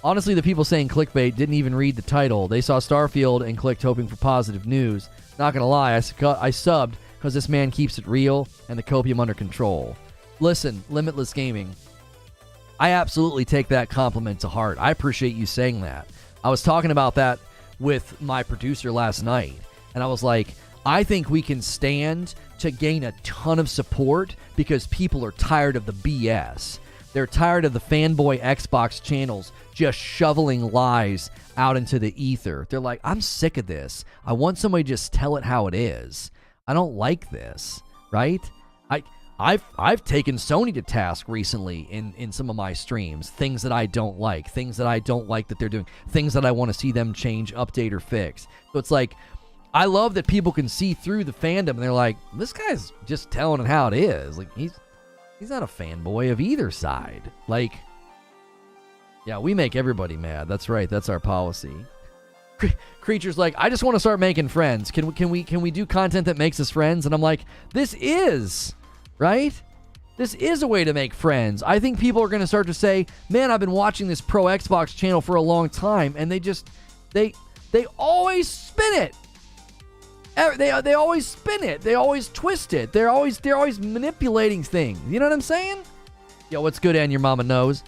Honestly, the people saying clickbait didn't even read the title. They saw Starfield and clicked hoping for positive news. Not gonna lie, I subbed because this man keeps it real and the copium under control. Listen, Limitless Gaming, I absolutely take that compliment to heart. I appreciate you saying that. I was talking about that with my producer last night, and I was like, I think we can stand to gain a ton of support because people are tired of the BS. They're tired of the fanboy Xbox channels just shoveling lies out into the ether. They're like, I'm sick of this. I want somebody to just tell it how it is. I don't like this, right? I've taken Sony to task recently in some of my streams. Things that I don't like. Things that I don't like that they're doing. Things that I want to see them change, update, or fix. So it's like, I love that people can see through the fandom and they're like, this guy's just telling it how it is. Like, he's not a fanboy of either side. Like, yeah, we make everybody mad. That's right. That's our policy. Creature's like, I just want to start making friends. Can we do content that makes us friends? And I'm like, this is, right? This is a way to make friends. I think people are going to start to say, man, I've been watching this Pro Xbox channel for a long time, and they always spin it. They always spin it. They always twist it. They're always manipulating things. You know what I'm saying? Yo, what's good, and your mama knows.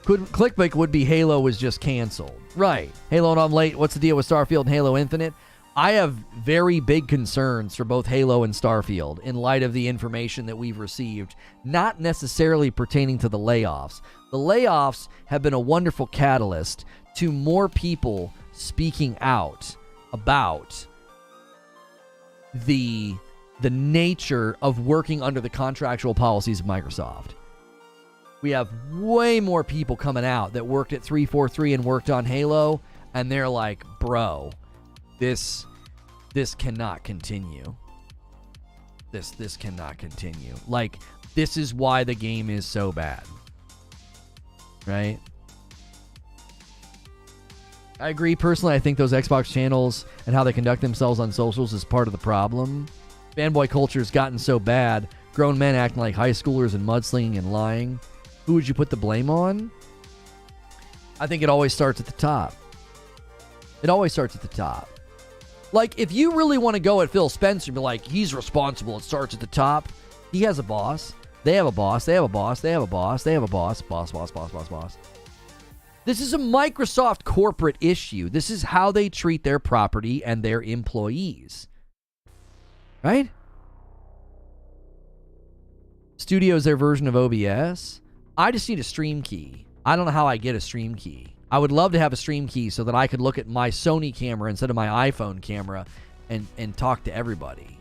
Clickbait would be Halo was just canceled. Right. Halo and I'm late. What's the deal with Starfield and Halo Infinite? I have very big concerns for both Halo and Starfield in light of the information that we've received, not necessarily pertaining to the layoffs. The layoffs have been a wonderful catalyst to more people speaking out about the nature of working under the contractual policies of Microsoft. We have way more people coming out that worked at 343 and worked on Halo, and they're like, bro, this cannot continue. This cannot continue. Like, this is why the game is so bad. Right? I agree. Personally, I think those Xbox channels and how they conduct themselves on socials is part of the problem. Fanboy culture has gotten so bad. Grown men acting like high schoolers and mudslinging and lying. Who would you put the blame on? I think it always starts at the top. It always starts at the top. Like, if you really want to go at Phil Spencer and be like, he's responsible, it starts at the top. He has a boss. They have a boss. They have a boss. They have a boss. They have a boss. Boss. This is a Microsoft corporate issue. This is how they treat their property and their employees. Right? Studio is their version of OBS. I just need a stream key. I don't know how I get a stream key. I would love to have a stream key so that I could look at my Sony camera instead of my iPhone camera and talk to everybody.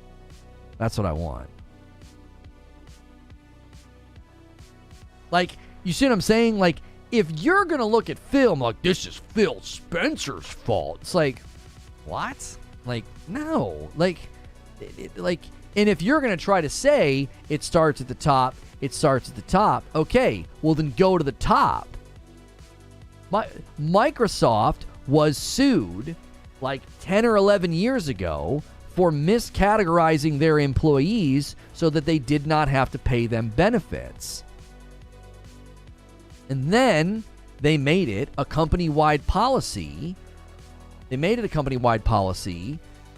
That's what I want. Like, you see what I'm saying? Like, if you're going to look at film like, this is Phil Spencer's fault, it's like, what? Like, no. Like, and if you're going to try to say it starts at the top, okay, well then go to the top. Microsoft was sued like 10 or 11 years ago for miscategorizing their employees so that they did not have to pay them benefits. And then they made it a company-wide policy.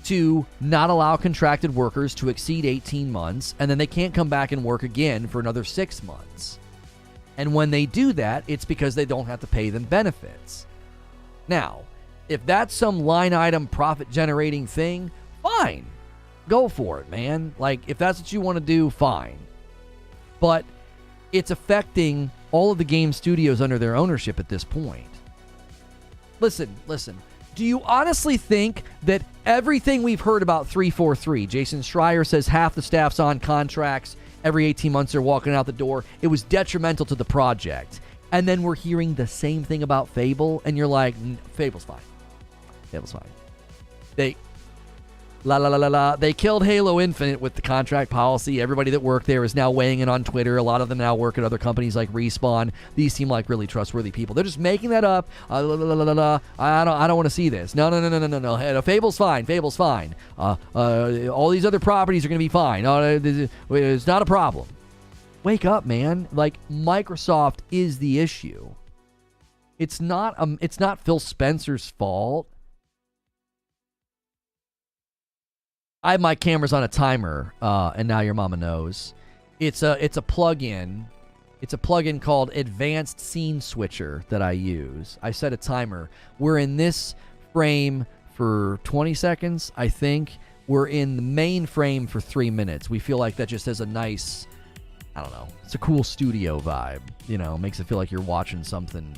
To not allow contracted workers to exceed 18 months, and then they can't come back and work again for another 6 months. And when they do that, it's because they don't have to pay them benefits. Now, if that's some line item profit generating thing, fine. Go for it, man. Like, if that's what you want to do, fine. But it's affecting all of the game studios under their ownership at this point. Listen. Do you honestly think that everything we've heard about 343, Jason Schreier says half the staff's on contracts, every 18 months they're walking out the door, it was detrimental to the project. And then we're hearing the same thing about Fable, and you're like, Fable's fine. They killed Halo Infinite with the contract policy. Everybody that worked there is now weighing in on Twitter. A lot of them now work at other companies like Respawn. These seem like really trustworthy people. They're just making that up. I don't want to see this. No. Fable's fine. All these other properties are going to be fine. It's not a problem. Wake up, man. Like, Microsoft is the issue. It's not Phil Spencer's fault. I have my cameras on a timer, and now your mama knows. It's a plugin. It's a plugin called Advanced Scene Switcher that I use. I set a timer. We're in this frame for 20 seconds, I think. We're in the main frame for 3 minutes. We feel like that just has a nice, I don't know, it's a cool studio vibe. You know, makes it feel like you're watching something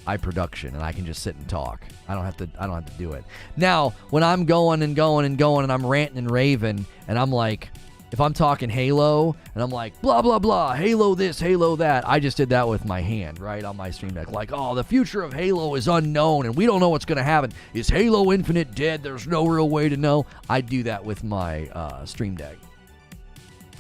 high production, and I can just sit and talk. I don't have to do it. Now, when I'm going and I'm ranting and raving, and I'm like, if I'm talking Halo, and I'm like, blah, blah, blah, Halo this, Halo that, I just did that with my hand, right, on my Stream Deck. Like, oh, the future of Halo is unknown, and we don't know what's going to happen. Is Halo Infinite dead? There's no real way to know. I do that with my Stream Deck.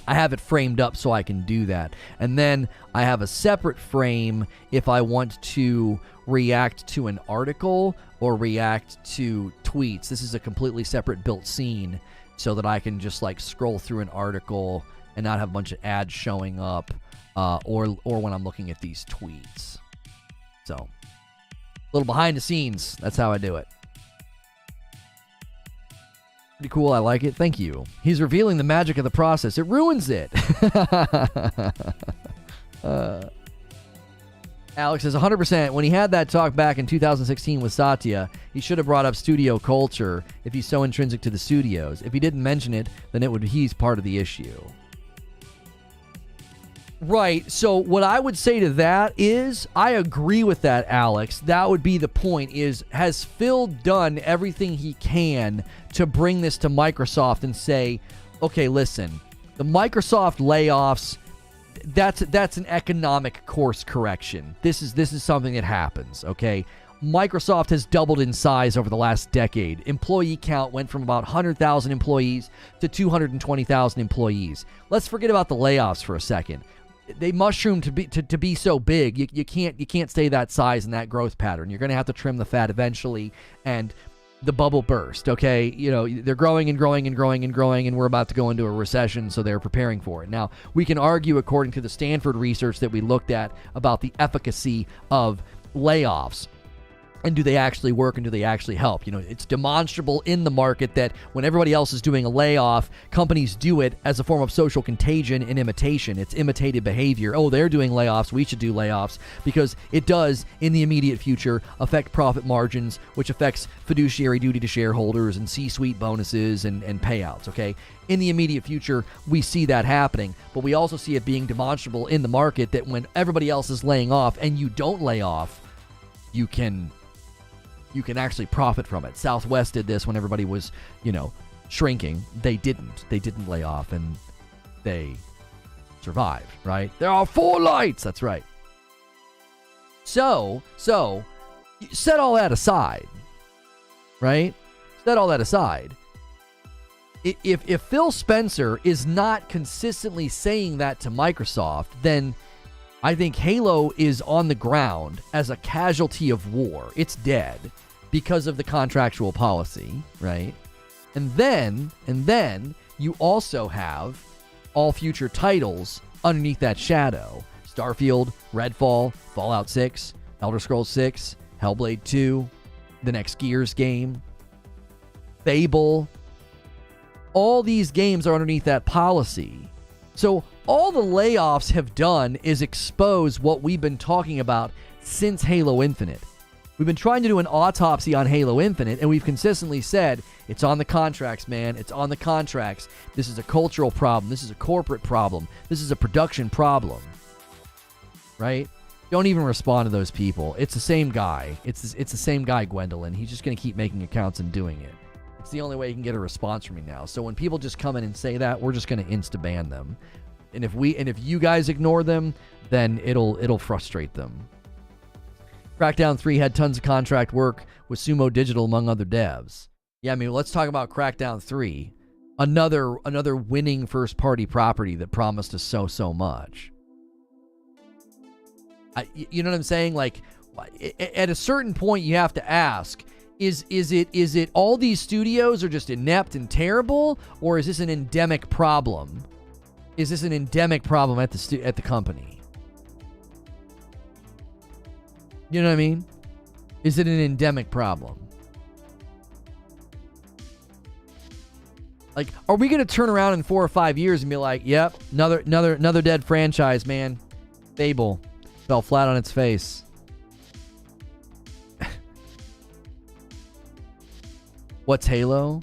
I have it framed up so I can do that. And then I have a separate frame if I want to react to an article or react to tweets. This is a completely separate built scene so that I can just like scroll through an article and not have a bunch of ads showing up, or when I'm looking at these tweets. So, a little behind the scenes. That's how I do it. Pretty cool. I like it. Thank you. He's revealing the magic of the process. It ruins it. Alex says 100%. When he had that talk back in 2016 with Satya, he should have brought up studio culture if he's so intrinsic to the studios. If he didn't mention it, then he's part of the issue. Right. So what I would say to that is, I agree with that, Alex. That would be the point, is, has Phil done everything he can to bring this to Microsoft and say, okay, listen, the Microsoft layoffs, that's an economic course correction. This is something that happens, okay? Microsoft has doubled in size over the last decade. Employee count went from about 100,000 employees to 220,000 employees. Let's forget about the layoffs for a second. They mushroomed to be so big. You can't stay that size and that growth pattern. You're going to have to trim the fat eventually, and the bubble burst, okay? You know, they're growing and growing and growing and growing, and we're about to go into a recession, so they're preparing for it. Now, we can argue, according to the Stanford research that we looked at, about the efficacy of layoffs. And do they actually work, and do they actually help? You know, it's demonstrable in the market that when everybody else is doing a layoff, companies do it as a form of social contagion and imitation. It's imitated behavior. Oh, they're doing layoffs, we should do layoffs, because it does, in the immediate future, affect profit margins, which affects fiduciary duty to shareholders and C-suite bonuses and payouts, okay? In the immediate future, we see that happening, but we also see it being demonstrable in the market that when everybody else is laying off and you don't lay off, you can actually profit from it. Southwest did this when everybody was, shrinking. They didn't lay off, and they survived, right? There are 4 lights. That's right. So set all that aside, right? Set all that aside. If Phil Spencer is not consistently saying that to Microsoft, then I think Halo is on the ground as a casualty of war. It's dead because of the contractual policy, right? And then you also have all future titles underneath that shadow. Starfield, Redfall, Fallout 6, Elder Scrolls 6, Hellblade 2, the next Gears game, Fable. All these games are underneath that policy. So all the layoffs have done is expose what we've been talking about since Halo Infinite. We've been trying to do an autopsy on Halo Infinite, and we've consistently said, it's on the contracts, man. It's on the contracts. This is a cultural problem. This is a corporate problem. This is a production problem. Right? Don't even respond to those people. It's the same guy. It's the same guy, Gwendolyn. He's just going to keep making accounts and doing it. It's the only way you can get a response from me now. So when people just come in and say that, we're just going to insta-ban them. And if you guys ignore them, then it'll frustrate them. Crackdown 3 had tons of contract work with Sumo Digital, among other devs. Yeah, I mean, let's talk about Crackdown 3. Another winning first-party property that promised us so much. You know what I'm saying? Like, at a certain point, you have to ask, is it all these studios are just inept and terrible, or is this an endemic problem? Is this an endemic problem at the company? You know what I mean? Is it an endemic problem? Like, are we going to turn around in 4 or 5 years and be like, yep, another dead franchise, man. Fable fell flat on its face. What's Halo?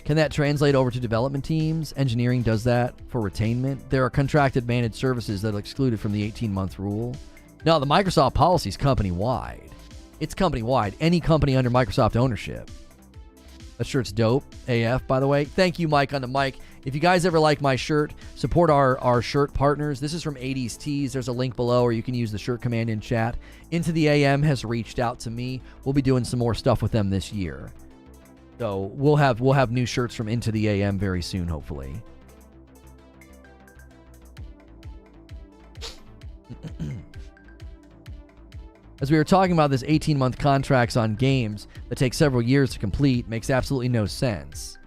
Can that translate over to development teams? Engineering does that for retainment. There are contracted managed services that are excluded from the 18-month rule. No, the Microsoft policy is company-wide. It's company-wide. Any company under Microsoft ownership. That shirt's dope. AF, by the way. Thank you, Mike, on the mic. If you guys ever like my shirt, support our shirt partners. This is from 80s Tees. There's a link below, or you can use the shirt command in chat. Into the AM has reached out to me. We'll be doing some more stuff with them this year. So we'll have new shirts from Into the AM very soon, hopefully. As we were talking about, this 18-month contracts on games that take several years to complete makes absolutely no sense.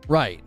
Right.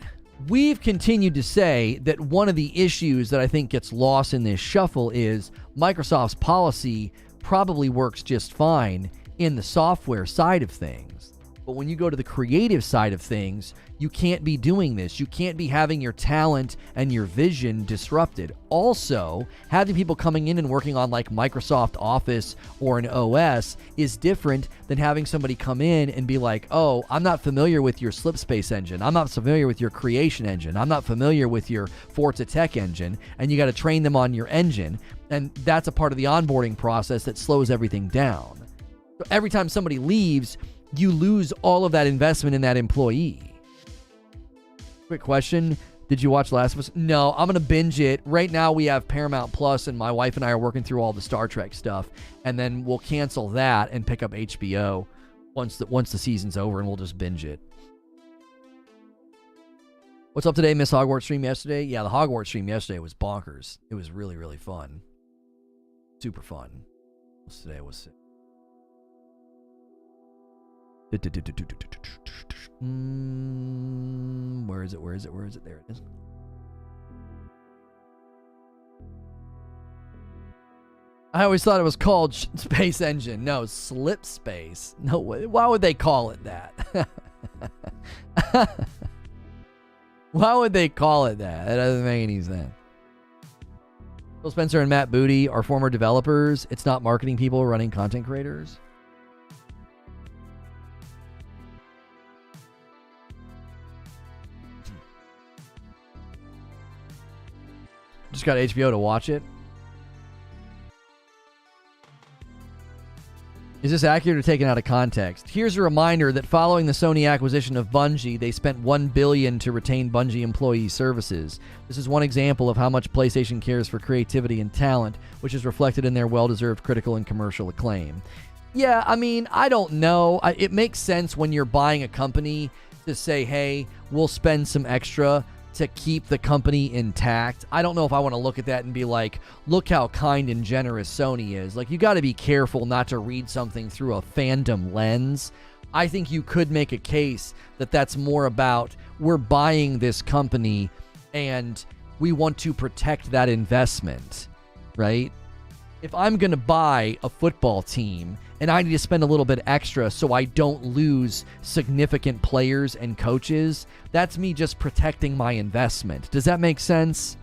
we've continued to say that one of the issues that I think gets lost in this shuffle is Microsoft's policy probably works just fine in the software side of things. But when you go to the creative side of things, you can't be doing this. You can't be having your talent and your vision disrupted. Also, having people coming in and working on like Microsoft Office or an OS is different than having somebody come in and be like, oh, I'm not familiar with your Slipspace engine. I'm not familiar with your creation engine. I'm not familiar with your Forza Tech engine. And you got to train them on your engine. And that's a part of the onboarding process that slows everything down. So every time somebody leaves, you lose all of that investment in that employee. Quick question. Did you watch Last of Us? No, I'm going to binge it. Right now we have Paramount Plus and my wife and I are working through all the Star Trek stuff. And then we'll cancel that and pick up HBO once the season's over, and we'll just binge it. What's up today? Miss Hogwarts stream yesterday? Yeah, the Hogwarts stream yesterday was bonkers. It was really, really fun. Super fun. Today was sick. Where is it? There it is. I always thought it was called Space Engine. No, Slip Space. No, why would they call it that? Why would they call it that? That doesn't make any sense. Phil Spencer and Matt Booty are former developers. It's not marketing people running content creators. Just got HBO to watch it. Is this accurate or taken out of context? Here's a reminder that following the Sony acquisition of Bungie, they spent $1 billion to retain Bungie employee services. This is one example of how much PlayStation cares for creativity and talent, which is reflected in their well-deserved critical and commercial acclaim. Yeah, I mean, I don't know. It makes sense when you're buying a company to say, hey, we'll spend some extra to keep the company intact. I don't know if I want to look at that and be like, look how kind and generous Sony is. Like, you got to be careful not to read something through a fandom lens. I think you could make a case that that's more about we're buying this company and we want to protect that investment, right? If I'm going to buy a football team and I need to spend a little bit extra so I don't lose significant players and coaches, that's me just protecting my investment. Does that make sense?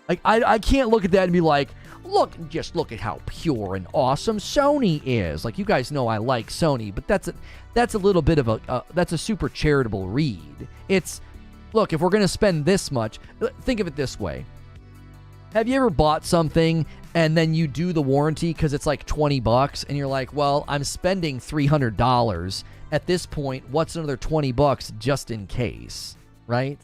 Like, I can't look at that and be like, just look at how pure and awesome Sony is. Like, you guys know I like Sony, but that's a little bit of that's a super charitable read. It's, look, if we're going to spend this much, think of it this way. Have you ever bought something and then you do the warranty because it's like $20 and you're like, well, I'm spending $300. At this point, what's another $20 just in case, right?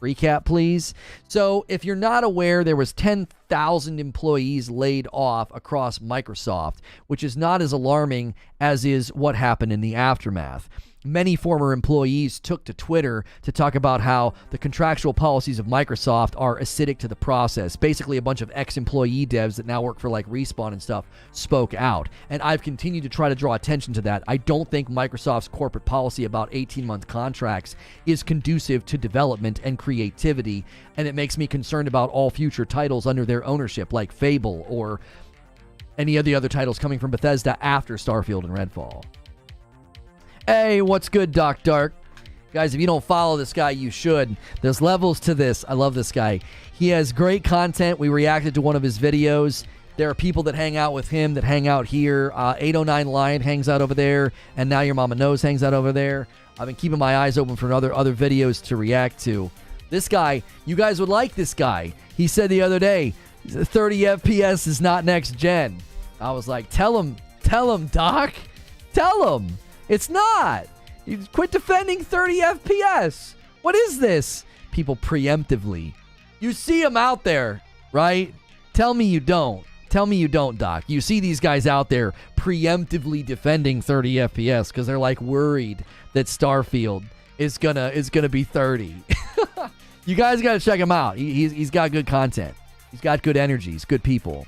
Recap, please. So if you're not aware, there was 10,000 employees laid off across Microsoft, which is not as alarming as is what happened in the aftermath. Many former employees took to Twitter to talk about how the contractual policies of Microsoft are acidic to the process. Basically, a bunch of ex-employee devs that now work for like Respawn and stuff spoke out. And I've continued to try to draw attention to that. I don't think Microsoft's corporate policy about 18-month contracts is conducive to development and creativity. And it makes me concerned about all future titles under their ownership, like Fable or any of the other titles coming from Bethesda after Starfield and Redfall. Hey, what's good, Doc Dark? Guys, if you don't follow this guy, you should. There's levels to this. I love this guy. He has great content. We reacted to one of his videos. There are people that hang out with him that hang out here. 809 Lion hangs out over there, and Now Your Mama Knows hangs out over there. I've been keeping my eyes open for other videos to react to. This guy, you guys would like this guy. He said the other day, 30 FPS is not next gen. I was like, tell him, Doc. Tell him. It's not. You quit defending 30 FPS. What is this? People preemptively. You see them out there, right? Tell me you don't. Tell me you don't, Doc. You see these guys out there preemptively defending 30 FPS because they're like worried that Starfield is gonna be 30. You guys got to check him out. He's got good content. He's got good energy. He's good people.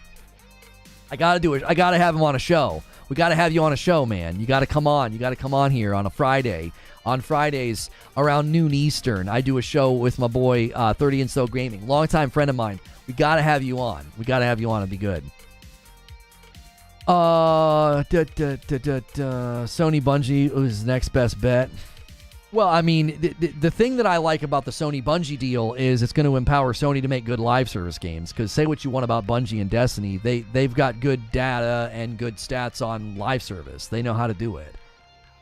I got to do it. I got to have him on a show. We got to have you on a show, man. You got to come on. You got to come on here on a Friday On Fridays around noon Eastern, I do a show with my boy 30 and So Gaming, longtime friend of mine. We got to have you on. It'd be good. Sony Bungie is the next best bet. Well, I mean, the thing that I like about the Sony Bungie deal is it's going to empower Sony to make good live service games. Because say what you want about Bungie and Destiny, they've got good data and good stats on live service. They know how to do it.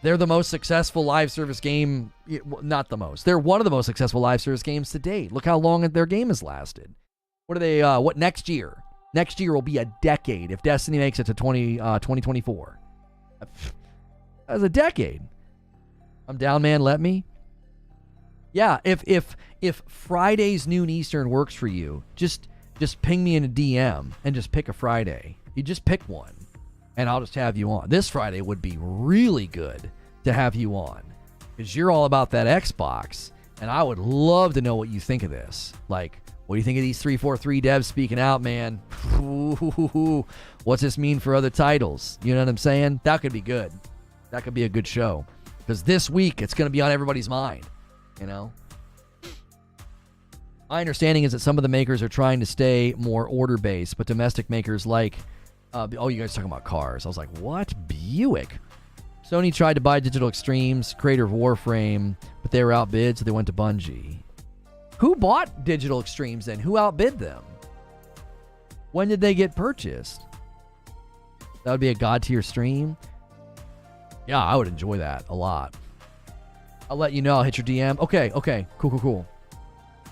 They're the most successful live service game. Not the most. They're one of the most successful live service games to date. Look how long their game has lasted. What are they? What next year? Next year will be a decade if Destiny makes it to 2024. That's a decade. I'm down, man. Let me. Yeah, if Fridays noon Eastern works for you, just ping me in a DM and just pick a Friday. You just pick one, and I'll just have you on. This Friday would be really good to have you on because you're all about that Xbox, and I would love to know what you think of this. Like, what do you think of these 343 devs speaking out, man? Ooh, what's this mean for other titles? You know what I'm saying? That could be good. That could be a good show. Because this week, it's going to be on everybody's mind, you know? My understanding is that some of the makers are trying to stay more order-based, but domestic makers like... you guys are talking about cars. I was like, what? Buick? Sony tried to buy Digital Extremes, creator of Warframe, but they were outbid, so they went to Bungie. Who bought Digital Extremes then? Who outbid them? When did they get purchased? That would be a god-tier stream. Yeah, I would enjoy that a lot. I'll let you know. I'll hit your DM. Okay. Cool.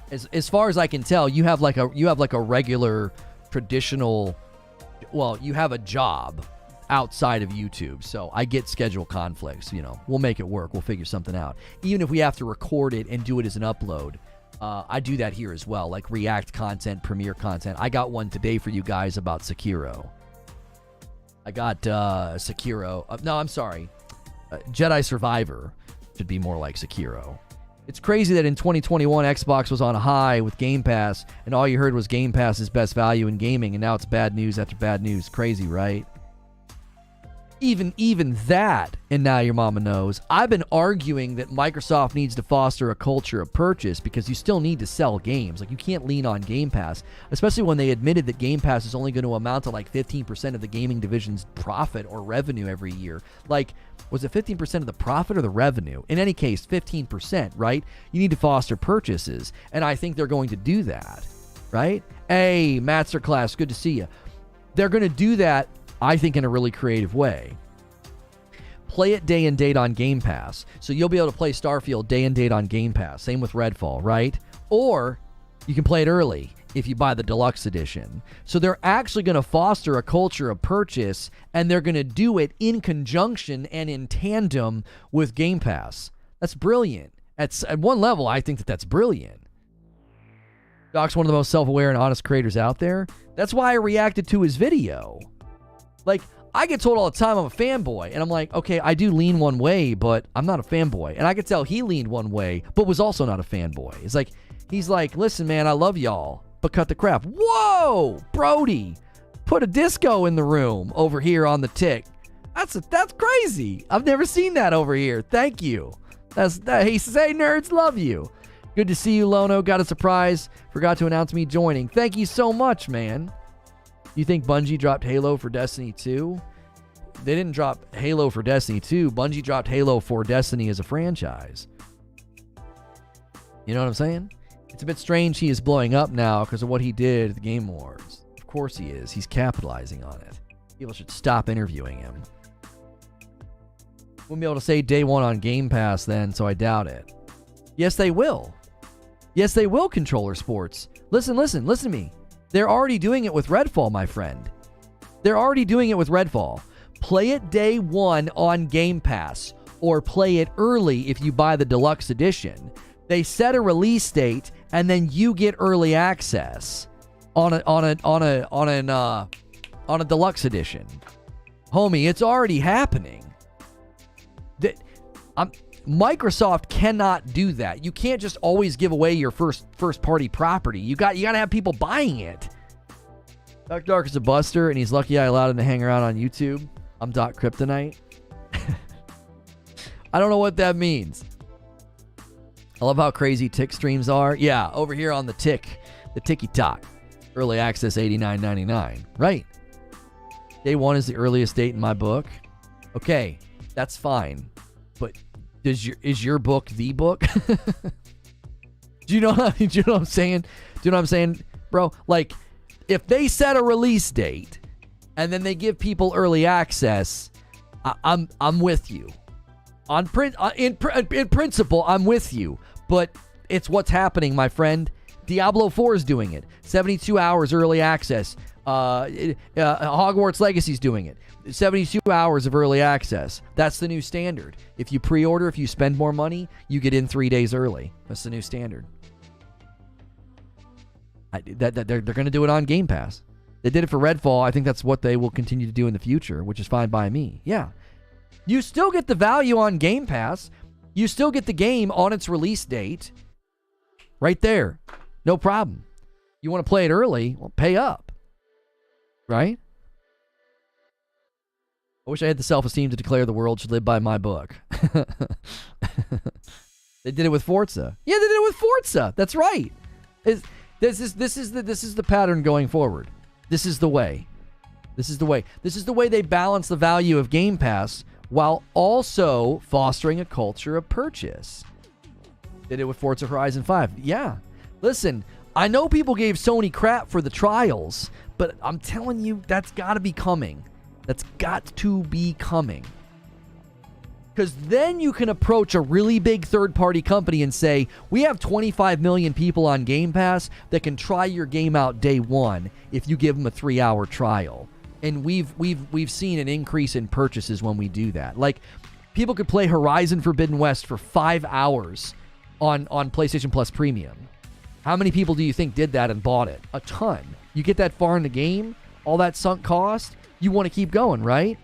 As far as I can tell, you have like a regular traditional. Well, you have a job outside of YouTube, so I get schedule conflicts. You know, we'll make it work. We'll figure something out. Even if we have to record it and do it as an upload, I do that here as well. Like React content, Premiere content. I got one today for you guys about Sekiro. I got Sekiro. No, I'm sorry. Jedi Survivor should be more like Sekiro. It's crazy that in 2021, Xbox was on a high with Game Pass, and all you heard was Game Pass is best value in gaming, and now it's bad news after bad news. Crazy, right? Even that, and now your mama knows, I've been arguing that Microsoft needs to foster a culture of purchase because you still need to sell games. Like, you can't lean on Game Pass, especially when they admitted that Game Pass is only going to amount to like 15% of the gaming division's profit or revenue every year. Like, was it 15% of the profit or the revenue? In any case, 15%, right? You need to foster purchases, and I think they're going to do that, right? Hey, Masterclass, good to see you. They're going to do that, I think, in a really creative way. Play it day and date on Game Pass. So you'll be able to play Starfield day and date on Game Pass. Same with Redfall, right? Or you can play it early if you buy the deluxe edition. So they're actually going to foster a culture of purchase, and they're going to do it in conjunction and in tandem with Game Pass. That's brilliant. At one level, I think that's brilliant. Doc's one of the most self-aware and honest creators out there. That's why I reacted to his video. Like, I get told all the time I'm a fanboy, and I'm like, okay, I do lean one way, but I'm not a fanboy. And I could tell he leaned one way, but was also not a fanboy. It's like, he's like, listen, man, I love y'all, but cut the crap. Whoa, Brody, put a disco in the room over here on the tick. That's crazy. I've never seen that over here. Thank you. He says, hey, nerds, love you. Good to see you, Lono. Got a surprise. Forgot to announce me joining. Thank you so much, man. You think Bungie dropped Halo for Destiny 2? They didn't drop Halo for Destiny 2. Bungie dropped Halo for Destiny as a franchise. You know what I'm saying? It's a bit strange he is blowing up now because of what he did at the Game Awards. Of course he is. He's capitalizing on it. People should stop interviewing him. Won't be able to say day one on Game Pass then, so I doubt it. Yes, they will. Yes, they will, Controller Sports. Listen to me. They're already doing it with Redfall, my friend. They're already doing it with Redfall. Play it day one on Game Pass, or play it early if you buy the deluxe edition. They set a release date, and then you get early access on a deluxe edition. Homie, it's already happening. Microsoft cannot do that. You can't just always give away your first party property. You got to have people buying it. Dr. Dark is a buster, and he's lucky I allowed him to hang around on YouTube. I'm Doc Kryptonite. I don't know what that means. I love how crazy Tick streams are. Yeah, over here on the Ticky Tock. Early access $89.99. Right. Day one is the earliest date in my book. Okay, that's fine. But is your book the book? Do you know what I'm saying? Do you know what I'm saying? Bro, like, if they set a release date and then they give people early access, I'm with you. In principle, I'm with you. But it's what's happening, my friend. Diablo 4 is doing it. 72 hours early access. Hogwarts Legacy's doing it. 72 hours of early access. That's the new standard. If you pre-order, if you spend more money, you get in 3 days early. That's the new standard. They're going to do it on Game Pass. They did it for Redfall. I think that's what they will continue to do in the future, which is fine by me. Yeah. You still get the value on Game Pass. You still get the game on its release date. Right there. No problem. You want to play it early? Well, pay up. Right? I wish I had the self-esteem to declare the world should live by my book. They did it with Forza. Yeah, they did it with Forza. That's right. This is the pattern going forward. This is the way. This is the way. This is the way they balance the value of Game Pass while also fostering a culture of purchase. Did it with Forza Horizon 5. Yeah. Listen, I know people gave Sony crap for the trials, but I'm telling you, that's got to be coming. That's got to be coming. Because then you can approach a really big third-party company and say, we have 25 million people on Game Pass that can try your game out day one if you give them a 3-hour trial. And we've seen an increase in purchases when we do that. Like, people could play Horizon Forbidden West for 5 hours on PlayStation Plus Premium. How many people do you think did that and bought it? A ton. You get that far in the game, all that sunk cost, you want to keep going, right?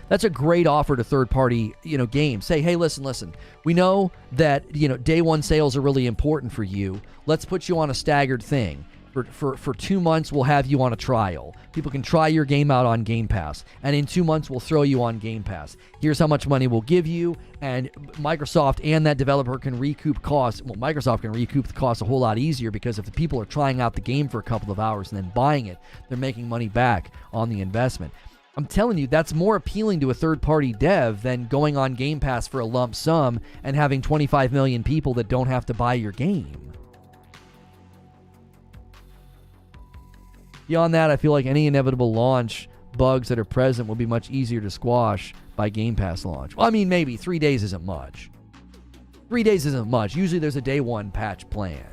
That's a great offer to third-party, games. Say, hey, listen. We know that, day one sales are really important for you. Let's put you on a staggered thing. For 2 months, we'll have you on a trial. People can try your game out on Game Pass. And in 2 months, we'll throw you on Game Pass. Here's how much money we'll give you. And Microsoft and that developer can recoup costs. Well, Microsoft can recoup the costs a whole lot easier because if the people are trying out the game for a couple of hours and then buying it, they're making money back on the investment. I'm telling you, that's more appealing to a third-party dev than going on Game Pass for a lump sum and having 25 million people that don't have to buy your game. Beyond that, I feel like any inevitable launch bugs that are present will be much easier to squash by Game Pass launch. Well, I mean, maybe 3 days isn't much. 3 days isn't much. Usually there's a day one patch planned.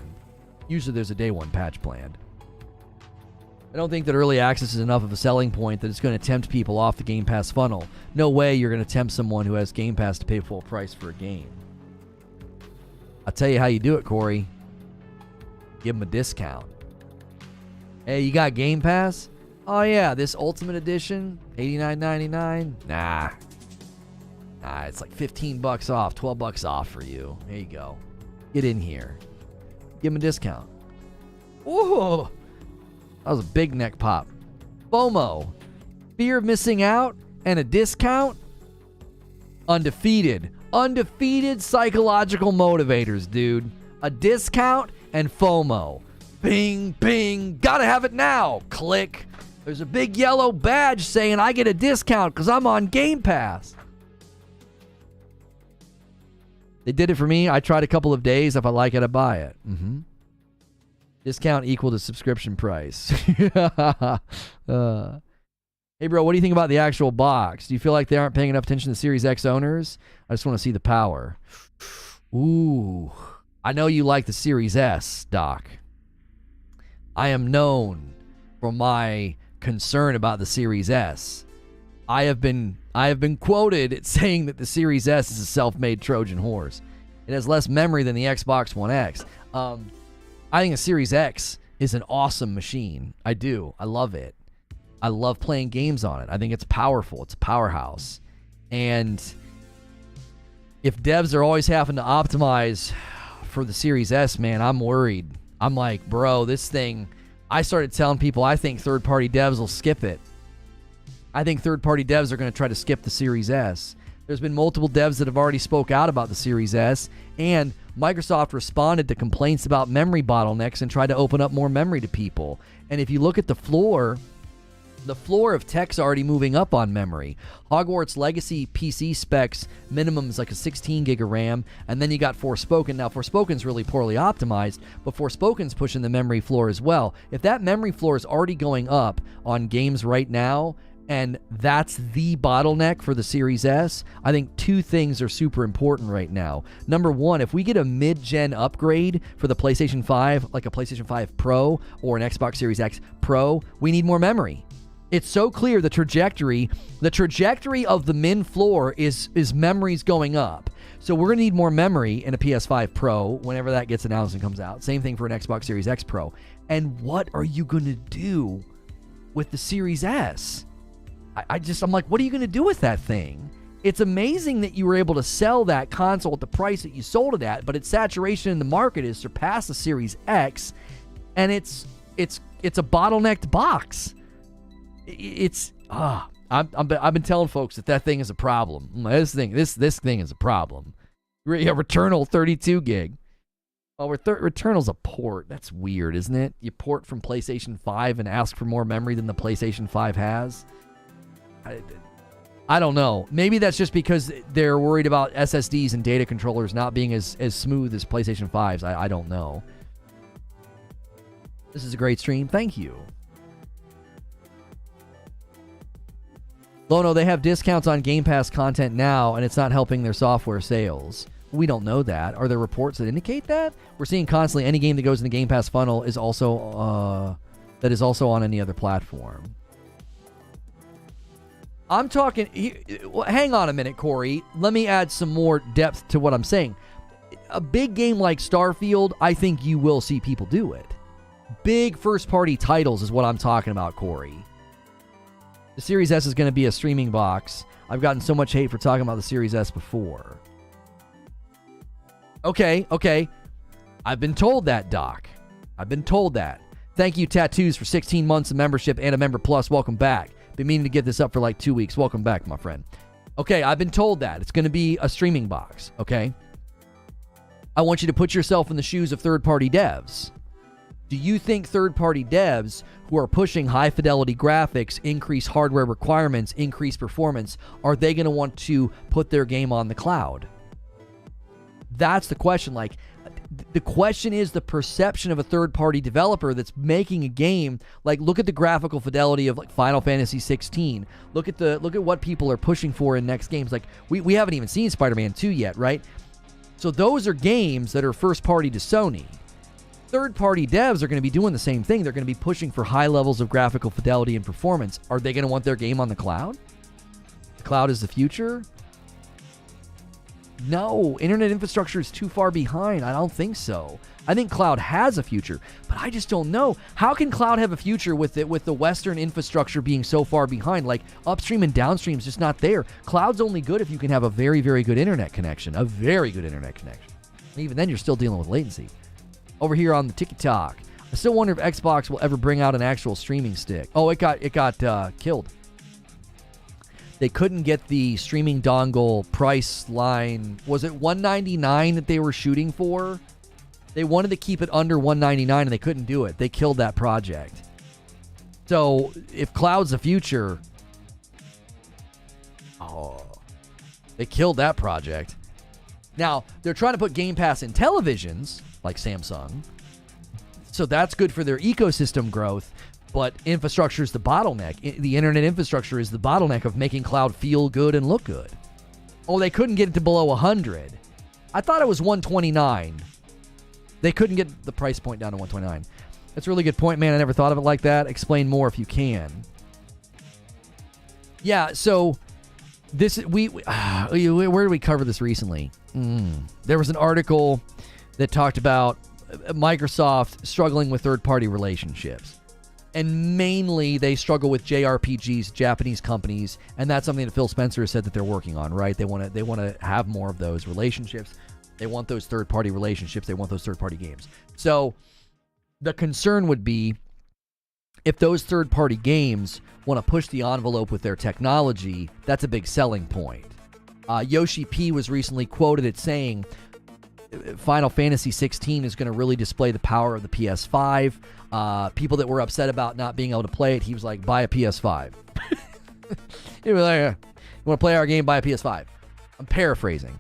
I don't think that early access is enough of a selling point that it's going to tempt people off the Game Pass funnel. No way you're going to tempt someone who has Game Pass to pay full price for a game. I'll tell you how you do it, Corey. Give them a discount. Hey, you got Game Pass? Oh yeah, this Ultimate Edition, $89.99? Nah, it's like $15 off, $12 off for you. There you go. Get in here. Give them a discount. Ooh, that was a big neck pop. FOMO, fear of missing out, and a discount? Undefeated psychological motivators, dude. A discount and FOMO. Bing, bing, gotta have it now. Click. There's a big yellow badge saying I get a discount because I'm on Game Pass. They did it for me. I tried a couple of days. If I like it, I buy it. Discount equal to subscription price. Hey, bro, what do you think about the actual box? Do you feel like they aren't paying enough attention to Series X owners? I just want to see the power. Ooh. I know you like the Series S, Doc. I am known for my concern about the Series S. I have been quoted saying that the Series S is a self-made Trojan horse. It has less memory than the Xbox One X. I think the Series X is an awesome machine. I do. I love it. I love playing games on it. I think it's powerful. It's a powerhouse. And if devs are always having to optimize for the Series S, man, I'm worried. I'm like, bro, this thing, I started telling people I think third-party devs will skip it. I think third-party devs are going to try to skip the Series S. There's been multiple devs that have already spoke out about the Series S, and Microsoft responded to complaints about memory bottlenecks and tried to open up more memory to people. And if you look at the floor of tech's already moving up on memory. Hogwarts Legacy PC specs minimum is like a 16 gig of RAM, and then you got Forspoken. Now, Forspoken's really poorly optimized, but Forspoken's pushing the memory floor as well. If that memory floor is already going up on games right now, and that's the bottleneck for the Series S, I think two things are super important right now. Number one, if we get a mid-gen upgrade for the PlayStation 5, like a PlayStation 5 Pro or an Xbox Series X Pro, we need more memory. It's so clear the trajectory of the min floor is memories going up. So we're going to need more memory in a PS5 Pro whenever that gets announced and comes out. Same thing for an Xbox Series X Pro. And what are you going to do with the Series S? I'm like, what are you going to do with that thing? It's amazing that you were able to sell that console at the price that you sold it at, but its saturation in the market has surpassed the Series X, and it's a bottlenecked box. I've been telling folks that thing is a problem. This thing is a problem. Yeah, Returnal 32 gig. Oh, Returnal's a port. That's weird, isn't it? You port from PlayStation 5 and ask for more memory than the PlayStation 5 has. I don't know. Maybe that's just because they're worried about SSDs and data controllers not being as smooth as PlayStation 5s. I don't know. This is a great stream. Thank you. Lono, they have discounts on Game Pass content now, and it's not helping their software sales. We don't know that. Are there reports that indicate that? We're seeing constantly any game that goes in the Game Pass funnel is also on any other platform. I'm talking... Hang on a minute, Corey. Let me add some more depth to what I'm saying. A big game like Starfield, I think you will see people do it. Big first-party titles is what I'm talking about, Corey. The Series S is going to be a streaming box. I've gotten so much hate for talking about the Series S before. Okay. I've been told that, Doc. I've been told that. Thank you, Tattoos, for 16 months of membership and a Member Plus. Welcome back. Been meaning to get this up for like 2 weeks. Welcome back, my friend. Okay, I've been told that. It's going to be a streaming box, okay? I want you to put yourself in the shoes of third-party devs. Do you think third-party devs who are pushing high-fidelity graphics, increased hardware requirements, increased performance, are they going to want to put their game on the cloud? That's the question. Like, the question is the perception of a third-party developer that's making a game. Like, look at the graphical fidelity of like Final Fantasy 16. Look at what people are pushing for in next games. Like, we haven't even seen Spider-Man 2 yet, right? So those are games that are first-party to Sony. Third-party devs are going to be doing the same thing. They're going to be pushing for high levels of graphical fidelity and performance. Are they going to want their game on the cloud? The cloud is the future? No, internet infrastructure is too far behind. I don't think so. I think cloud has a future, but I just don't know. How can cloud have a future with the Western infrastructure being so far behind? Like, upstream and downstream is just not there. Cloud's only good if you can have a very, very good internet connection. A very good internet connection. And even then, you're still dealing with latency. Over here on the TikTok, I still wonder if Xbox will ever bring out an actual streaming stick. Oh, it got killed. They couldn't get the streaming dongle price line. Was it $199 that they were shooting for? They wanted to keep it under $199 and they couldn't do it. They killed that project. So if cloud's the future, they killed that project. Now, they're trying to put Game Pass in televisions, like Samsung. So that's good for their ecosystem growth, but infrastructure is the bottleneck. The internet infrastructure is the bottleneck of making cloud feel good and look good. Oh, they couldn't get it to below 100. I thought it was 129. They couldn't get the price point down to 129. That's a really good point, man. I never thought of it like that. Explain more if you can. Yeah, so this where did we cover this recently? There was an article that talked about Microsoft struggling with third-party relationships. And mainly they struggle with JRPGs, Japanese companies, and that's something that Phil Spencer has said that they're working on, right? They want to have more of those relationships. They want those third-party relationships. They want those third-party games. So the concern would be if those third-party games want to push the envelope with their technology, that's a big selling point. Yoshi P was recently quoted as saying, Final Fantasy 16 is going to really display the power of the PS5. People that were upset about not being able to play it, he was like, buy a PS5. He was like, you want to play our game, buy a PS5. I'm paraphrasing.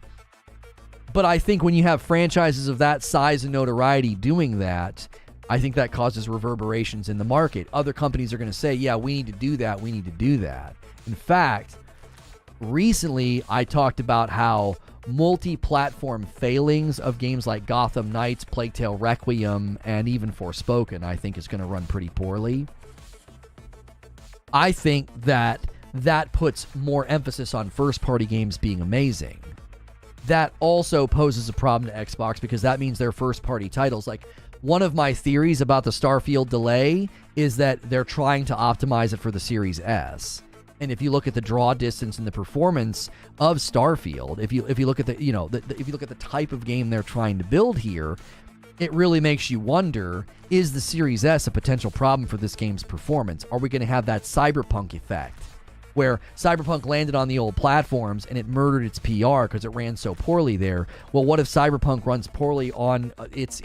But I think when you have franchises of that size and notoriety doing that, I think that causes reverberations in the market. Other companies are going to say, yeah, we need to do that. We need to do that. In fact, recently I talked about how multi-platform failings of games like Gotham Knights, Plague Tale Requiem, and even Forspoken, I think is going to run pretty poorly. I think that puts more emphasis on first-party games being amazing. That also poses a problem to Xbox because that means their first-party titles, like, one of my theories about the Starfield delay is that they're trying to optimize it for the Series S. And if you look at the draw distance and the performance of Starfield, if you look at if you look at the type of game they're trying to build here, it really makes you wonder, is the Series S a potential problem for this game's performance? Are we going to have that Cyberpunk effect, where Cyberpunk landed on the old platforms and it murdered its PR because it ran so poorly there? Well, what if Cyberpunk runs poorly on its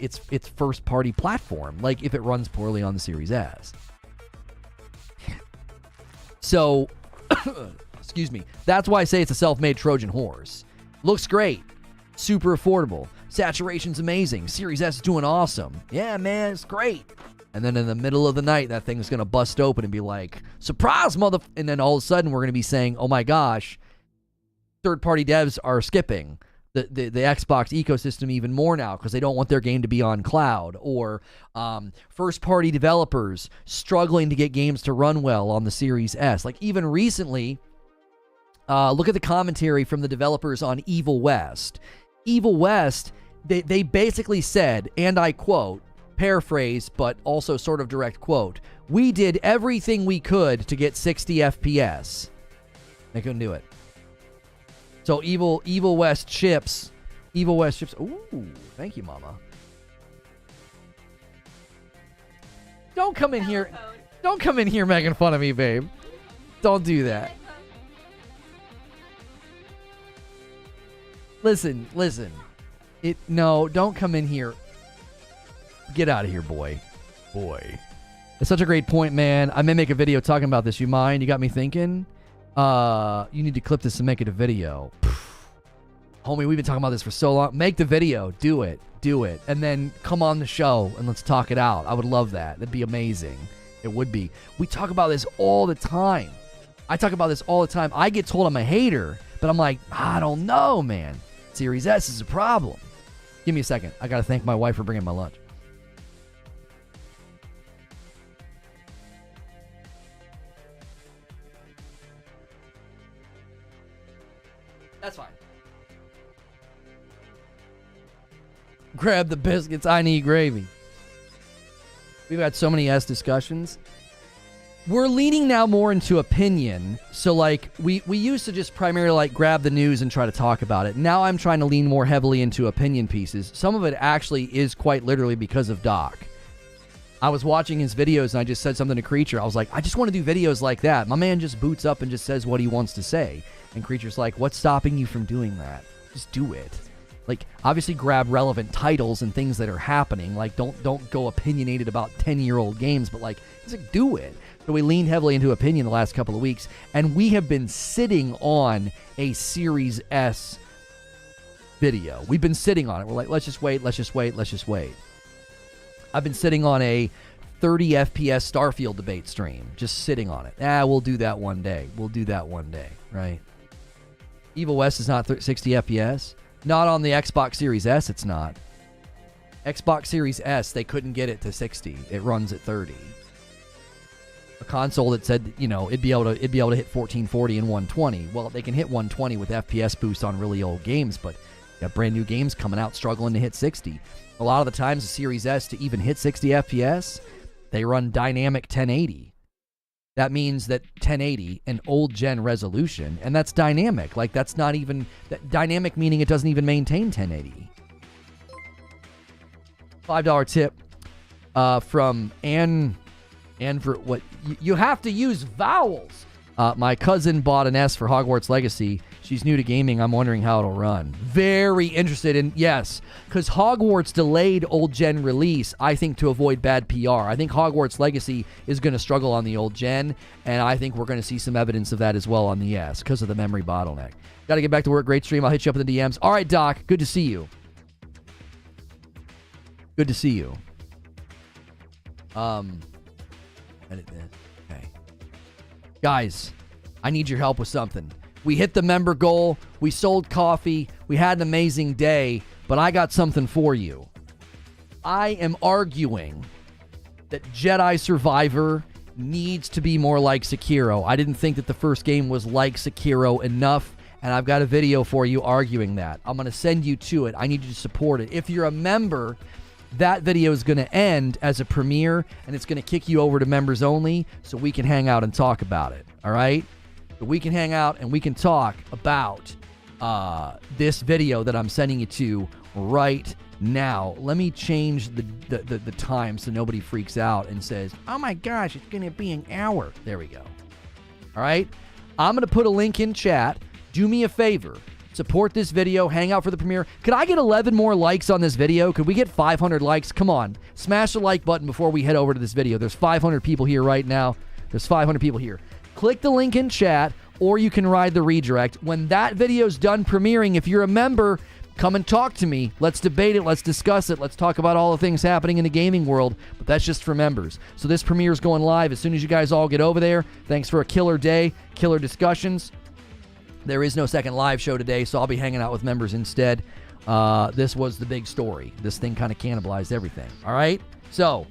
first-party platform? Like, if it runs poorly on the Series S. So, excuse me. That's why I say it's a self-made Trojan horse. Looks great. Super affordable. Saturation's amazing. Series S is doing awesome. Yeah, man, it's great. And then in the middle of the night, that thing's going to bust open and be like, surprise, and then all of a sudden, we're going to be saying, oh my gosh, third-party devs are skipping the Xbox ecosystem even more now because they don't want their game to be on cloud. Or first-party developers struggling to get games to run well on the Series S. Like, even recently, look at the commentary from the developers on Evil West. Evil West, they basically said, and I quote, paraphrase, but also sort of direct quote, we did everything we could to get 60 FPS. They couldn't do it. So Evil West chips. Ooh, thank you, Mama. Don't come in here. Don't come in here making fun of me, babe. Don't do that. Listen. No, don't come in here. Get out of here, boy. It's such a great point, man. I may make a video talking about this. You mind? You got me thinking? You need to clip this and make it a video. Homie, we've been talking about this for so long. Make the video. Do it. And then come on the show and let's talk it out. I would love that. That'd be amazing. It would be. We talk about this all the time. I talk about this all the time. I get told I'm a hater, but I'm like, I don't know, man. Series S is a problem. Give me a second. I got to thank my wife for bringing my lunch. That's fine. Grab the biscuits. I need gravy. We've had so many S discussions. We're leaning now more into opinion. So, like, we used to just primarily, like, grab the news and try to talk about it. Now I'm trying to lean more heavily into opinion pieces. Some of it actually is quite literally because of Doc. I was watching his videos and I just said something to Creature. I was like, I just want to do videos like that. My man just boots up and just says what he wants to say. And Creature's like, what's stopping you from doing that? Just do it. Like, obviously grab relevant titles and things that are happening. Like, don't go opinionated about 10-year-old games, but, like, just, like, do it. So we leaned heavily into opinion the last couple of weeks, and we have been sitting on a Series S video. We've been sitting on it. We're like, let's just wait. I've been sitting on a 30 FPS Starfield debate stream, just sitting on it. We'll do that one day. Right? Evil West is not 60 FPS. Not on the Xbox Series S, it's not. Xbox Series S, they couldn't get it to 60. It runs at 30. A console that said, it'd be able to hit 1440 and 120. Well, they can hit 120 with FPS boost on really old games, but you got brand new games coming out struggling to hit 60. A lot of the times, the Series S, to even hit 60 FPS, they run dynamic 1080. That means that 1080, an old-gen resolution, and that's dynamic. Like, that's not even... dynamic meaning it doesn't even maintain 1080. $5 tip from Ann for what... You have to use vowels. My cousin bought an S for Hogwarts Legacy. She's new to gaming. I'm wondering how it'll run. Very interested in, yes, because Hogwarts delayed old gen release, I think, to avoid bad PR. I think Hogwarts Legacy is going to struggle on the old gen, and I think we're going to see some evidence of that as well on the S because of the memory bottleneck. Got to get back to work. Great stream. I'll hit you up in the DMs. All right, Doc. Good to see you. Good to see you. Edit this. Okay. Guys, I need your help with something. We hit the member goal. We sold coffee. We had an amazing day, but I got something for you. I am arguing that Jedi Survivor needs to be more like Sekiro. I didn't think that the first game was like Sekiro enough, and I've got a video for you arguing that. I'm going to send you to it. I need you to support it. If you're a member, that video is going to end as a premiere, and it's going to kick you over to members only so we can hang out and talk about it. All right? So we can hang out and we can talk about this video that I'm sending you to right now. Let me change the time so nobody freaks out and says, oh my gosh, it's going to be an hour. There we go. All right? I'm going to put a link in chat. Do me a favor. Support this video. Hang out for the premiere. Could I get 11 more likes on this video? Could we get 500 likes? Come on. Smash the like button before we head over to this video. There's 500 people here right now. There's 500 people here. Click the link in chat, or you can ride the redirect. When that video's done premiering, if you're a member, come and talk to me. Let's debate it. Let's discuss it. Let's talk about all the things happening in the gaming world. But that's just for members. So this premiere is going live as soon as you guys all get over there. Thanks for a killer day, killer discussions. There is no second live show today, so I'll be hanging out with members instead. This was the big story. This thing kind of cannibalized everything. All right? So,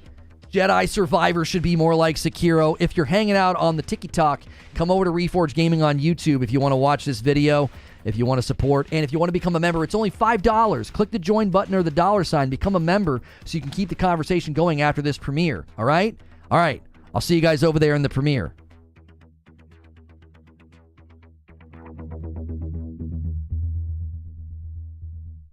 Jedi Survivor should be more like Sekiro. If you're hanging out on the TikTok, come over to Reforge Gaming on YouTube if you want to watch this video, if you want to support, and if you want to become a member, it's only $5. Click the join button or the $sign. Become a member so you can keep the conversation going after this premiere. All right? All right. I'll see you guys over there in the premiere.